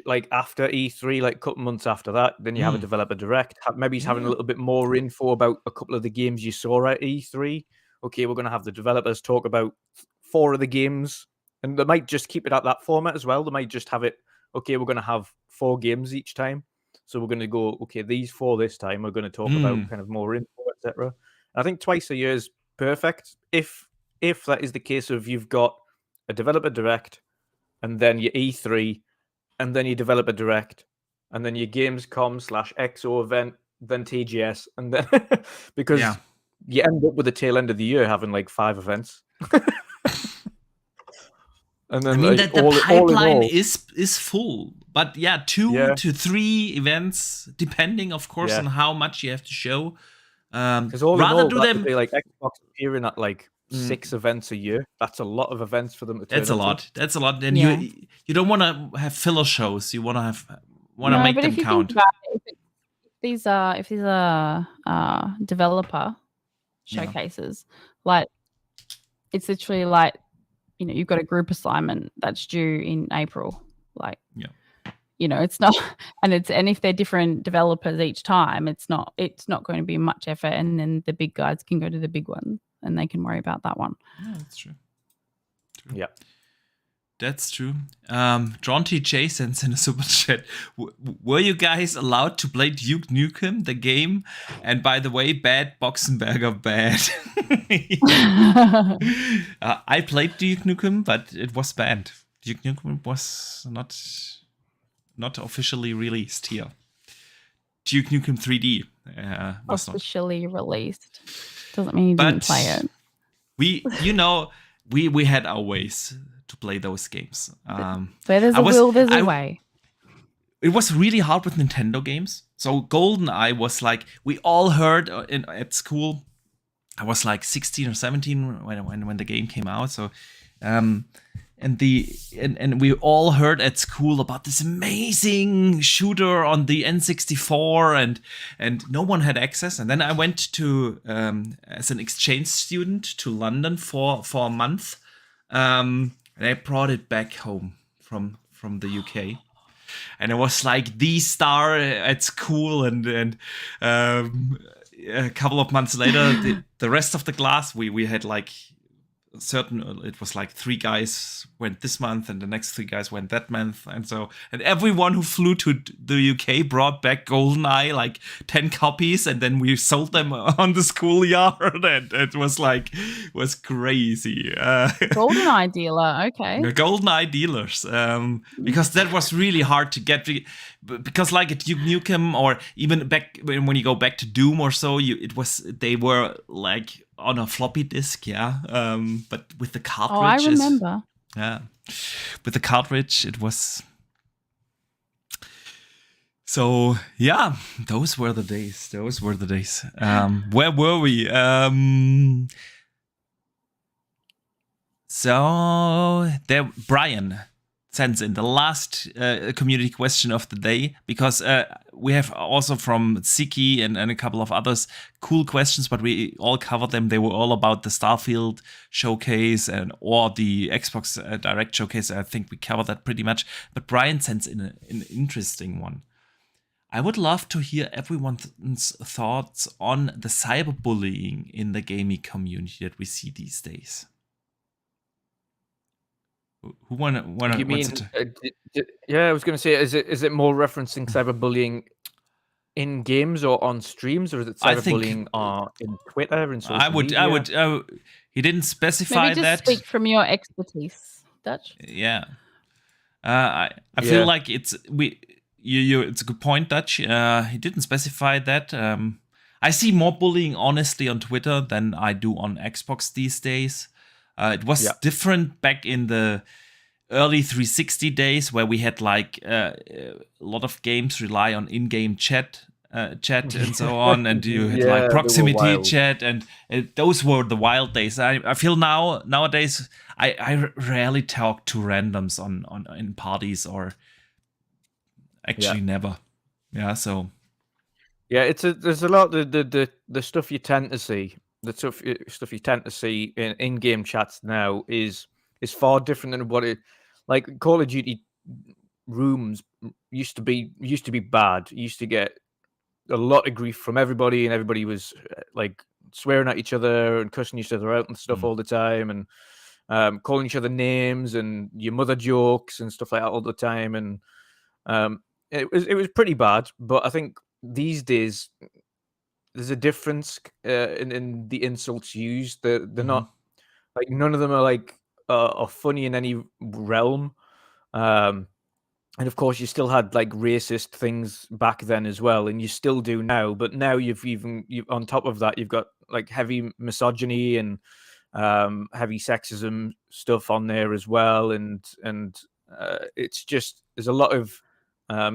like after E3, like a couple months after that, then you have a developer direct. Maybe he's having a little bit more info about a couple of the games you saw at E3. Okay, we're going to have the developers talk about 4 of the games, and they might just keep it at that format as well. They might just have it, okay, we're going to have 4 games each time. So we're going to go, okay, these 4 this time, we're going to talk about kind of more info, etc. I think twice a year is perfect. If that is the case of you've got a developer direct, and then your E3, and then your developer direct, and then your Gamescom/XO event, then TGS, and then because you end up with the tail end of the year having like 5 events. And then the pipeline is full, but 2 to 3 events, depending, of course, on how much you have to show. Because rather do them like Xbox appearing at like 6 events a year. That's a lot of events for them to turn That's a lot. That's a lot. And you don't want to have filler shows. You want to make them count. If these are developer showcases, like it's literally like, you've got a group assignment that's due in April. Like, it's not, and if they're different developers each time, it's not going to be much effort. And then the big guys can go to the big one and they can worry about that one. Yeah, that's true. Yeah. That's true. John T.J. sends in a super chat. Were you guys allowed to play Duke Nukem, the game? And by the way, bad Boxenberger bad. I played Duke Nukem, but it was banned. Duke Nukem was not officially released here. Duke Nukem 3D was officially released. Doesn't mean you didn't play it. We had our ways to play those games. Where there's a will, there's a way. It was really hard with Nintendo games. So GoldenEye was like, we all heard at school. I was like 16 or 17 when the game came out. So, and we all heard at school about this amazing shooter on the N64, and no one had access. And then I went to as an exchange student to London for a month. And I brought it back home from the UK, and it was like the star at school. And a couple of months later, the rest of the class, we had like it was like 3 guys went this month, and the next 3 guys went that month, and everyone who flew to the UK brought back GoldenEye, like 10 copies, and then we sold them on the schoolyard, and it was crazy. GoldenEye dealer, okay. GoldenEye dealers, because that was really hard to get. Because like at Duke Nukem, or even back when you go back to Doom or so, they were like on a floppy disk, but with the cartridge. Oh, I remember. With the cartridge, it was So yeah, those were the days. Where were we? So there, Brian sends in the last community question of the day, because we have also from Siki and a couple of others cool questions, but we all covered them. They were all about the Starfield showcase or the Xbox Direct showcase. I think we covered that pretty much. But Brian sends in an interesting one. I would love to hear everyone's thoughts on the cyberbullying in the gaming community that we see these days. Who wanna? You mean? Yeah, I was going to say, is it more referencing cyberbullying in games or on streams, or is it cyberbullying in Twitter and social media? I would. He didn't specify Maybe just that. speak from your expertise, Dutch. Yeah. I feel like it's a good point, Dutch. He didn't specify that. I see more bullying, honestly, on Twitter than I do on Xbox these days. It was different back in the early 360 days, where we had like a lot of games rely on in-game chat and so on, and you had like proximity chat, and those were the wild days. I feel nowadays I rarely talk to randoms in parties, or actually never. Yeah, so there's a lot of the stuff you tend to see. The stuff you tend to see in game chats now is far different than what it, like Call of Duty rooms used to be bad. You used to get a lot of grief from everybody, and everybody was like swearing at each other and cussing each other out and stuff all the time, and calling each other names and your mother jokes and stuff like that all the time, and it was pretty bad. But I think these days there's a difference in the insults used. They're not like, none of them are like are funny in any realm. And of course, you still had like racist things back then as well, and you still do now. But now you on top of that, you've got like heavy misogyny and heavy sexism stuff on there as well, and it's just, there's a lot of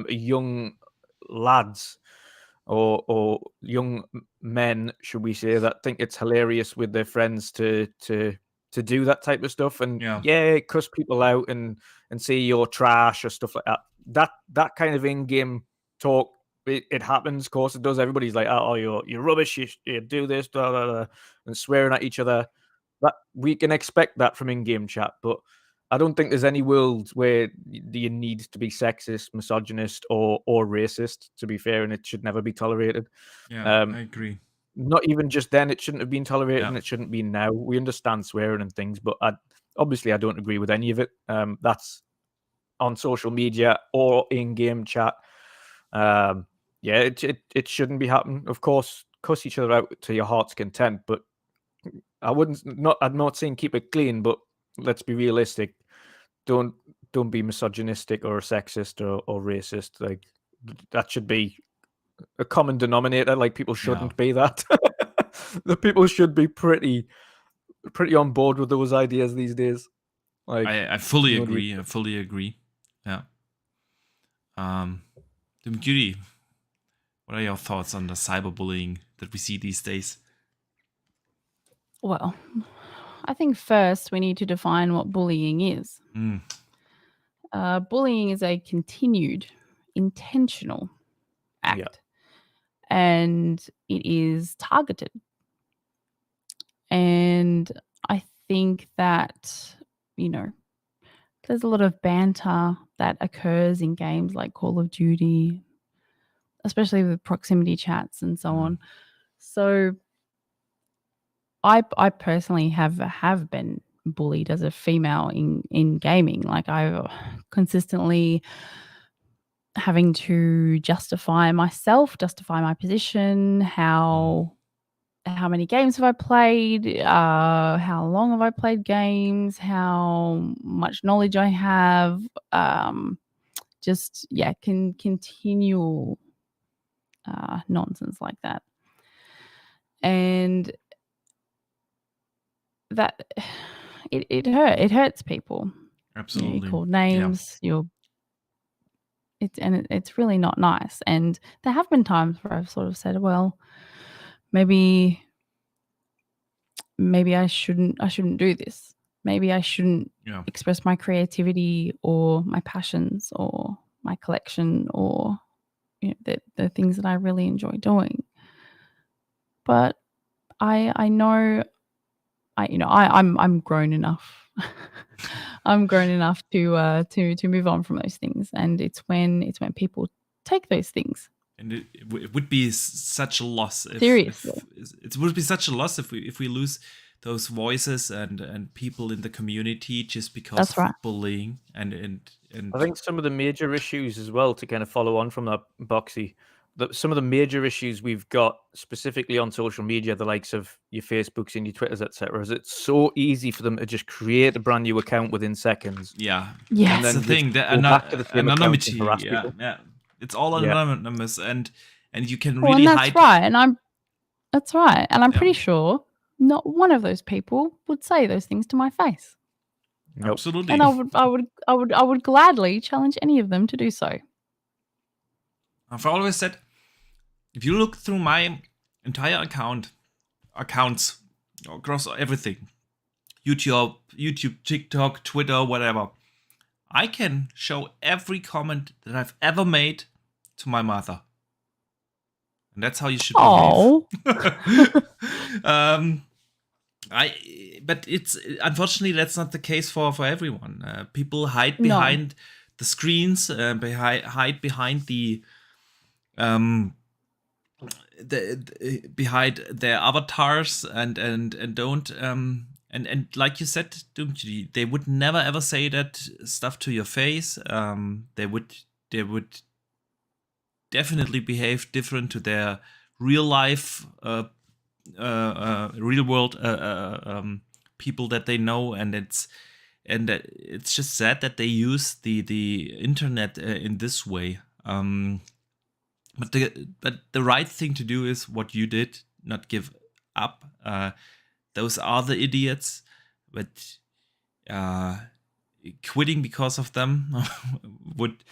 young lads or young men, should we say, that think it's hilarious with their friends to do that type of stuff, and cuss people out and say you're trash or stuff like that. That kind of in-game talk, it happens. Of course, it does. Everybody's like, "Oh, you're rubbish. You do this, blah, blah, blah," and swearing at each other. That we can expect that from in-game chat, but I don't think there's any world where you need to be sexist, misogynist, or racist, to be fair, and it should never be tolerated. Yeah, I agree. Not even just then, it shouldn't have been tolerated, and it shouldn't be now. We understand swearing and things, but obviously I don't agree with any of it. That's on social media or in-game chat. It shouldn't be happening. Of course, cuss each other out to your heart's content, but I'm not saying keep it clean, but let's be realistic. Don't be misogynistic or sexist or racist. Like, that should be a common denominator. Like, people shouldn't be that. The people should be pretty on board with those ideas these days. Like, I fully agree. I fully agree. Yeah. DoomCutie, what are your thoughts on the cyberbullying that we see these days? Well, I think first we need to define what bullying is. Bullying is a continued, intentional act, and it is targeted. And I think that, there's a lot of banter that occurs in games like Call of Duty, especially with proximity chats and so on. So I personally have been bullied as a female in gaming. Like, I consistently having to justify myself, justify my position, how many games have I played, how long have I played games, how much knowledge I have, continual nonsense like that. And that it hurts people. Absolutely. You're called names, you're it's really not nice. And there have been times where I've sort of said, well, maybe I shouldn't do this. Maybe I shouldn't express my creativity or my passions or my collection or the things that I really enjoy doing. But I know I'm grown enough. I'm grown enough to move on from those things, and it's when people take those things. And it would be such a loss. Seriously, it would be such a loss if we lose those voices and people in the community just because of bullying and. I think some of the major issues as well, to kind of follow on from that, Boxy, that some of the major issues we've got specifically on social media, the likes of your Facebooks and your Twitters, etc., is it's so easy for them to just create a brand new account within seconds. Yeah. And then the thing, the anonymity. Yeah. It's all anonymous, and you can really hide. That's right, and I'm pretty sure not one of those people would say those things to my face. Nope. Absolutely. And I would gladly challenge any of them to do so. I've always said, if you look through my entire accounts across everything, YouTube, TikTok, Twitter, whatever, I can show every comment that I've ever made to my mother. And that's how you should behave. But it's unfortunately that's not the case for everyone. People hide behind the screens, hide behind behind their avatars, and don't and like you said, DoomCutie, they would never ever say that stuff to your face. They would definitely behave different to their real life. Real world people that they know, and it's just sad that they use the internet in this way. But the right thing to do is what you did, not give up. Those are the idiots, but quitting because of them would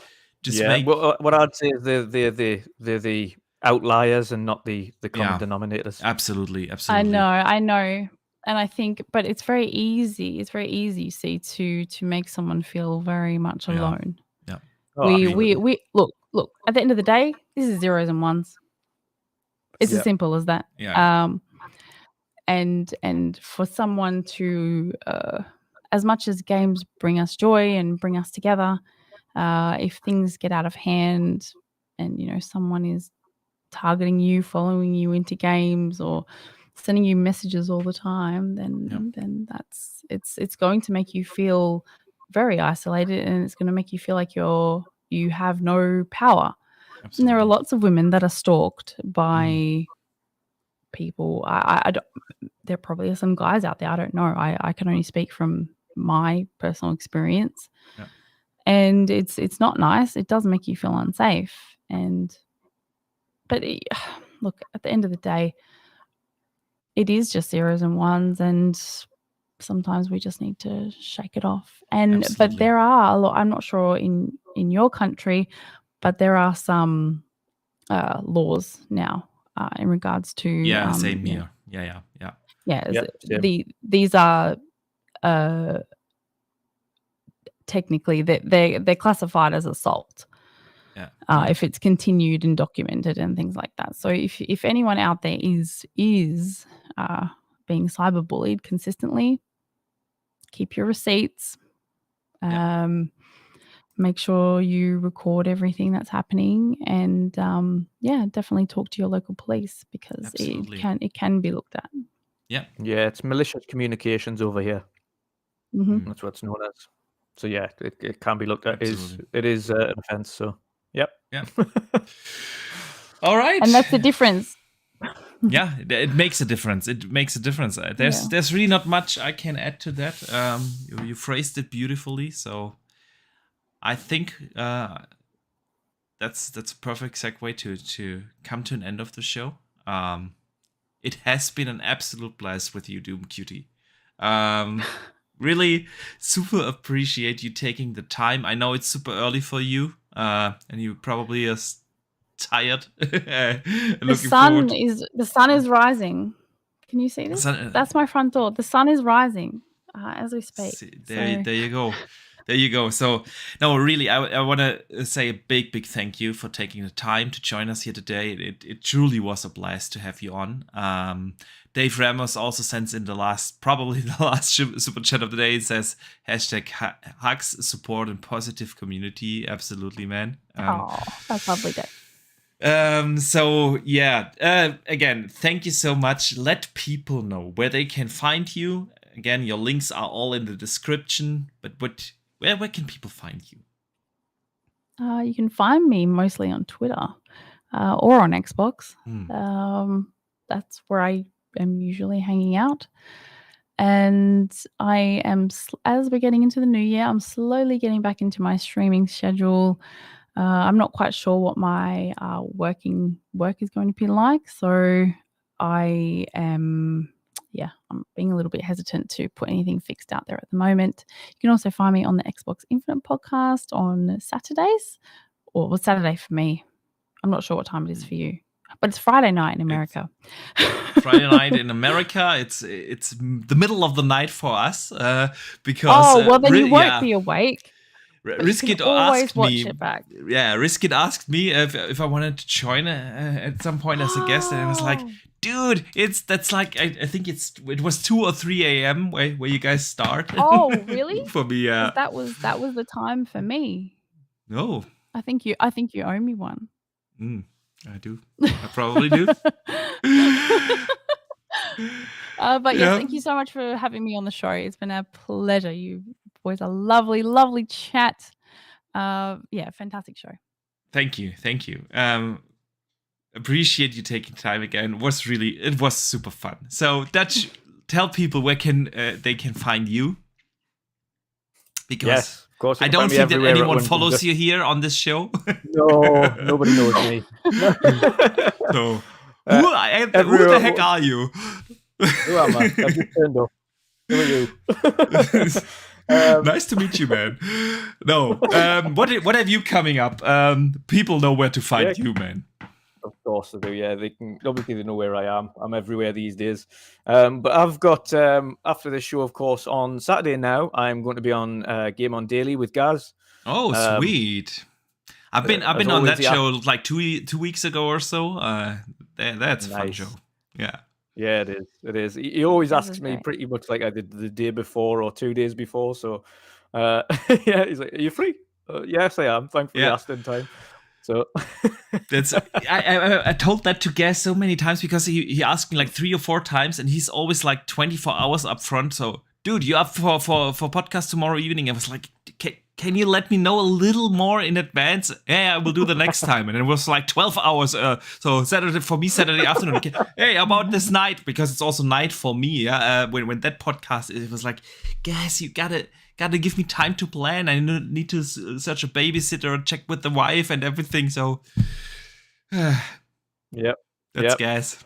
just make. Well, what I'd say is they're the outliers and not the common denominators. Absolutely. I know, and I think, but it's very easy. You see, to make someone feel very much alone. Yeah. We look. At the end of the day, this is zeros and ones. It's as simple as that. Yeah. And for someone to, as much as games bring us joy and bring us together, if things get out of hand, and someone is targeting you, following you into games, or sending you messages all the time, then that's it's going to make you feel very isolated, and it's going to make you feel like you have no power. Absolutely. And there are lots of women that are stalked by people. I don't, there probably are some guys out there. I don't know. I can only speak from my personal experience, and it's not nice. It does make you feel unsafe, but look, at the end of the day, it is just zeros and ones, and sometimes we just need to shake it off. But there are a lot. I'm not sure in your country, but there are some laws now in regards to same here. These are technically they're classified as assault. If it's continued and documented and things like that. So if anyone out there is being cyberbullied consistently, keep your receipts. Make sure you record everything that's happening, and definitely talk to your local police, because it can be looked at. Yeah, it's malicious communications over here. Mm-hmm. That's what it's known as. So it can be looked at. It is an offence. So. Yep. Yeah. All right. And that's the difference. Yeah, it makes a difference. There's really not much I can add to that. You phrased it beautifully, so I think that's a perfect segue to come to an end of the show. It has been an absolute blast with you, DoomCutie. Really super appreciate you taking the time. I know it's super early for you. and you probably are tired. The sun is rising. Can you see this? That's my front door. The sun is rising as we speak. There you go. There you go. So, no, really, I want to say a big thank you for taking the time to join us here today. It truly was a blast to have you on. Dave Ramos also sends in probably the last super chat of the day. It says #hugs, support, and positive community. Absolutely, man. That's lovely, Dave. So yeah, again, thank you so much. Let people know where they can find you. Again, your links are all in the description, but where can people find you? You can find me mostly on Twitter or on Xbox. That's where I am usually hanging out. And I am, as we're getting into the new year, I'm slowly getting back into my streaming schedule. I'm not quite sure what my work is going to be like. So I'm being a little bit hesitant to put anything fixed out there at the moment. You can also find me on the Xbox Infinite podcast on Saturdays, or well, Saturday for me. I'm not sure what time it is for you, but it's Friday night in America. Friday night in America. It's the middle of the night for us because. Then you won't be awake. Riskit asked me. Yeah, Riskit asked me if I wanted to join at some point as a guest, and I was like, dude, that's like I think it was 2 or 3 a.m. where you guys start. Oh, really? For me, yeah. That was the time for me. No. I think you owe me one. I do. I probably do. But yes, thank you so much for having me on the show. It's been a pleasure. You boys are lovely chat. Fantastic show. Thank you. Appreciate you taking time again. It was super fun. So Dutch, tell people where they can find you. Because yes, of course, I don't think that anyone follows you here on this show. No, nobody knows me. So who the heck are you? Who am I? I've just turned up. Who are you? Nice to meet you, man. No, what have you coming up? People know where to find you, man. Of course they do. Yeah, they know where I am. I'm everywhere these days. But I've got after this show, of course, on Saturday now, I'm going to be on Game On Daily with Gaz. Oh, sweet! I've been on that show like 2 weeks ago or so. That's a fun show. Yeah. Yeah, it is. He always asks me pretty much like I did the day before or 2 days before. So, yeah, he's like, "Are you free?" Yes, I am. Thankfully, asked in time. So that's I told that to Gaz so many times because he asked me like 3 or 4 times, and he's always like 24 hours up front. So, dude, you up for podcast tomorrow evening? I was like, can you let me know a little more in advance? Yeah, I will do the next time. And it was like 12 hours. So Saturday afternoon. Hey, about this night, because it's also night for me. Yeah. When that podcast, it was like, guys, you gotta give me time to plan. I need to search a babysitter, check with the wife and everything. So, that's gas.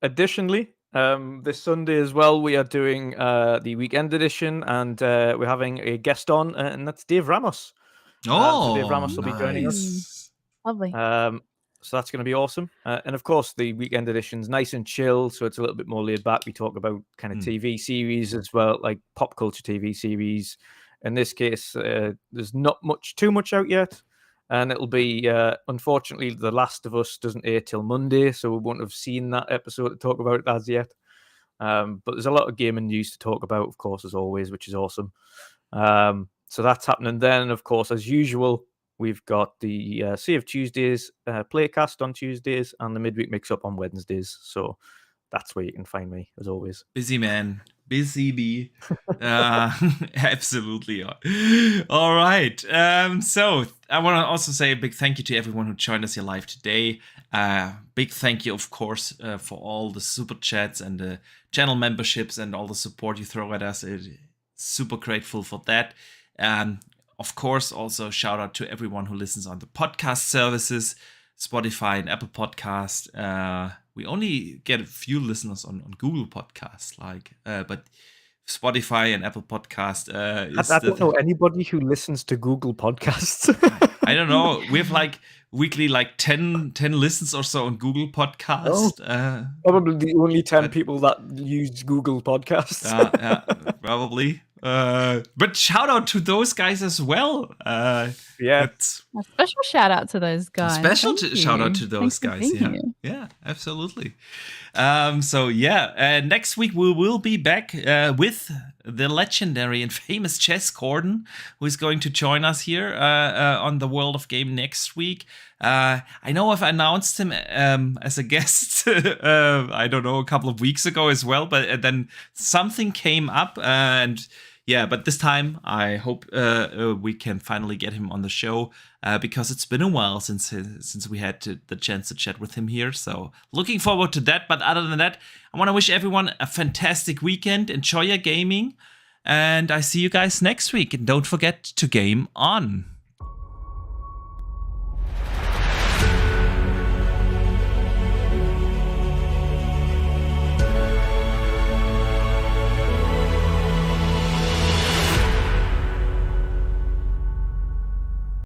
Additionally, this Sunday as well, we are doing the weekend edition, and we're having a guest on, and that's Dave Ramos. So Dave Ramos will be joining us. Lovely. So that's going to be awesome. And of course, the weekend edition's nice and chill, so it's a little bit more laid back. We talk about kind of TV series as well, like pop culture TV series. In this case, there's not too much out yet. And it'll be, unfortunately, The Last of Us doesn't air till Monday, so we won't have seen that episode to talk about it as yet. But there's a lot of gaming news to talk about, of course, as always, which is awesome. So that's happening then. Of course, as usual, we've got the Sea of Tuesdays playcast on Tuesdays and the Midweek Mix-Up on Wednesdays. So that's where you can find me, as always. Busy man. Busy bee. Absolutely. All right. So I want to also say a big thank you to everyone who joined us here live today. Big thank you, of course, for all the super chats and the channel memberships and all the support you throw at us. Super grateful for that. Of course, also shout out to everyone who listens on the podcast services, Spotify and Apple Podcast. We only get a few listeners on Google Podcasts, but Spotify and Apple Podcast. I don't know anybody who listens to Google Podcasts. I don't know. We have like weekly 10 listens or so on Google Podcast. Probably the only 10 people that use Google Podcasts. Yeah, probably. But shout out to those guys as well. Yeah. A special shout out to those guys. Shout out to those guys. Yeah, absolutely. So yeah, next week we will be back with the legendary and famous Jess Gordon, who is going to join us here on the World of Game next week. I know I've announced him as a guest, I don't know, a couple of weeks ago as well, but then something came up and yeah, but this time I hope we can finally get him on the show because it's been a while since we had the chance to chat with him here. So looking forward to that. But other than that, I want to wish everyone a fantastic weekend. Enjoy your gaming. And I see you guys next week. And don't forget to game on.